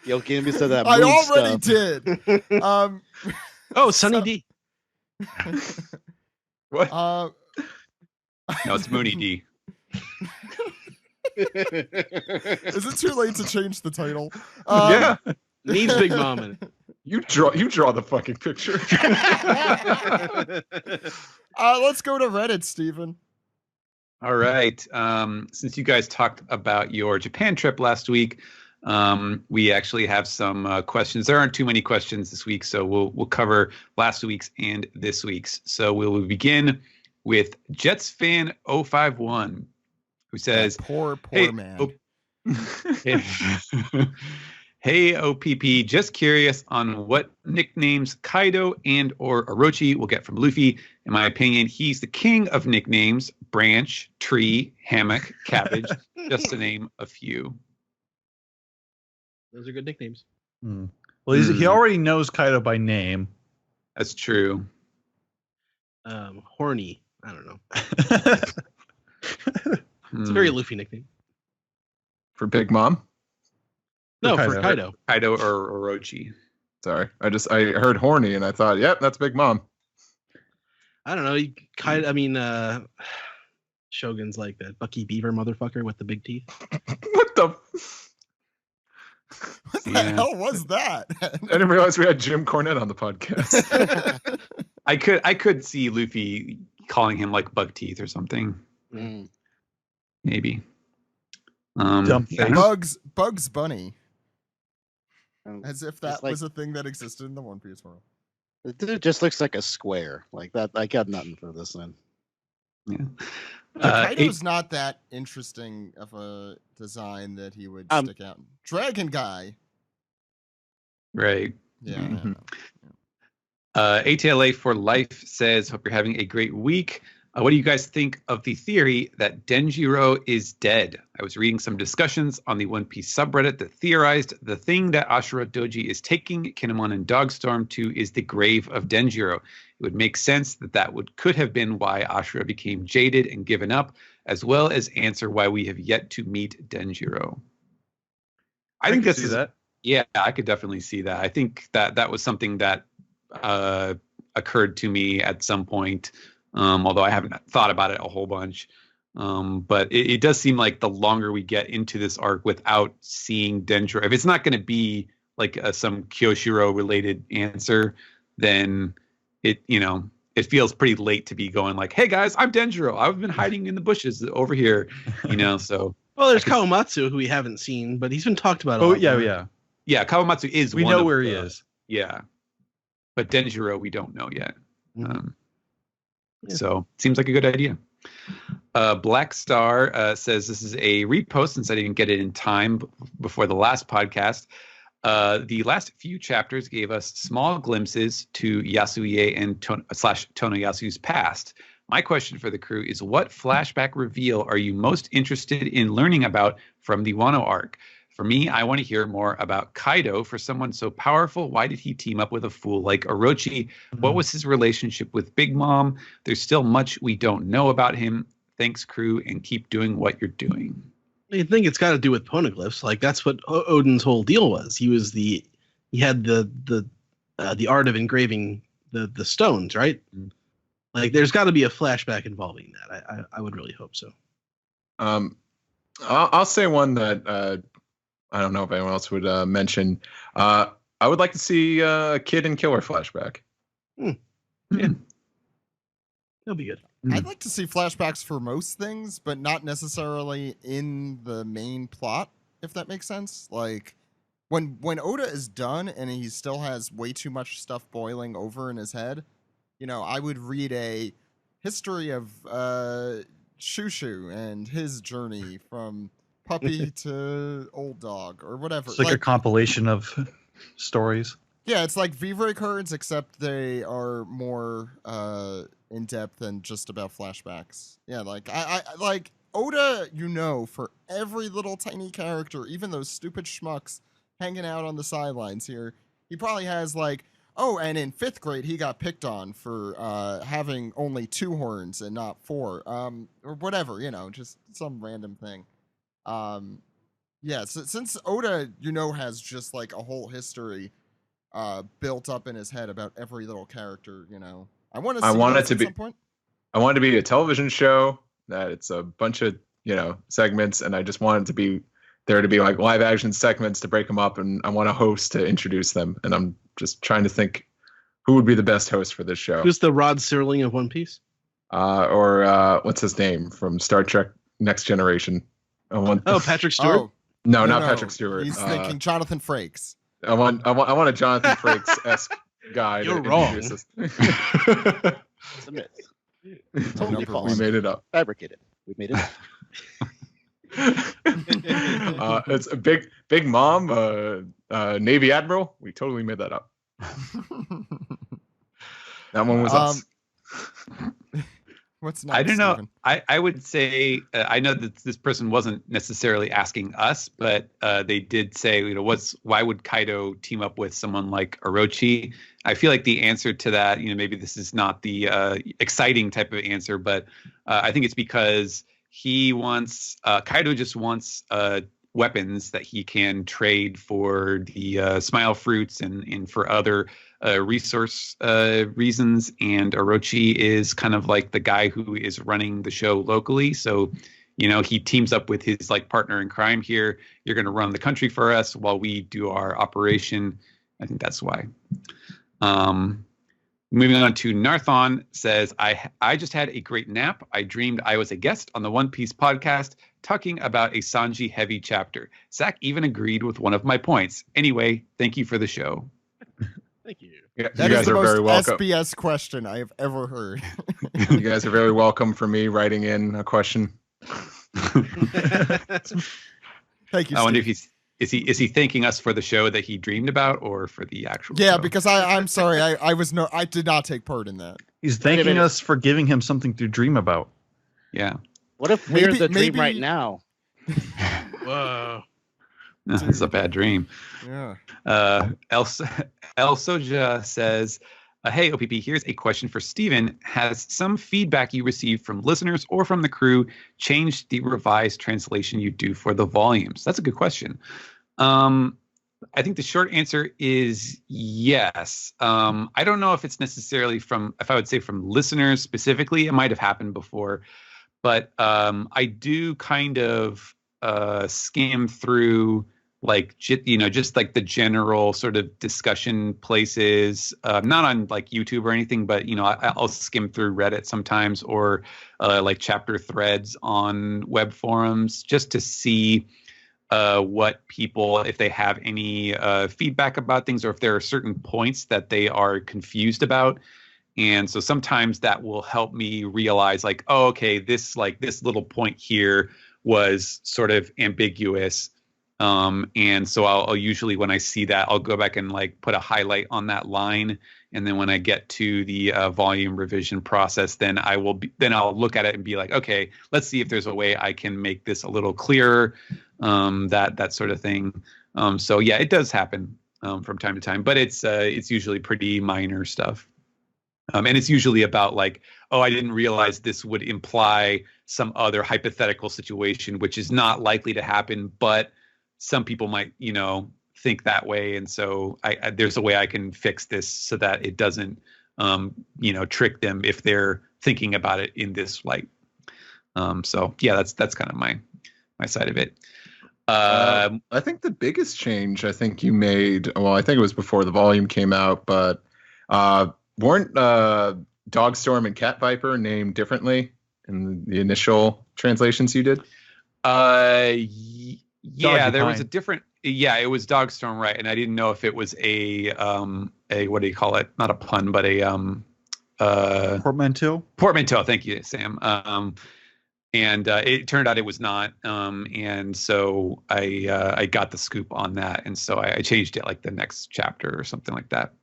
Yo, give me some of that. I moon already stuff. did. Oh, Sunny D. What? No, it's Mooney D. Is it too late to change the title? Yeah, Needs Big Mom in it. You draw the fucking picture. Let's go to Reddit, Steven. All right. Since you guys talked about your Japan trip last week, we actually have some questions. There aren't too many questions this week, so we'll cover last week's and this week's. So we'll begin with Jets fan 051, who says, Poor "Hey, man. Hey, OPP, just curious on what nicknames Kaido and or Orochi will get from Luffy. In my opinion, he's the king of nicknames: branch, tree, hammock, cabbage, just to name a few." Those are good nicknames. Well, he already knows Kaido by name. That's true. Horny. I don't know. It's a very Luffy nickname. For Big Mom? No, Kaido. for Kaido. Kaido or Orochi. Sorry. I heard horny and I thought, yep, that's Big Mom. I don't know. Shogun's like that Bucky Beaver motherfucker with the big teeth. What the? What the Yeah. hell was that? I didn't realize we had Jim Cornette on the podcast. I could see Luffy calling him like Bug Teeth or something. Maybe. Dumb yeah. face. Bugs Bunny. As if that Just like- was a thing that existed in the One Piece world. The dude just looks like a square. Like that. I got nothing for this then. Yeah. Kaido's not that interesting of a design that he would stick out. Dragon Guy. Right. Yeah. Mhm. ATLA for Life says, "Hope you're having a great week. What do you guys think of the theory that Denjiro is dead? I was reading some discussions on the One Piece subreddit that theorized the thing that Ashura Doji is taking Kinemon and Dogstorm to is the grave of Denjiro. It would make sense that could have been why Ashura became jaded and given up, as well as answer why we have yet to meet Denjiro." I think this is that. Yeah, I could definitely see that. I think that was something that occurred to me at some point, although I haven't thought about it a whole bunch. But it does seem like the longer we get into this arc without seeing Denjiro, if it's not going to be like some Kyoshiro related answer, then it feels pretty late to be going like, "Hey guys, I'm Denjiro. I've been hiding in the bushes over here," So. Well, there's Kawamatsu, who we haven't seen, but he's been talked about. a Oh lot yeah, more. yeah. Yeah, Kawamatsu is. We one know of where he the- is. Yeah, but Denjiro we don't know yet. Mhm. Yeah. So seems like a good idea. Black Star says, "This is a repost since I didn't get it in time before the last podcast. The last few chapters gave us small glimpses to Yasuie and Tonoyasu's past. My question for the crew is, what flashback reveal are you most interested in learning about from the Wano arc? For me, I want to hear more about Kaido. For someone so powerful, why did he team up with a fool like Orochi? What was his relationship with Big Mom? There's still much we don't know about him. Thanks, crew, and keep doing what you're doing." I think it's got to do with poneglyphs. Like that's what Odin's whole deal was. He had the art of engraving the stones, right? Mm. Like there's got to be a flashback involving that. I would really hope so. I'll say one that I don't know if anyone else would mention. I would like to see Kid and Killer flashback. Yeah. It'll be good. I'd like to see flashbacks for most things, but not necessarily in the main plot, if that makes sense. Like when Oda is done and he still has way too much stuff boiling over in his head, I would read a history of Shushu and his journey from puppy to old dog or whatever. It's like a compilation of stories. Yeah, it's like V-Ray cards, except they are more in depth than just about flashbacks. Yeah, like I like Oda, for every little tiny character, even those stupid schmucks hanging out on the sidelines here, he probably has like, oh, and in 5th grade he got picked on for having only 2 horns and not 4, or whatever, just some random thing. Yeah, so since Oda, has just like a whole history built up in his head about every little character, I want to see want it those to at be- some point. I want it to be a television show that it's a bunch of segments, and I just want it to be there to be like live action segments to break them up, and I want a host to introduce them. And I'm just trying to think who would be the best host for this show. Who's the Rod Serling of One Piece? Or what's his name from Star Trek Next Generation? Patrick Stewart. Oh, no, not Patrick Stewart. He's thinking Jonathan Frakes. I want a Jonathan Frakes-esque guy. You're to wrong. introduce us. It's a myth. Totally Number false. We made it up. Fabricated. We made it up. It's a big mom, Navy Admiral. We totally made that up. That one was us. What's next? I don't know. Steven? I would say I know that this person wasn't necessarily asking us, but they did say, why would Kaido team up with someone like Orochi? I feel like the answer to that, maybe this is not the exciting type of answer, but I think it's because Kaido just wants weapons that he can trade for the smile fruits and for other resource reasons. And Orochi is kind of like the guy who is running the show locally. So, he teams up with his like partner in crime here. You're going to run the country for us while we do our operation. I think that's why. Moving on to Narthon says, I just had a great nap. I dreamed I was a guest on the One Piece podcast talking about a Sanji heavy chapter. Zach even agreed with one of my points. Anyway, thank you for the show. Thank you. Yeah, That you is guys the are very most welcome. SBS question I have ever heard. You guys are very welcome for me writing in a question. Thank you. I wonder Steve. if is he thanking us for the show that he dreamed about or for the actual Yeah, show? because I'm sorry, I did not take part in that. He's thanking us for giving him something to dream about. Yeah. What if we're Maybe- the dream maybe- right now? Whoa. That's a bad dream. Yeah. El Soja says, hey, OPP, here's a question for Steven. Has some feedback you received from listeners or from the crew changed the revised translation you do for the volumes? That's a good question. I think the short answer is yes. I don't know if it's necessarily if I would say from listeners specifically. It might have happened before. But I do kind of skim through just like the general sort of discussion places, not on like YouTube or anything, but I'll skim through Reddit sometimes or like chapter threads on web forums just to see what people, if they have any feedback about things or if there are certain points that they are confused about. And so sometimes that will help me realize like, oh, okay, this little point here was sort of ambiguous. And so I'll usually, when I see that, I'll go back and like put a highlight on that line. And then when I get to the volume revision process, then I'll look at it and be like, okay, let's see if there's a way I can make this a little clearer, that sort of thing. So yeah, it does happen from time to time, but it's usually pretty minor stuff. And it's usually about like, oh, I didn't realize this would imply some other hypothetical situation, which is not likely to happen, but some people might, think that way. And so there's a way I can fix this so that it doesn't, trick them if they're thinking about it in this light. So yeah, that's kind of my side of it. I think the biggest change I think you made, well, I think it was before the volume came out, but weren't Dogstorm and Cat Viper named differently in the initial translations you did? Yeah, there was a different. Yeah, it was Dogstorm, right? And I didn't know if it was a what do you call it? Not a pun, but a Portmanteau. Portmanteau. Thank you, Sam. And it turned out it was not. And so I got the scoop on that, and so I changed it like the next chapter or something like that.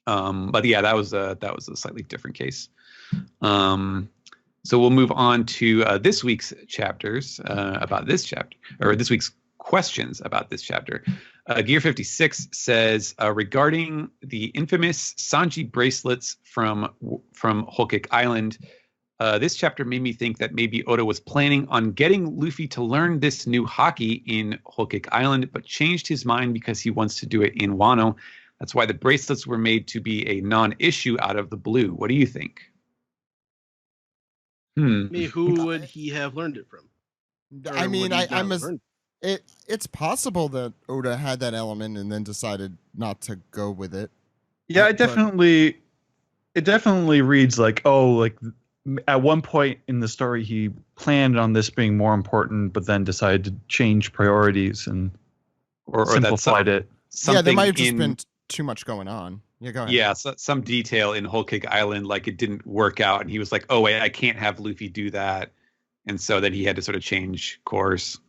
But yeah, that was a slightly different case. So we'll move on to this week's chapters about this chapter, or this week's questions about this chapter. Gear 56 says, regarding the infamous Sanji bracelets from Whole Cake Island, this chapter made me think that maybe Oda was planning on getting Luffy to learn this new haki in Whole Cake Island, but changed his mind because he wants to do it in Wano. That's why the bracelets were made to be a non-issue out of the blue. What do you think? Who would he have learned it from? I mean, It's possible that Oda had that element and then decided not to go with it. Yeah, But- it definitely reads like, oh, like at one point in the story he planned on this being more important, but then decided to change priorities and or simplified it. Yeah, there might have something just in been too much going on. Yeah, go ahead. yeah, some detail in Whole Cake Island, like it didn't work out, and he was like, "Oh wait, I can't have Luffy do that," and so then he had to sort of change course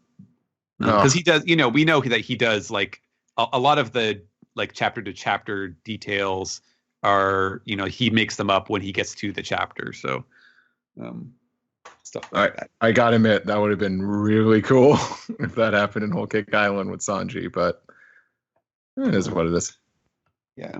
because he does. You know, we know that he does like a lot of the like chapter to chapter details are, you know, he makes them up when he gets to the chapter. So stuff like that. I gotta admit that would have been really cool if that happened in Whole Cake Island with Sanji, but it is what it is. Yeah.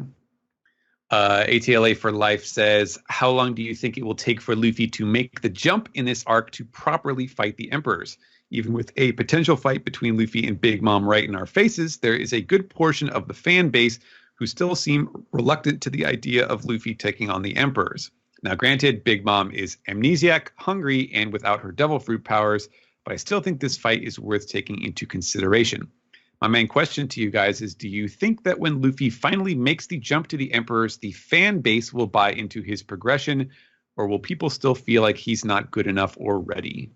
ATLA for Life says, how long do you think it will take for Luffy to make the jump in this arc to properly fight the Emperors? Even with a potential fight between Luffy and Big Mom right in our faces, there is a good portion of the fan base who still seem reluctant to the idea of Luffy taking on the Emperors. Now, granted, Big Mom is amnesiac, hungry, and without her devil fruit powers, but I still think this fight is worth taking into consideration. My main question to you guys is, do you think that when Luffy finally makes the jump to the Emperors, the fan base will buy into his progression, or will people still feel like he's not good enough or ready?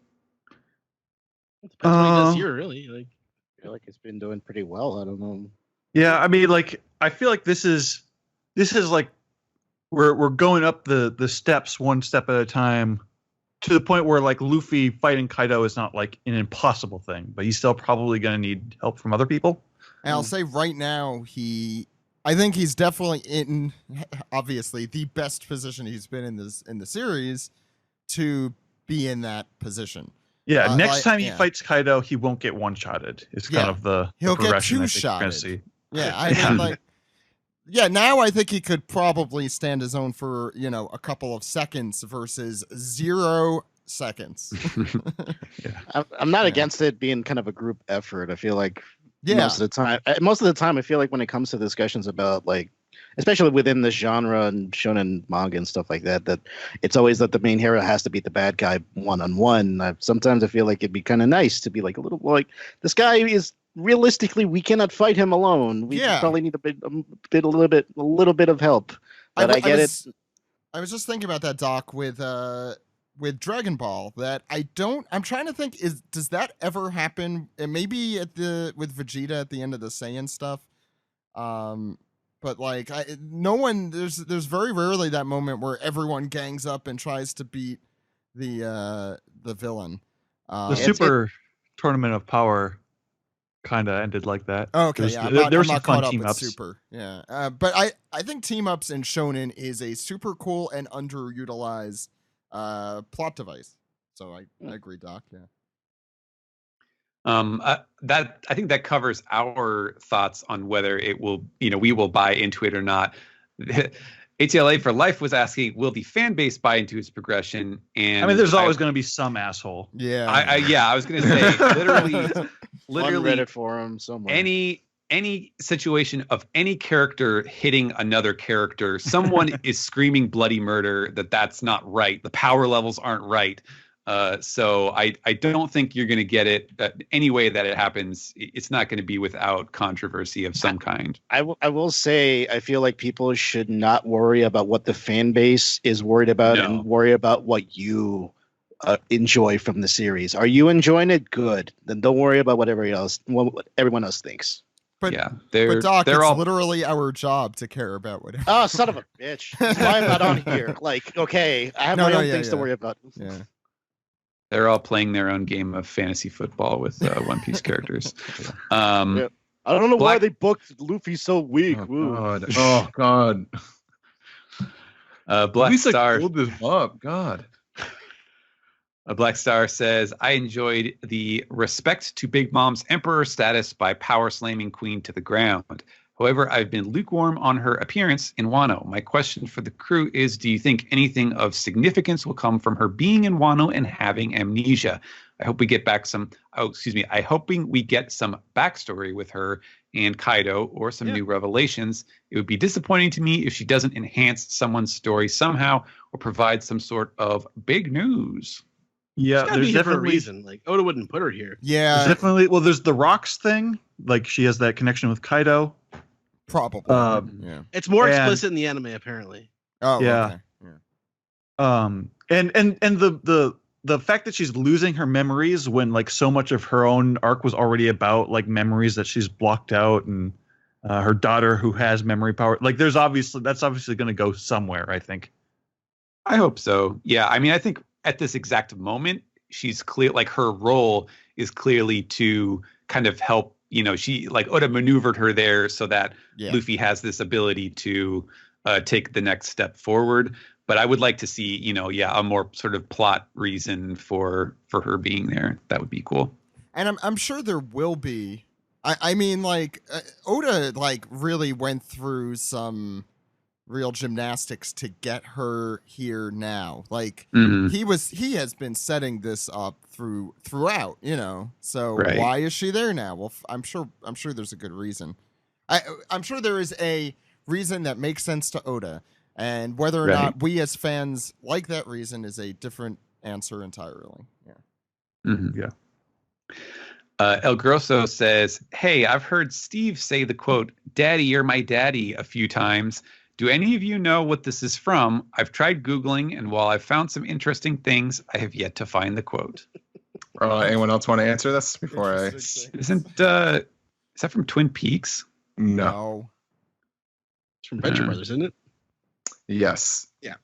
It depends what he does here, really. Like, I feel like it's been doing pretty well. I don't know. Yeah, I mean, like, I feel like this is like we're going up the steps one step at a time to the point where like Luffy fighting Kaido is not like an impossible thing, but he's still probably going to need help from other people. And I'll say right now, I think he's definitely in, obviously, the best position he's been in the series to be in that position. Yeah, next time he yeah. fights Kaido, he won't get one-shotted. It's kind Yeah. of the He'll get progression I think we're gonna two-shotted. see. Yeah, I mean, like, yeah, now I think he could probably stand his own for, you know, a couple of seconds versus 0 seconds. I'm not Yeah. against it being kind of a group effort. I feel like Yeah. most of the time, I feel like when it comes to discussions about like, especially within this genre and shonen manga and stuff like that, that it's always that the main hero has to beat the bad guy one-on-one. Sometimes I feel like it'd be kind of nice to be like a little like, this guy is realistically, we cannot fight him alone. We Yeah. probably need a little bit of help. But I get it. I was just thinking about that, Doc, with Dragon Ball. That I'm trying to think, does that ever happen? And maybe with Vegeta at the end of the Saiyan stuff. But like, there's very rarely that moment where everyone gangs up and tries to beat the villain. The Super Tournament of Power kind of ended like that. Okay, There yeah, were I'm some not fun caught up team with ups. Super. Yeah, but I think team ups in shonen is a super cool and underutilized plot device. So I agree, Doc. Yeah. I think that covers our thoughts on whether it will, you know, we will buy into it or not. ATLA for Life was asking, will the fan base buy into his progression? And I mean, there's always going to be some asshole. Yeah. I was going to say literally On Reddit forum somewhere. any situation of any character hitting another character, someone is screaming bloody murder, that's not right. The power levels aren't right. So I don't think you're going to get it any way that it happens. It's not going to be without controversy of some kind. I will say, I feel like people should not worry about what the fan base is worried about and worry about what you enjoy from the series. Are you enjoying it? Good. Then don't worry about what everyone else thinks. But yeah, but Doc, they're it's all literally our job to care about whatever. Oh, son of a bitch! That's why I'm not on here. Like, okay, I have my own things to worry about. Yeah. They're all playing their own game of fantasy football with One Piece characters. Yeah. I don't know why Black- they booked Luffy so weak. Oh God. Black Lisa Star. pulled this up. God. Black Star says, I enjoyed the respect to Big Mom's emperor status by power slamming Queen to the ground. However, I've been lukewarm on her appearance in Wano. My question for the crew is, do you think anything of significance will come from her being in Wano and having amnesia? I hope we get hoping we get some backstory with her and Kaido or some new revelations. It would be disappointing to me if she doesn't enhance someone's story somehow or provide some sort of big news. Yeah, She's gotta there's be here for a definitely reason. Like Oda wouldn't put her here. there's Yeah, definitely well, there's the rocks thing. Like she has that connection with Kaido. probably. Mm-hmm. Yeah. It's more And- explicit in the anime, apparently. Oh, Yeah. okay. Yeah. And the fact that she's losing her memories when like so much of her own arc was already about like memories that she's blocked out, and her daughter who has memory power. Like that's obviously going to go somewhere, I think. I hope so. Yeah, I mean, I think at this exact moment, she's clear. Like her role is clearly to kind of help. She like Oda maneuvered her there so that Yeah. Luffy has this ability to take the next step forward. But I would like to see, a more sort of plot reason for her being there. That would be cool. And I'm sure there will be. I mean, like Oda, like really went through some real gymnastics to get her here now. Like Mhm. he has been setting this up throughout. So Right. why is she there now? Well, I'm sure there's a good reason. I'm sure there is a reason that makes sense to Oda. And whether or Right. not we as fans like that reason is a different answer entirely. Yeah. Mhm. Yeah. El Grosso says, "Hey, I've heard Steve say the quote, 'Daddy, you're my daddy,' a few times. Do any of you know what this is from? I've tried Googling, and while I've found some interesting things, I have yet to find the quote." Anyone else want to answer this before I? Interesting. Is that from Twin Peaks? No. It's from Venture Uh, Brothers, isn't it? Yes. Yeah.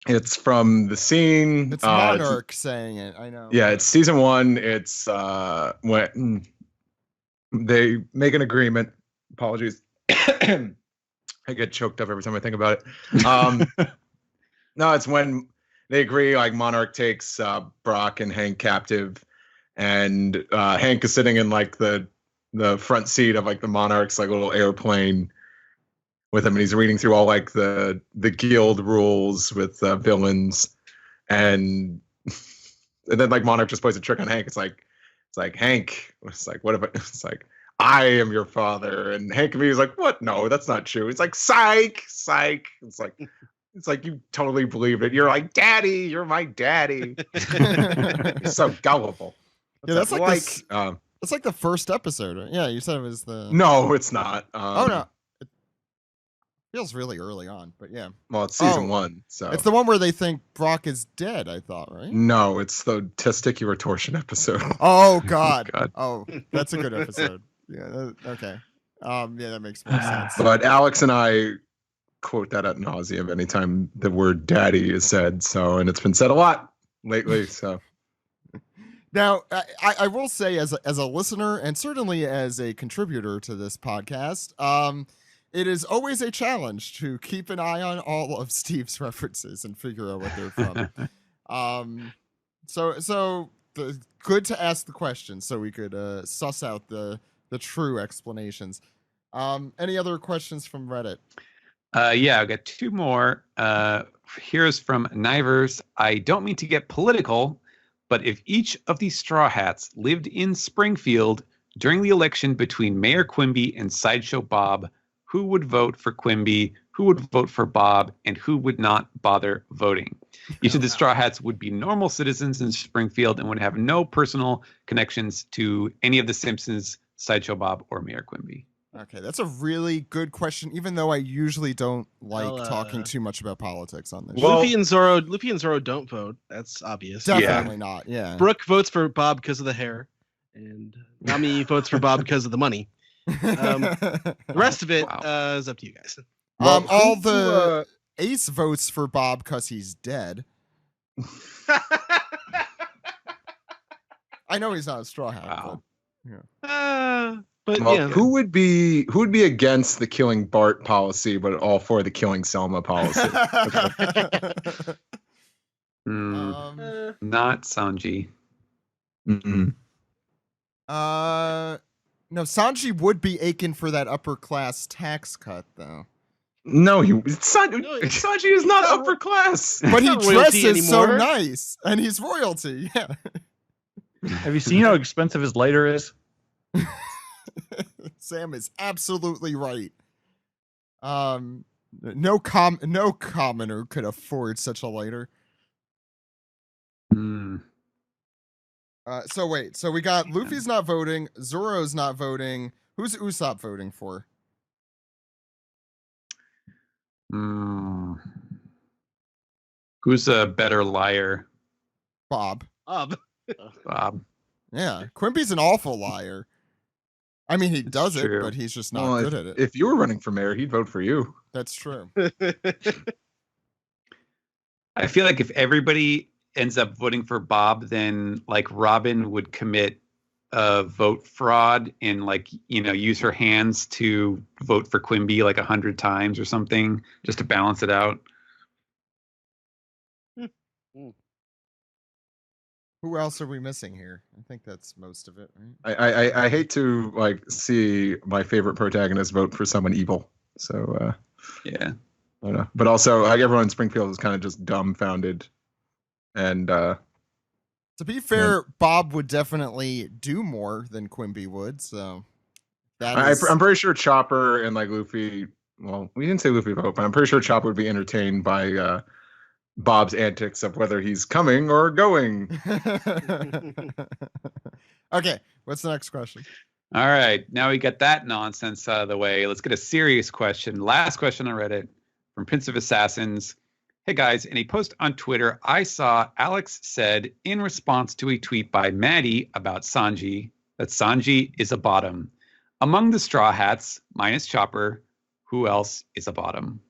It's from the scene. It's Monarch saying it. I know. Yeah, it's season 1. It's when they make an agreement. Apologies. I get choked up every time I think about it. No, it's when they agree. Like Monarch takes Brock and Hank captive, and Hank is sitting in like the front seat of like the Monarch's like little airplane with him, and he's reading through all like the guild rules with villains, and then like Monarch just plays a trick on Hank. It's like Hank. It's like what if it's like I am your father, and Hank and me is like what? No, that's not true. It's like psych. It's like you totally believe it. You're like daddy. You're my daddy. You're so gullible. Yeah, that's like this- um, It's like the first episode. Right? Yeah, you said it was the. no, it's not. Oh no. It feels really early on, but yeah. Well, it's season Oh. 1, so It's the one where they think Brock is dead, I thought, right? no, it's the testicular torsion episode. Oh God. God. Oh, that's a good episode. Yeah. Okay. Yeah, that makes more sense. But Alex and I quote that ad nauseum anytime the word daddy is said. So, and it's been said a lot lately. So, Now, I will say, as a listener and certainly as a contributor to this podcast, it is always a challenge to keep an eye on all of Steve's references and figure out what they're from. So good to ask the question so we could suss out the true explanations. Any other questions from Reddit? Yeah, I've got two more. Here's from Nivers. I don't mean to get political, but if each of these Straw Hats lived in Springfield during the election between Mayor Quimby and Sideshow Bob, who would vote for Quimby, who would vote for Bob, and who would not bother voting? Each of the Straw Hats would be normal citizens in Springfield and would have no personal connections to any of the Simpsons, Sideshow Bob, or Mayor Quimby. Okay, that's a really good question, even though I usually don't like Well, talking too much about politics on this. Well- Luffy and Zoro don't vote. That's obvious. Definitely not. Yeah. Brooke votes for Bob because of the hair, and Nami votes for Bob because of the money. The rest of it Wow. is up to you guys. all the Ace votes for Bob because he's dead. I know he's not a straw hat. Wow. But well, yeah, who would be against the killing Bart policy, but all for the killing Selma policy? But, Not Sanji. Mm-mm. no, Sanji would be aching for that upper class tax cut, though. No, Sanji is not upper class. But he not royalty dresses so anymore. nice, and he's royalty. Yeah. Have you seen how expensive his lighter is? Sam is absolutely right. No commoner could afford such a lighter. Hmm. So wait. So we got Luffy's not voting. Zoro's not voting. Who's Usopp voting for? Who's a better liar? Bob. Bob. Yeah, Quimby's an awful liar. I mean, he does it, true. but he's just not good at it. If you were running for mayor, he'd vote for you. That's true. I feel like if everybody ends up voting for Bob, then like Robin would commit vote fraud and like, you know, use her hands to vote for Quimby like 100 times or something just to balance it out. Who else are we missing here? I think that's most of it, right? I hate to like see my favorite protagonist vote for someone evil. So Yeah. I don't know. But also, like, everyone in Springfield is kind of just dumbfounded. And to be fair, Bob would definitely do more than Quimby would. So I'm pretty sure Chopper and like Luffy. Well, we didn't say Luffy vote, but I'm pretty sure Chopper would be entertained by Bob's antics of whether he's coming or going. Okay, what's the next question? All right. Now we got that nonsense out of the way. Let's get a serious question. Last question on Reddit from Prince of Assassins. Hey guys, in a post on Twitter, I saw Alex said in response to a tweet by MAJI about Sanji that Sanji is a bottom. Among the Straw Hats, minus Chopper, who else is a bottom?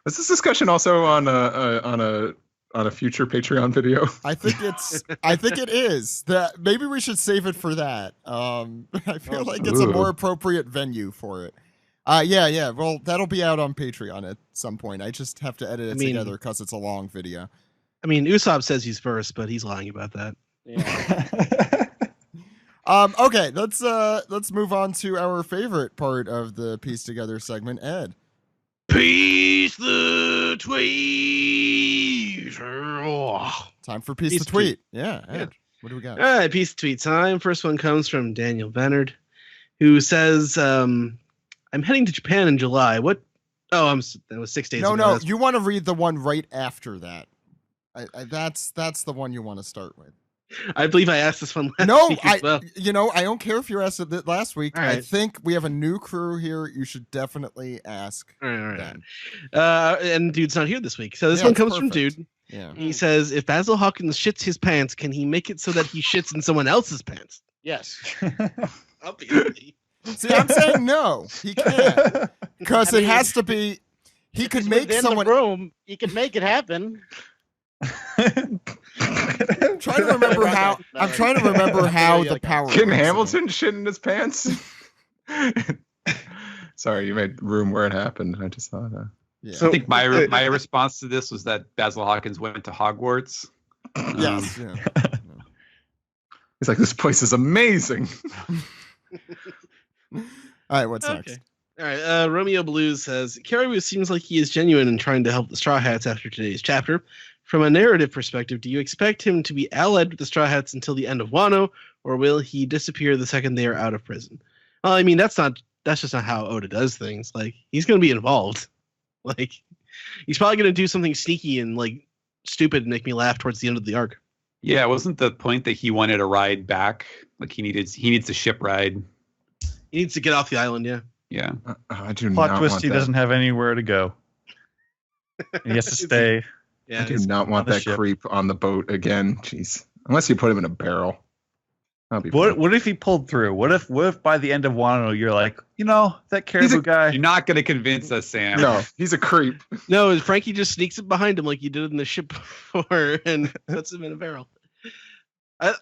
Was this discussion also on a future Patreon video? I think it is. That maybe we should save it for that. I feel like it's a more appropriate venue for it. Yeah. Well, that'll be out on Patreon at some point. I just have to edit it together because it's a long video. I mean, Usopp says he's first, but he's lying about that. Yeah. Okay, let's move on to our favorite part of the Piece Together segment, Ed. Piece the tweet. Time for Piece the Tweet. Yeah, Ed. What do we got? All right, piece of tweet time. First one comes from Daniel Vennard, who says, I'm heading to Japan in July. What? Oh, that was 6 days ago. No, you want to read the one right after that. That's the one you want to start with. I believe I asked this one last week as well. I don't care if you asked it last week. Right. I think we have a new crew here. You should definitely ask. All right. that. And dude's not here this week. So this one comes from Dude. Yeah. He says, if Basil Hawkins shits his pants, can he make it so that he shits in someone else's pants? Yes. Obviously. See, I'm saying no. He can't. Because it has to be. He could make someone. The room, he could make it happen. I'm trying to remember how. The power. Can Hamilton shit in his pants? Sorry, you made room where it happened. I just thought. Yeah. I think my response to this was that Basil Hawkins went to Hogwarts. Yes. Yeah. He's like, this place is amazing. All right, what's next? All right, Romeo Blues says, Caribou seems like he is genuine in trying to help the Straw Hats after today's chapter. From a narrative perspective, do you expect him to be allied with the Straw Hats until the end of Wano, or will he disappear the second they are out of prison? Well, I mean, that's just not how Oda does things. Like, he's going to be involved. Like, he's probably going to do something sneaky and, like, stupid and make me laugh towards the end of the arc. Yeah, wasn't the point that he wanted a ride back? Like, he needs a ship ride. He needs to get off the island, yeah. Yeah. I do Plot not twist, want he that. doesn't have anywhere to go. He has to stay. Yeah, I do not want the that ship. creep on the boat again. Jeez. Unless you put him in a barrel. That'd be fun. What if he pulled through? What if by the end of Wano you're like, that Caribou guy? You're not going to convince us, Sam. No, he's a creep. No, Frankie just sneaks it behind him like he did in the ship before and puts him in a barrel.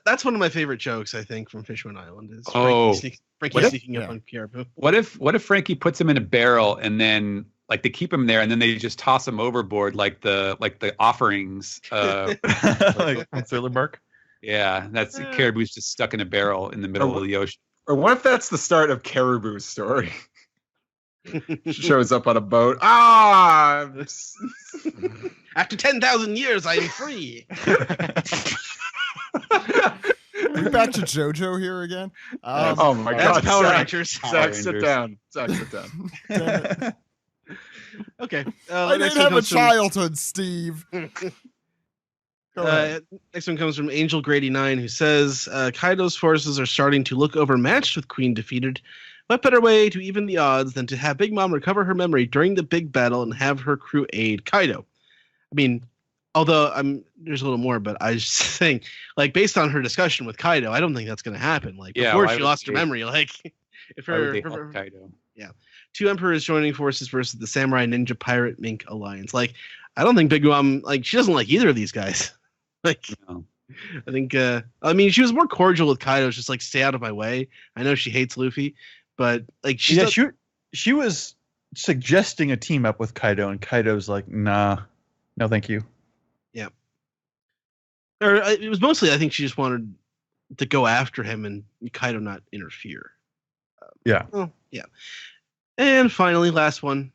That's one of my favorite jokes, I think, from Fishman Island. Is Frankie sneaking up on Caribou. What if Frankie puts him in a barrel and then like they keep him there and then they just toss him overboard like the offerings? Like from Thriller Bark? Yeah, that's Caribou's just stuck in a barrel in the middle of the ocean. Or what if that's the start of Caribou's story? Shows up on a boat. Ah! After 10,000 years, I am free. Are we back to JoJo here again? Oh my That's God! Power Zach, Rangers. Zach, sit down. Zach, sit down. Okay. I didn't have a childhood, Steve. Go ahead. Next one comes from Angel Grady 9, who says Kaido's forces are starting to look overmatched with Queen defeated. What better way to even the odds than to have Big Mom recover her memory during the big battle and have her crew aid Kaido? I mean, although there's a little more, but I was just saying, like, based on her discussion with Kaido, I don't think that's going to happen. Like, Yeah, before why she would lost her they- memory, like, if Why would her, they her- help Kaido? two emperors joining forces versus the Samurai Ninja Pirate Mink Alliance. Like, I don't think Big Mom, like, she doesn't like either of these guys. Like, No. I think, I mean, she was more cordial with Kaido, just like, stay out of my way. I know she hates Luffy, but like, she was suggesting a team up with Kaido, and Kaido's like, nah, no, thank you. or it was mostly, I think she just wanted to go after him and Kaido not interfere. Yeah. Oh, yeah. And finally, last one.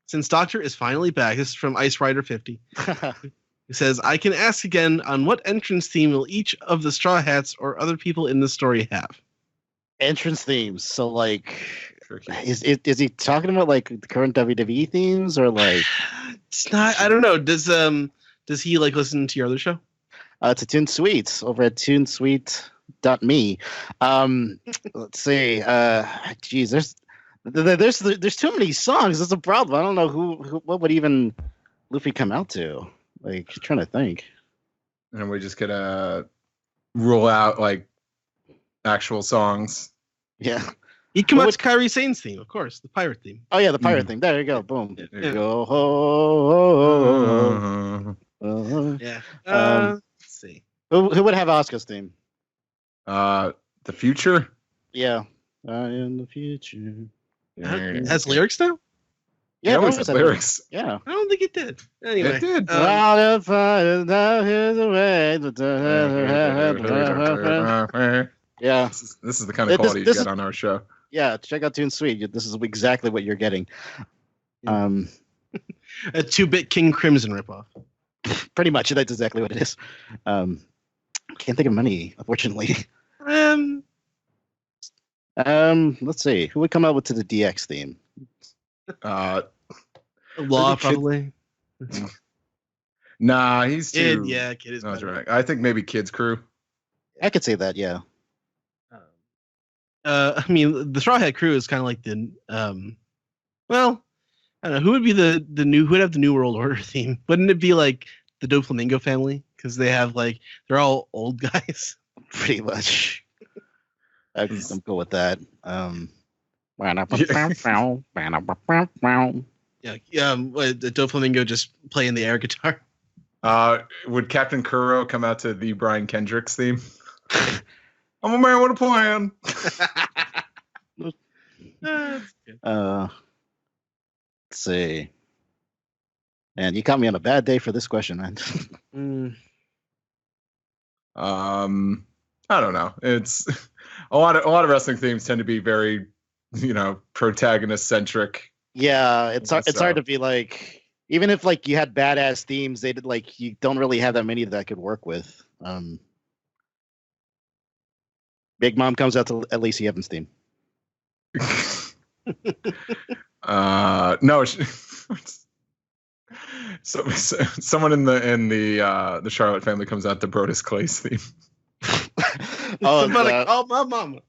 Since Doctor is finally back, this is from Ice Rider 50. He says, I can ask again, on what entrance theme will each of the Straw Hats or other people in the story have? Entrance themes. So like, Tricky. is he talking about like the current WWE themes or like? It's not. I don't know. Does he like listen to your other show? To Toon Sweets over at toonsweet.me. Let's see. Geez, there's too many songs. That's a problem. I don't know what would even Luffy come out to. Like, trying to think. And we're just gonna rule out like actual songs. Yeah. He'd come What out to Kairi Sane's theme, of course, the pirate theme. Oh yeah, the pirate thing. There you go. Boom. Yeah. There you Go ho, Yeah. Um, Let's see. Who would have Asuka's theme? The future. Yeah. In the future. Has lyrics now? Yeah, it what was was the that? lyrics. Yeah. I don't think it did. Anyway, It did. Now the fire, now here's the way. Yeah. This is the kind of This- quality you this get is- on our show. Yeah, check out Toon Sweet. This is exactly what you're getting. A 2-bit King Crimson ripoff. Pretty much, that's exactly what it is. Can't think of many, unfortunately. Let's see. Who would come out with to the DX theme? Uh, Law, Kid- probably. nah, he's too. Kid, yeah, Kid is That's better. right. I think maybe Kids Crew. I could say that, yeah. I mean, the Straw Hat Crew is kind of like the well, I don't know, who would be the new, who would have the New World Order theme? Wouldn't it be like the Doflamingo family? Because they have like, they're all old guys. Pretty much. I'm cool with that. Yeah, the Doflamingo just playing the air guitar. Would Captain Kuro come out to the Brian Kendricks theme? I'm a man with a plan. That's good. Let's see. Man, you caught me on a bad day for this question, man. I don't know. It's a lot of wrestling themes tend to be very, protagonist centric. Yeah, it's hard So- to be like, even if like you had badass themes, they did like you don't really have that many that I could work with. Big Mom comes out to at Lacey Evans theme. No. So someone in the Charlotte family comes out to Brodus Clay's theme. Oh, Somebody call my mama.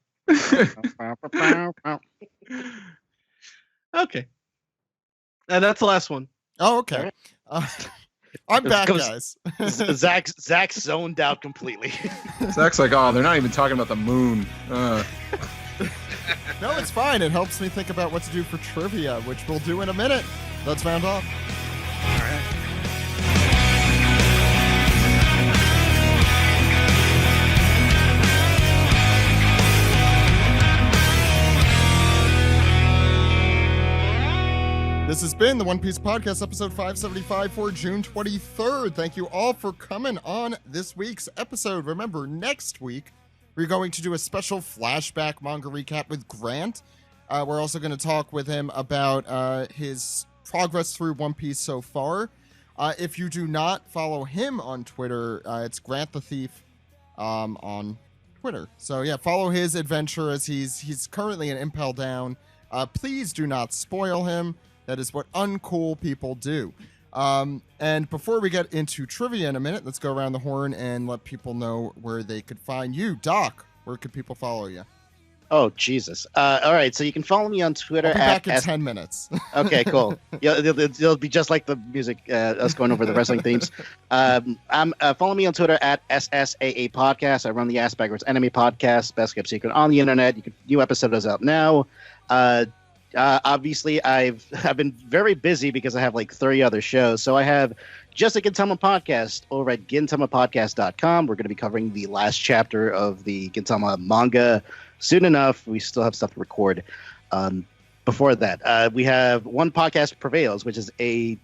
Okay. And that's the last one. Oh, okay. I'm back, guys. Zach's zoned out completely. Zach's like, oh, they're not even talking about the moon. No, it's fine. It helps me think about what to do for trivia, which we'll do in a minute. Let's round off. This has been the One Piece Podcast, episode 575 for June 23rd. Thank you all for coming on this week's episode. Remember, next week, we're going to do a special flashback manga recap with Grant. We're also going to talk with him about his progress through One Piece so far. If you do not follow him on Twitter, it's Grant the Thief on Twitter. So yeah, follow his adventure as he's currently in Impel Down. Please do not spoil him. That is what uncool people do. And before we get into trivia in a minute, let's go around the horn and let people know where they could find you. Doc, where could people follow you? Oh, Jesus. All right, so you can follow me on Twitter I'll be at back in 10 minutes. Okay, cool. Yeah, it'll be just like the music, us going over the wrestling themes. Follow me on Twitter at SSAA Podcast. I run the Ass Backwards Enemy Podcast, best kept secret on the internet. New episode is out now. Obviously, I've been very busy because I have like 30 other shows. So I have just a Gintama podcast over at gintamapodcast.com. We're going to be covering the last chapter of the Gintama manga soon enough. We still have stuff to record. Before that, we have One Podcast Prevails, which is the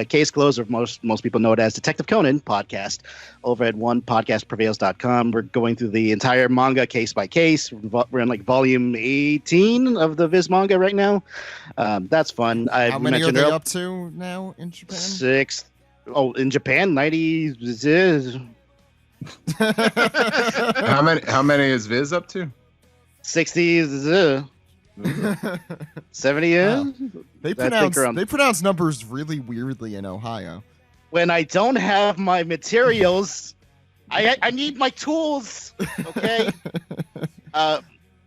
case closer. Most people know it as Detective Conan podcast over at onepodcastprevails.com. We're going through the entire manga case by case. We're in like volume 18 of the Viz manga right now. That's fun. How many are they up to now in Japan? 6. Oh, in Japan, 90. How many is Viz up to? 60. 70. Wow. They pronounce numbers really weirdly in Ohio. When I don't have my materials, I need my tools. Okay.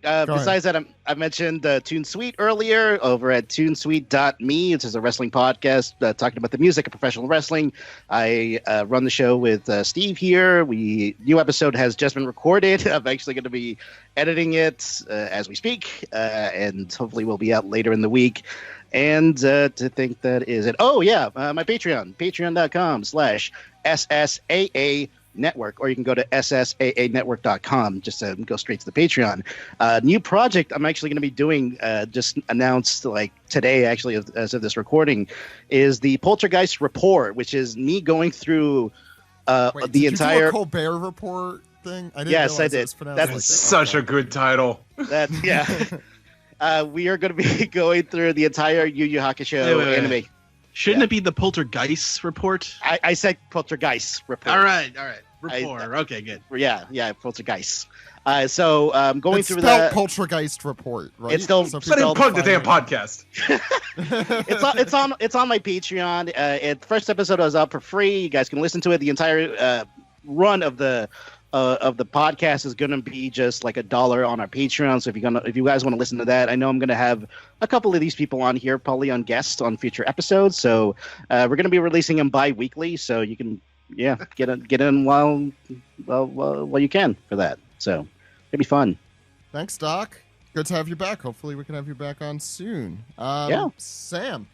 Besides that, I mentioned Toon Suite earlier over at toonsweet.me. It's just a wrestling podcast talking about the music of professional wrestling. I run the show with Steve here. New episode has just been recorded. I'm actually going to be editing it as we speak, and hopefully will be out later in the week. And to think that is it. Oh, yeah, my Patreon, patreon.com/SSAA Network, or you can go to ssaaanetwork.com just to go straight to the Patreon. New project I'm actually going to be doing, just announced like today, actually, as of this recording, is the Poltergeist Report, which is me going through Wait, the entire you do a Colbert Report thing. Yes, I did. That's such a good title. We are going to be going through the entire Yu Yu Hakusho anime. Shouldn't it be the Poltergeist Report? I said Poltergeist Report. All right. Report. Okay, good. Yeah, Poltergeist. So going it's through spelled that. Poltergeist Report, right? It's still. So Let him plug the damn podcast. It's on my Patreon. First episode was up for free. You guys can listen to it. The entire run of the podcast is going to be just like $1 on our Patreon. So if you guys want to listen to that, I know I'm going to have a couple of these people on here, probably on guests on future episodes. So we're going to be releasing them bi-weekly. So you can, get in while you can for that. So it'll be fun. Thanks, Doc. Good to have you back. Hopefully we can have you back on soon. Sam.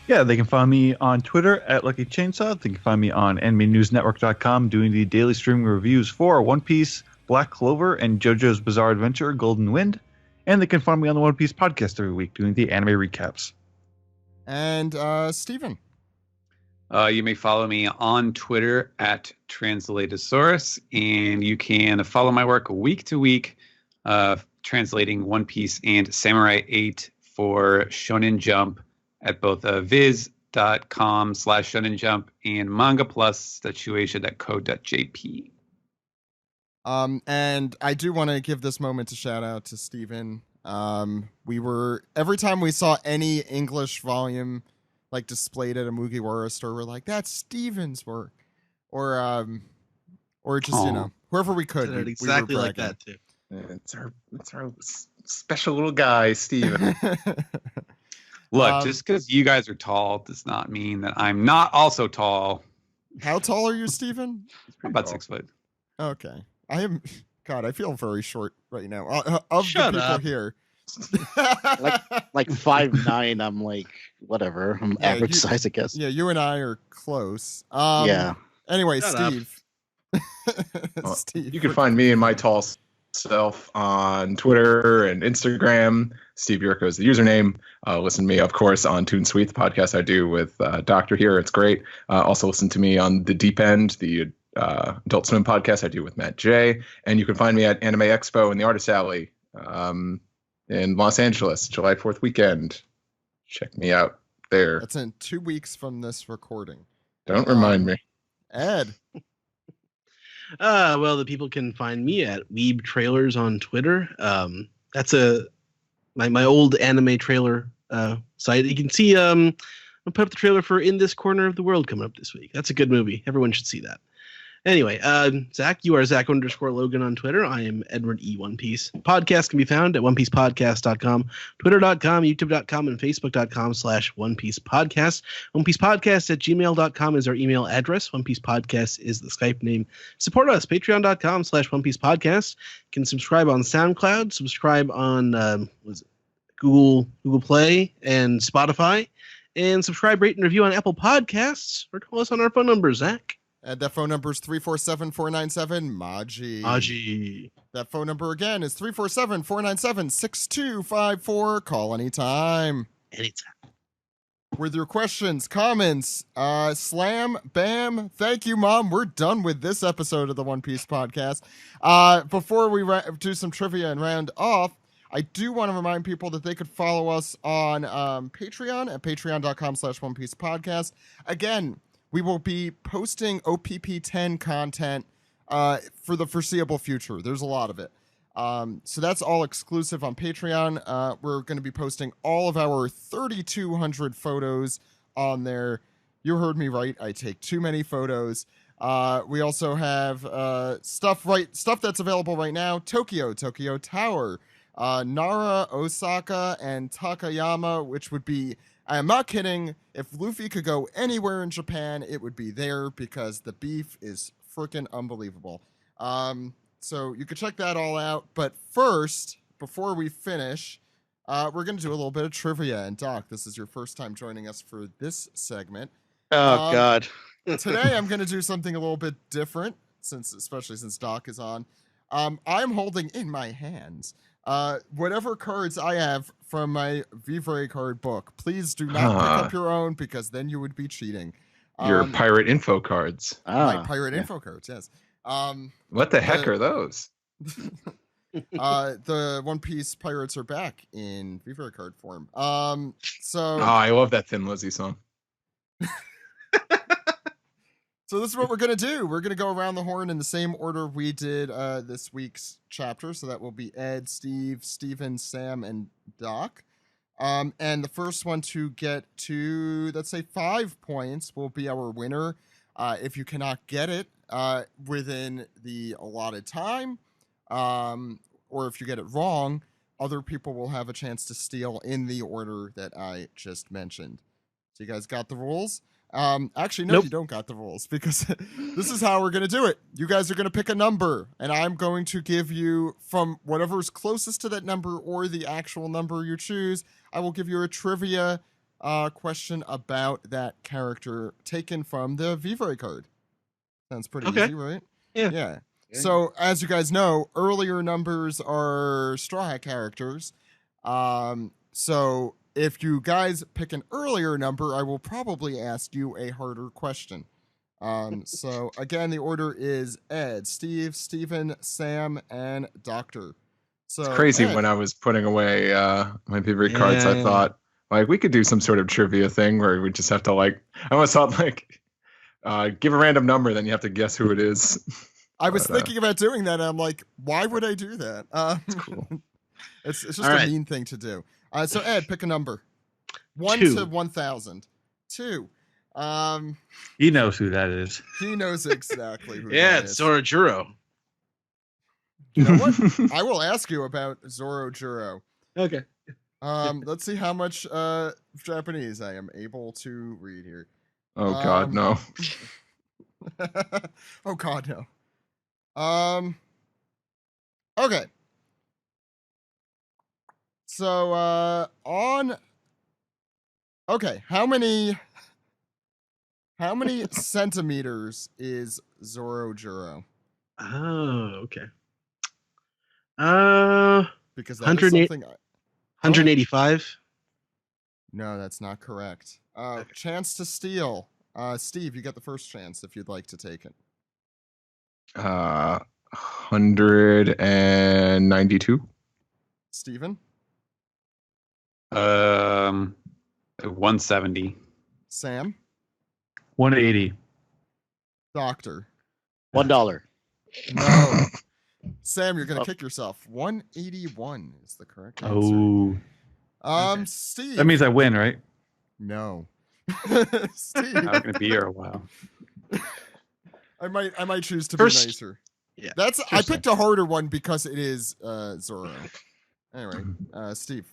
Yeah, they can find me on Twitter at Lucky Chainsaw. They can find me on AnimeNewsNetwork.com doing the daily streaming reviews for One Piece, Black Clover, and JoJo's Bizarre Adventure, Golden Wind. And they can find me on the One Piece podcast every week doing the anime recaps. And Steven. You may follow me on Twitter at Translatosaurus, and you can follow my work week to week, translating One Piece and Samurai 8 for Shonen Jump at both viz.com/Shonen Jump and mangaplus.shueisha.co.jp. And I do want to give this moment to shout out to Steven. Every time we saw any English volume like displayed at a Mugiwara store, we're like, that's Steven's work. Or just, whoever we could. Did it exactly like that too. It's our special little guy, Steven. Look, just because you guys are tall does not mean that I'm not also tall. How tall are you, Steven? About 6 foot. Okay. I am. God, I feel very short right now. Of Shut the people up. here. like 5'9", I'm like whatever. I'm average size, I guess. Yeah, you and I are close. Yeah. Anyway, Shut up. Steve. Steve. You can find me and my tall self on Twitter and Instagram. Steve Yurko is the username. Listen to me, of course, on Toon Suite, the podcast I do with Doctor here. It's great. Also listen to me on The Deep End, the Adult Swim podcast I do with Matt J. And you can find me at Anime Expo in the Artist Alley in Los Angeles, July 4th weekend. Check me out there. That's in 2 weeks from this recording. Don't remind me. Ed. Well, the people can find me at Weeb Trailers on Twitter. That's my old anime trailer site. You can see I'll put up the trailer for In This Corner of the World coming up this week. That's a good movie. Everyone should see that. Anyway, Zach, you are Zach_Logan on Twitter. I am Edward E. One Piece. Podcast can be found at onepiecepodcast.com, twitter.com, youtube.com, and facebook.com/onepiecepodcast. onepiecepodcast@gmail.com is our email address. One Piece Podcast is the Skype name. Support us, patreon.com/onepiecepodcast. You can subscribe on SoundCloud, subscribe on Google Play and Spotify, and subscribe, rate, and review on Apple Podcasts, or call us on our phone number, Zach. And that phone number is 347-497-MAJI. MAJI. That phone number again is 347-497-6254. Call anytime. Anytime. With your questions, comments, slam, bam. Thank you, Mom. We're done with this episode of the One Piece podcast. Before we do some trivia and round off, I do want to remind people that they could follow us on Patreon at patreon.com/onepiecepodcast. Again, we will be posting OPP10 content for the foreseeable future. There's a lot of it. So that's all exclusive on Patreon. We're going to be posting all of our 3,200 photos on there. You heard me right. I take too many photos. We also have stuff that's available right now. Tokyo Tower, Nara, Osaka, and Takayama, which would be, I am not kidding, if Luffy could go anywhere in Japan, it would be there because the beef is freaking unbelievable. So you could check that all out. But first, before we finish, we're going to do a little bit of trivia. And Doc, this is your first time joining us for this segment. Oh, God. Today, I'm going to do something a little bit different, especially since Doc is on. I'm holding in my hands whatever cards I have from my Vivre card book. Please do not pick up your own, because then you would be cheating. Your pirate info cards. My pirate info cards, yes. What the heck are those? The One Piece pirates are back in Vivre card form. So I love that Thin Lizzy song. So this is what we're going to do. We're going to go around the horn in the same order we did this week's chapter. So that will be Ed, Steve, Steven, Sam, and Doc. And the first one to get to, let's say, 5 points will be our winner. If you cannot get it within the allotted time, or if you get it wrong, other people will have a chance to steal in the order that I just mentioned. So you guys got the rules? Actually, no, Nope. You don't got the rules, because this is how we're going to do it. You guys are going to pick a number, and I'm going to give you, from whatever is closest to that number or the actual number you choose, I will give you a trivia question about that character taken from the Vivre card. Sounds pretty Okay. easy, right? Yeah. So, as you guys know, earlier numbers are Straw Hat characters. So if you guys pick an earlier number, I will probably ask you a harder question. So again, the order is Ed, Steve, Steven, Sam, and Doctor. So It's crazy. Ed, When I was putting away my favorite cards, I Yeah. thought, like, we could do some sort of trivia thing where we just have to, like, I almost thought, like, give a random number, then you have to guess who it is. I was but, thinking about doing that, and I'm like, why would I do that? It's cool. It's just All a right. mean thing to do. So Ed, pick a number. 1 2. to 1,000. 2. He knows who that is. He knows exactly who Yeah, that it's is. Zorojuro. You know what? I will ask you about Zorojuro. Okay. Let's see how much Japanese I am able to read here. Oh, God, no. Oh God, no. Okay. So okay, how many centimeters is Zorojuro? Oh, okay. Because that is 108 something 185. No, that's not correct. Chance to steal. Steve, you get the first chance if you'd like to take it. 192. Steven? 170. Sam? 180. Doctor? $1. No. Sam, you're gonna kick yourself. 181 is the correct answer. Oh, Steve. that means I win, right? No. Steve. I'm gonna be here a while. I might choose to First- be nicer. yeah, That's sure, I picked a harder one because it is Zoro. Anyway, Steve.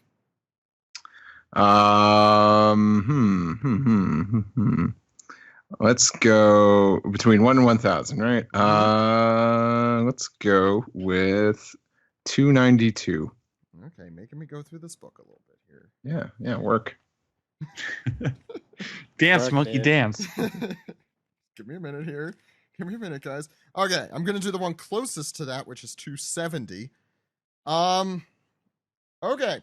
Let's go between 1 and 1,000, right? Let's go with 292. Okay, making me go through this book a little bit here. Yeah, work. Dance, Work, monkey, dude. dance. Give me a minute here. Give me a minute, guys. Okay, I'm gonna do the one closest to that, which is 270. Okay.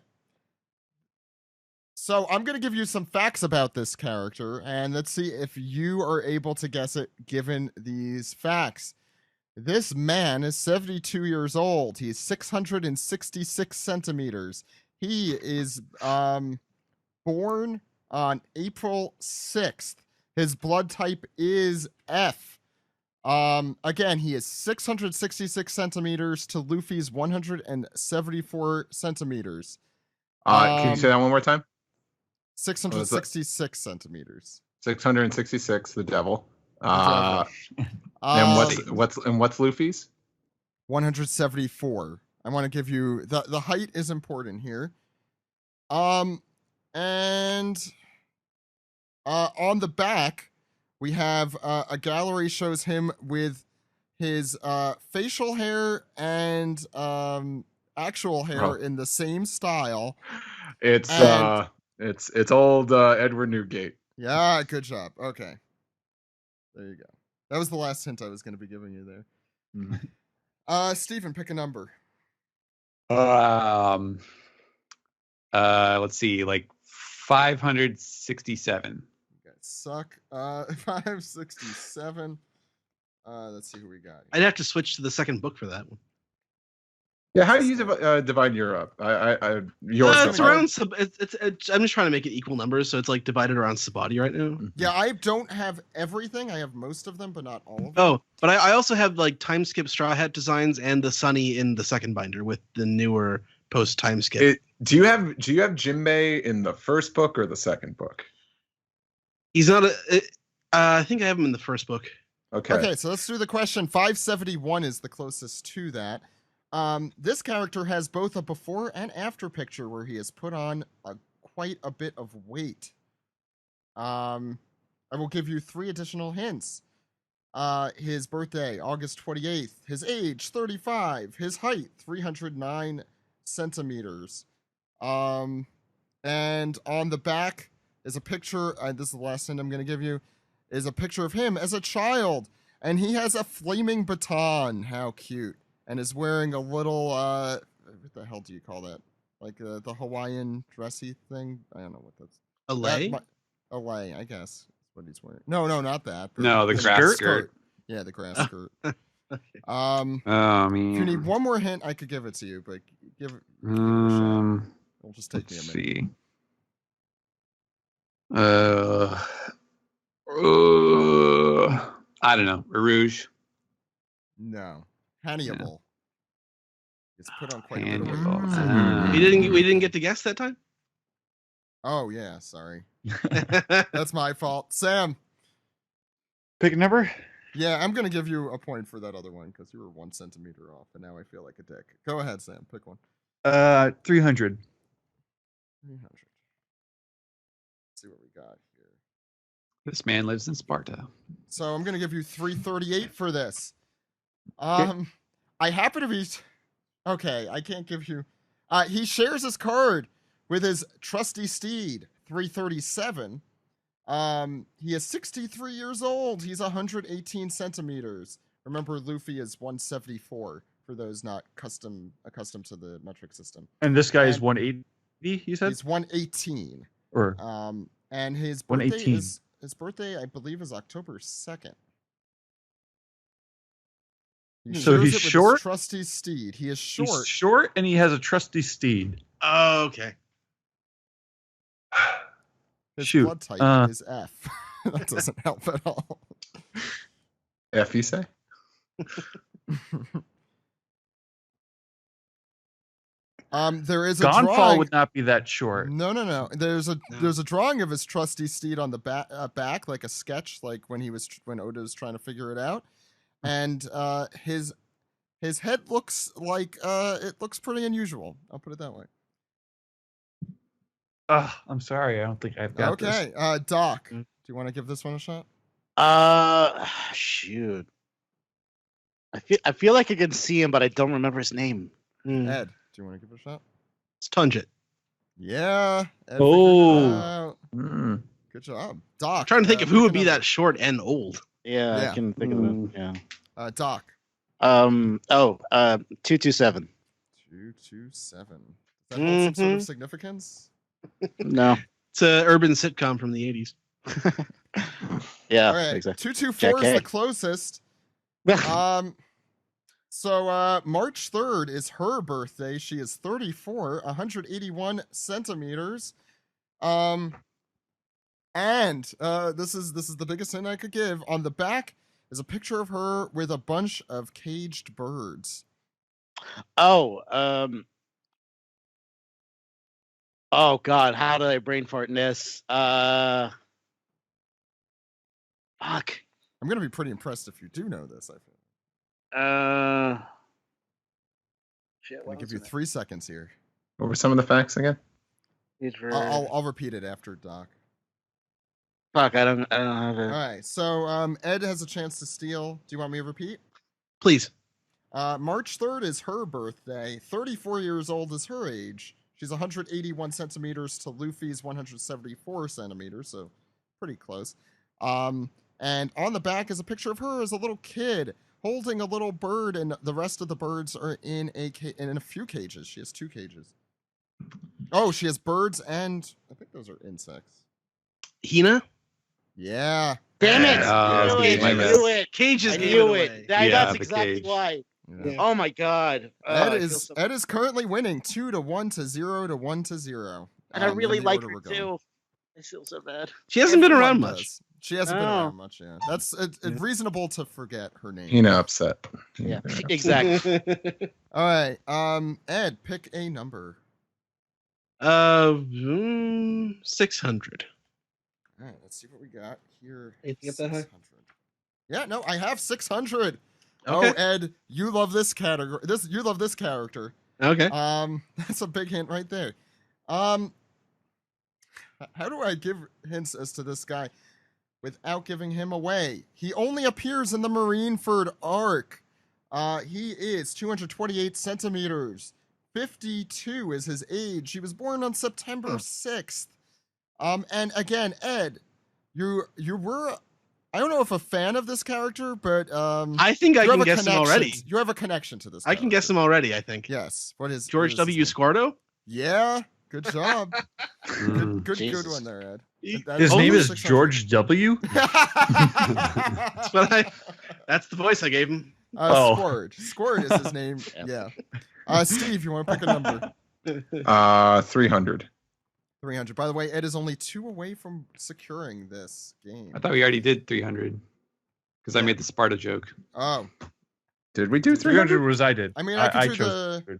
So I'm gonna give you some facts about this character, and let's see if you are able to guess it given these facts. This man is 72 years old. He's 666 centimeters. He is born on April 6th. His blood type is F. Again, he is 666 centimeters to Luffy's 174 centimeters. Can you say that one more time? 666 centimeters. 666, the devil. The And what's Luffy's? 174. I want to give you the height is important here. And on the back, we have a gallery shows him with his facial hair and actual hair in the same style. It's old Edward Newgate. Yeah, good job. Okay. There you go. That was the last hint I was going to be giving you there. Stephen, pick a number. Let's see, like 567. You guys suck. 567. Let's see who we got. I'd have to switch to the second book for that one. Yeah, how do you divide your up? It's around. I'm just trying to make it equal numbers, so it's like divided around Sabati right now. Yeah, I don't have everything. I have most of them, but not all of them. Oh, but I also have like time skip Straw Hat designs and the Sunny in the second binder with the newer post time skip. Do you have Jinbei in the first book or the second book? He's not I think I have him in the first book. Okay, so let's do the question. 571 is the closest to that. This character has both a before and after picture where he has put on quite a bit of weight. I will give you 3 additional hints. His birthday, August 28th. His age, 35. His height, 309 centimeters. And on the back is a picture, this is the last hint I'm going to give you, is a picture of him as a child. And he has a flaming baton. How cute. And is wearing a little, what the hell do you call that? Like the Hawaiian dressy thing? I don't know what that's. A lei? A lei, I guess. That's what he's wearing. No, not that. The grass skirt. Yeah, the grass skirt. Oh If you need man. one more hint, I could give it to you, but give it a shot. It'll just take me a Let's minute. see. I don't know. Rouge. No. Hannibal. It's put on quite a bit of Hannibal. weight. We didn't get to guess that time. Oh, yeah, sorry. That's my fault. Sam. Pick a number. Yeah, I'm going to give you a point for that other one because you were 1 centimeter off, and now I feel like a dick. Go ahead, Sam. Pick one. 300. 300. Let's see what we got here. This man lives in Sparta. So I'm going to give you 338 for this. Okay. I happen to be... Okay, I can't give you... he shares his card with his trusty steed, 337. He is 63 years old. He's 118 centimeters. Remember, Luffy is 174 for those not accustomed to the metric system. And this guy is And 180, you said? He's 118. Or And his birthday 118. his birthday, I believe, is October 2nd. So shares he's it with his short? trusty steed. He is short. he's short and he has a trusty steed. Oh, okay. His Shoot, blood type is F. That doesn't help at all. F, you say? There is a Gonfall drawing. would not be that short. No. There's a drawing of his trusty steed on the back, like a sketch, like when Oda was trying to figure it out, and his head looks like it looks pretty unusual. I'll put it that way. I'm sorry, I don't think I've got this. Okay, Doc, do you want to give this one a shot? Shoot. I feel like I can see him, but I don't remember his name. Ed, do you want to give it a shot? It's Tunjit. Yeah. Ed figured it Oh. out. Good job, Doc. I'm trying to think of who would pick a be number. that short and old. Yeah, I can think of him. Yeah. Doc. 227. 227. Does that hold some sort of significance? No. It's an urban sitcom from the 80s. Yeah, All right. exactly. 224 is Jack the closest. So March 3rd is her birthday. She is 34, 181 centimeters. And this is the biggest hint I could give. On the back is a picture of her with a bunch of caged birds. Oh God, how did I brain fart in this? Fuck. I'm gonna be pretty impressed if you do know this. I feel. Shit, I'm gonna give you 3 seconds here. What were some of the facts again? I'll repeat it after Doc. Fuck, I don't have All it. right. So Ed has a chance to steal. Do you want me to repeat? Please. March 3rd is her birthday. 34 years old is her age. She's 181 centimeters to Luffy's 174 centimeters, so pretty close. And on the back is a picture of her as a little kid holding a little bird, and the rest of the birds are in a few cages. She has 2 cages. Oh, she has birds and I think those are insects. Hina? Yeah. Damn it! Yeah, I knew it. Cages I gave knew it it. away. That's the exactly cage. why. Yeah. Oh my God. Ed I feel is so- Ed is currently winning 2-1 to 0 to 1 to 0. and I in really the like order her we're going. too. I feel so bad. She hasn't been Everyone around much. does. She hasn't been Oh. around much, yeah. That's it's reasonable to forget her name. Hina upset. Yeah, exactly. All right. Ed, pick a number. 600. All right, let's see what we got here. Anything up that high? 600. Yeah, no, I have 600. Okay. Oh, Ed, you love this category. You love this character. Okay. That's a big hint right there. How do I give hints as to this guy without giving him away? He only appears in the Marineford arc. He is 228 centimeters. 52 is his age. He was born on September 6th. And again, Ed, you were, I don't know if a fan of this character, but I think I you can have a guess him connection- already. You have a connection to this. I can guess him already, I think. Yes. What is George what is W. his name? Squardo? Yeah. Good job. Mm. Good Jesus. one there, Ed. He- That His is name only is 600. George W. That's what that's the voice I gave him. Oh. Squirt. Squirt is his name. Yeah. Steve, you want to pick a number? 300. 300. By the way, Ed is only 2 away from securing this game. I thought we already did 300 because I made the Sparta joke. Oh, Did we do 300 300? was I did. I mean, I could do chose the.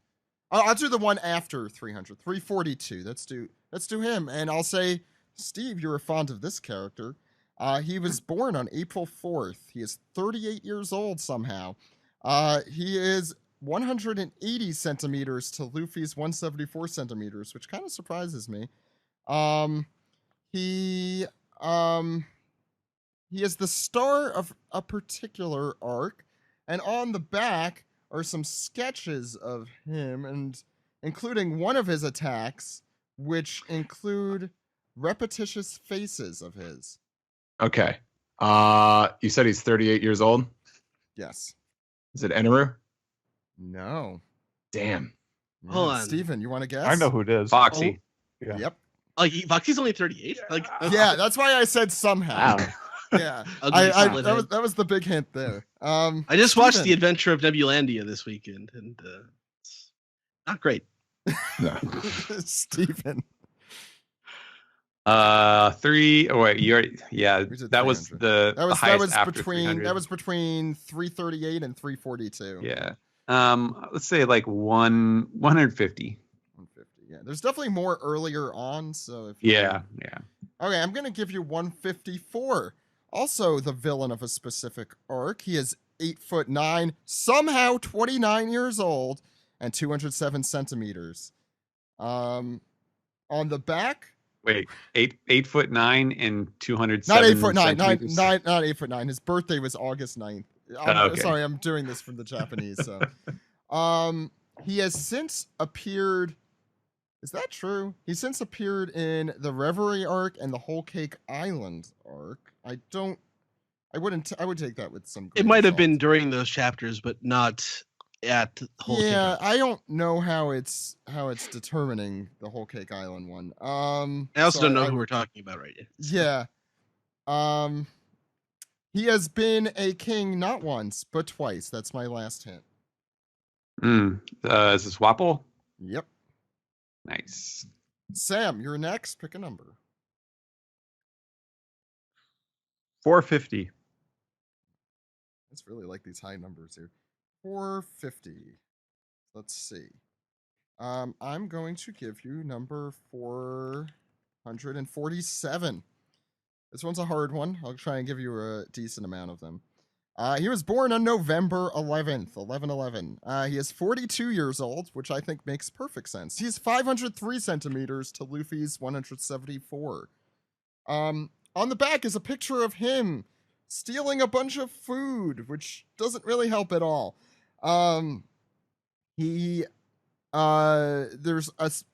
I'll do the one after 300. 342. Let's do him, and I'll say, Steve, you were fond of this character. He was born on April 4th. He is 38 years old somehow. He is 180 centimeters to Luffy's 174 centimeters, which kind of surprises me. He is the star of a particular arc, and on the back are some sketches of him, and including one of his attacks, which include repetitious faces of his. Okay. You said he's 38 years old. Yes. Is it Eneru? No. Damn. Yeah. Hold on. Steven, you want to guess? I know who it is. Foxy. Yeah. Yep. Like Foxy's only 38. Like Yeah, that's why I said somehow. Wow. Yeah. Ugly I solid head. that was the big hint there. I just watched The Steven. Adventure of Nebulandia this weekend, and it's not great. No. Stephen. 3. Oh wait, you already. Yeah, We did that was 300. the That was highest after between 300. that was between 338 and 342. Yeah. Let's say like 150. yeah, there's definitely more earlier on. So if Yeah. okay, I'm gonna give you 154. Also, the villain of a specific arc. He is 8'9", somehow 29 years old, and 207 centimeters. On the back. Wait, 8'9" and 207 Not 8'9", centimeters. not 8'9". His birthday was August 9th. Okay. Sorry, I'm doing this from the Japanese. So, he has since appeared. Is that true? He's since appeared in the Reverie arc and the Whole Cake Island arc. I would take that with some. It might have been during those chapters, but not at the Whole Cake Island. I don't know how it's determining the Whole Cake Island one. I also don't know who we're talking about right now. Yeah. He has been a king not once but twice. That's my last hint. Is this Wapple? Yep. Nice. Sam, you're next. Pick a number. 450. It's really like these high numbers here. 450. Let's see. I'm going to give you number 447. This one's a hard one. I'll try and give you a decent amount of them. He was born on November 11th, 11/11. He is 42 years old, which I think makes perfect sense. He's 503 centimeters to Luffy's 174. On the back is a picture of him stealing a bunch of food, which doesn't really help at all. There's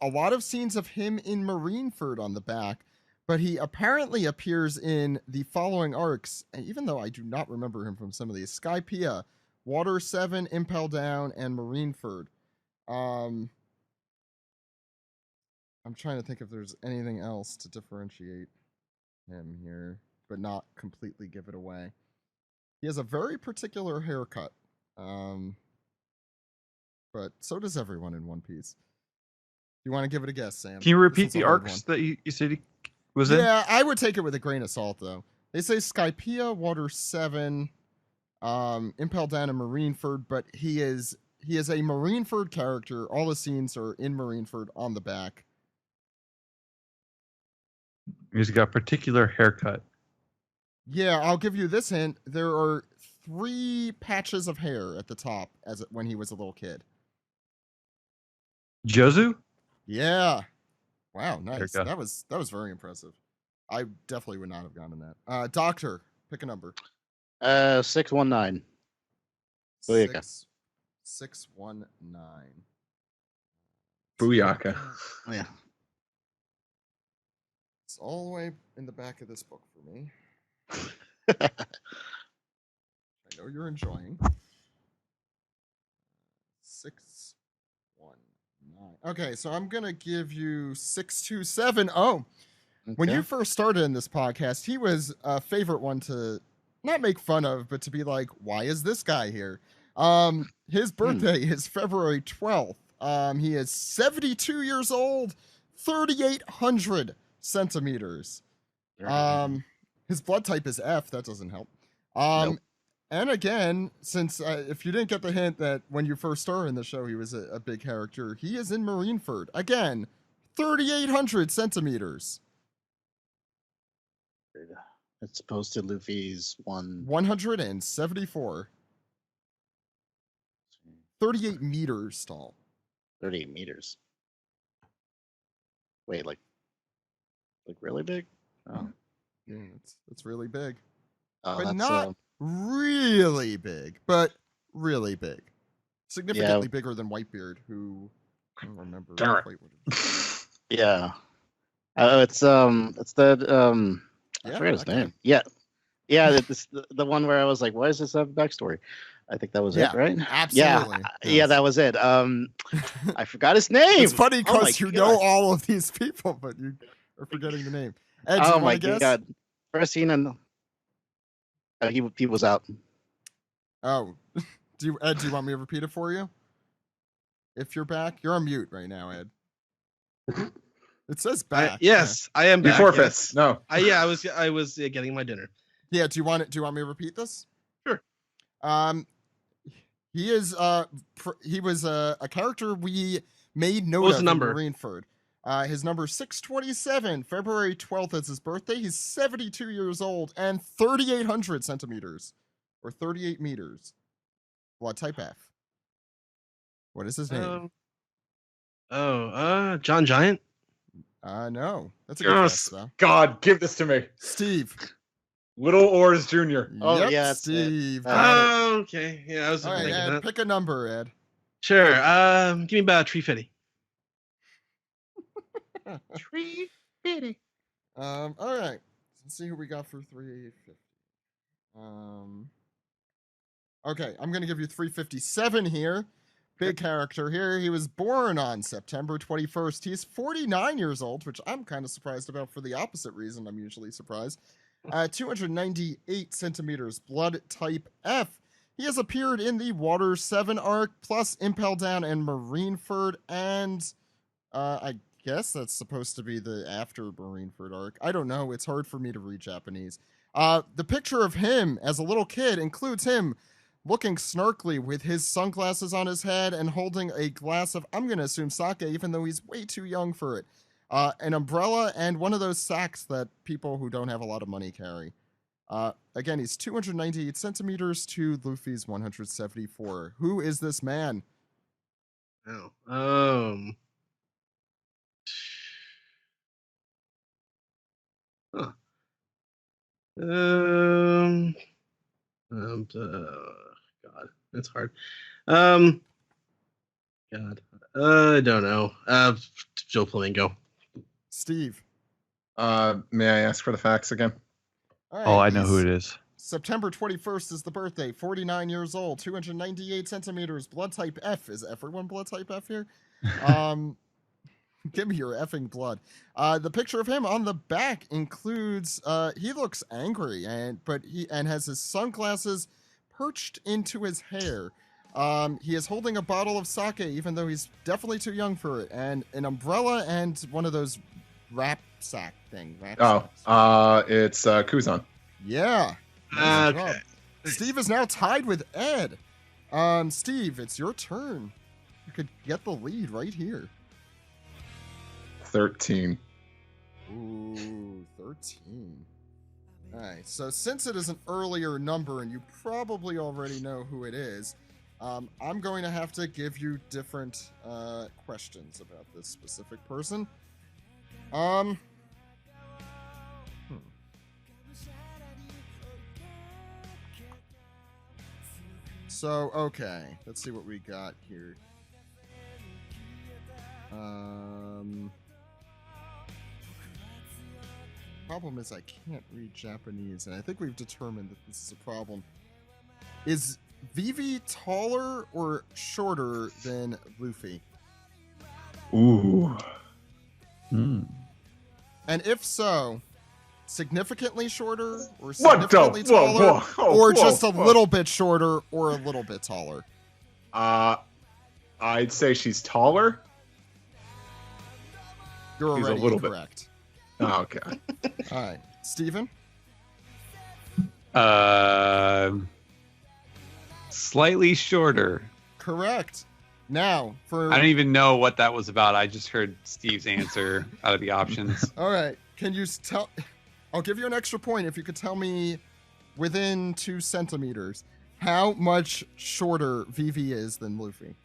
a lot of scenes of him in Marineford on the back, but he apparently appears in the following arcs, and even though I do not remember him from some of these: Skypiea, Water 7, Impel Down, and Marineford. I'm trying to think if there's anything else to differentiate him here, but not completely give it away. He has a very particular haircut, but so does everyone in One Piece. You want to give it a guess, Sam? Can you repeat the arcs that you said he was in? Yeah, I would take it with a grain of salt, though. They say Skypiea, Water 7, Impel Down, and Marineford, but he is a Marineford character. All the scenes are in Marineford on the back. He's got a particular haircut. Yeah, I'll give you this hint. There are 3 patches of hair at the top when he was a little kid. Jozu? Yeah. Wow, nice. There you That was very impressive. I definitely would not have gotten that. Doctor, pick a number. 619. Booyaka. 619. Booyaka. Yeah. It's all the way in the back of this book for me. I know you're enjoying. 619. Okay, so I'm gonna give you 627. Oh, when you first started in this podcast, he was a favorite one to not make fun of, but to be like, why is this guy here? His birthday is February 12th. He is 72 years old, 3,800 centimeters. His blood type is F. That doesn't help. Nope. And again, since if you didn't get the hint that when you first started in the show, he was a big character, he is in Marineford. Again, 3,800 centimeters. It's opposed to Luffy's 174. 38 meters tall. 38 meters. Wait, like really big? Oh. Yeah, it's really big. Oh, But that's, not really big, but really big. Significantly bigger than Whitebeard, who I don't remember quite what it is. yeah. It's the I forgot his name. Yeah. Yeah, the one where I was like, why does this have a backstory? I think that was it, right? Absolutely. Yeah, that was it. I forgot his name. It's funny because you know all of these people, but you are forgetting the name. Ed, oh my god! First scene, and he was out. Oh, Ed? Do you want me to repeat it for you? If you're back, you're on mute right now, Ed. It says back. Yes, I am back. He forfeits. Yes. No. I was getting my dinner. Yeah. Do you want me to repeat this? Sure. He is he was a character we Made note What was of the in number? Marineford. His number 627. February 12th is his birthday. He's 72 years old and 3,800 centimeters, or 38 meters. Blood type F. What is his name? John Giant. No. That's a good guess, though. God, give this to me. Steve. Little Oars Jr. Oh, Yep, yeah, that's it. Steve. Got it. Oh, okay. Yeah, I was All right, thinking Ed, that. pick a number, Ed. Sure. Give me about 350. 350. All right. Let's see who we got for 350. Okay, I'm gonna give you 357 here. Big character here. He was born on September 21st. He's 49 years old, which I'm kind of surprised about for the opposite reason I'm usually surprised. 298 centimeters, blood type F. He has appeared in the Water 7 arc, plus Impel Down and Marineford, and I guess that's supposed to be the after Marineford arc. I don't know. It's hard for me to read Japanese. The picture of him as a little kid includes him looking snarkly with his sunglasses on his head and holding a glass of, I'm going to assume, sake, even though he's way too young for it. An umbrella and one of those sacks that people who don't have a lot of money carry. Again, he's 298 centimeters to Luffy's 174. Who is this man? Oh. Huh. God, that's hard. God, I don't know. Joe Flamingo. Steve. May I ask for the facts again? All right, Oh, I know who it is. September 21st is the birthday. 49 years old, 298 centimeters. Blood type F. Is everyone blood type F here? Give me your effing blood. The picture of him on the back includes he looks angry and has his sunglasses perched into his hair. He is holding a bottle of sake, even though he's definitely too young for it, and an umbrella and one of those wrap sack thing. It's Kuzan. Yeah. Nice job. Okay. Steve is now tied with Ed. Steve, it's your turn. You could get the lead right here. 13. Ooh, 13. All right, so since it is an earlier number and you probably already know who it is, I'm going to have to give you different questions about this specific person. So, okay, let's see what we got here. Problem is I can't read Japanese, and I think we've determined that this is a problem. Is Vivi taller or shorter than Luffy? Ooh. And if so, significantly shorter or significantly taller, or just a little bit shorter or a little bit taller? I'd say she's taller. You're She's a already little bit. incorrect. Oh, okay. All right, Steven? Slightly shorter. Correct. Now, for... I don't even know what that was about. I just heard Steve's answer out of the options. All right, can you tell... I'll give you an extra point if you could tell me within 2 centimeters how much shorter Vivi is than Luffy.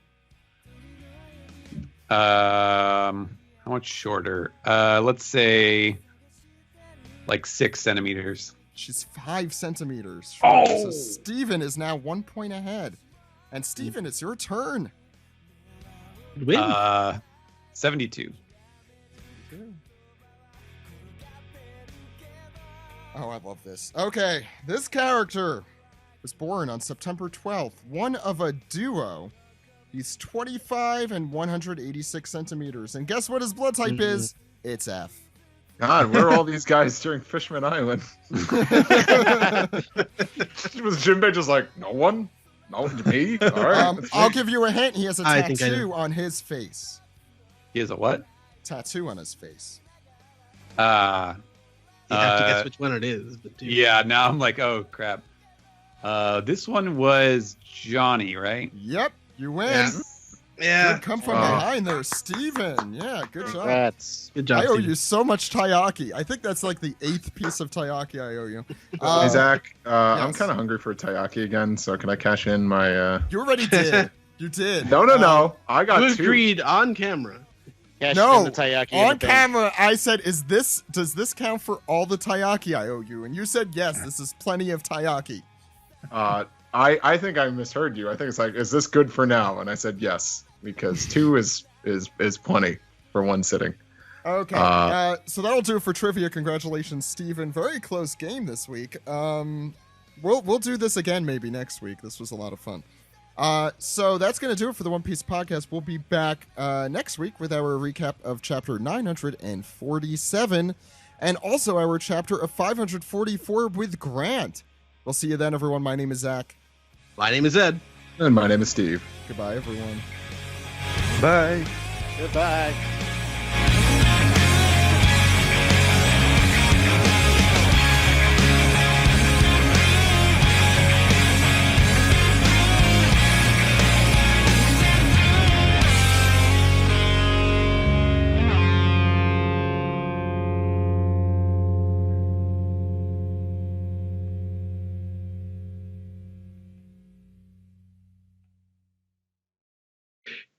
How much shorter? Let's say like 6 centimeters. She's 5 centimeters shorter. Oh! So Steven is now 1 point ahead. And Steven, it's your turn. Win. 72. Oh, I love this. Okay, this character was born on September 12th, one of a duo. He's 25 and 186 centimeters. And guess what his blood type is? It's F. God, where are all these guys during Fishman Island? Was Jinbei just like, no one? No, me? All right. I'll give you a hint. He has a I think I tattoo know. on his face. He has a what? Tattoo on his face. You have to guess which one it is. But Yeah, now I'm like, oh crap. This one was Johnny, right? Yep, you win. Yeah. Yeah. Good come from behind there, Steven. Yeah, good job. Congrats. Good job, I owe Steven. you so much taiyaki. I think that's like the 8th piece of taiyaki I owe you. Hey Zach, I'm yes. kind of hungry for taiyaki again, so can I cash in my? You already did. You did. No. I got You 2. agreed on camera. Cash No, in the taiyaki in on the bank. camera, I said, does this count for all the taiyaki I owe you? And you said, yes, this is plenty of taiyaki. I think I misheard you. I think it's like, is this good for now? And I said yes, because 2 is plenty for one sitting. Okay, so that'll do it for trivia. Congratulations, Steven. Very close game this week. We'll do this again maybe next week. This was a lot of fun. So that's going to do it for the One Piece podcast. We'll be back next week with our recap of chapter 947 and also our chapter of 544 with Grant. We'll see you then, everyone. My name is Zach. My name is Ed. And my name is Steve. Goodbye, everyone. Bye. Goodbye.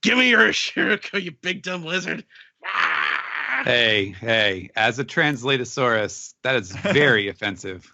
Give me your Shiriko, you big dumb lizard. Hey, as a translatosaurus, that is very offensive.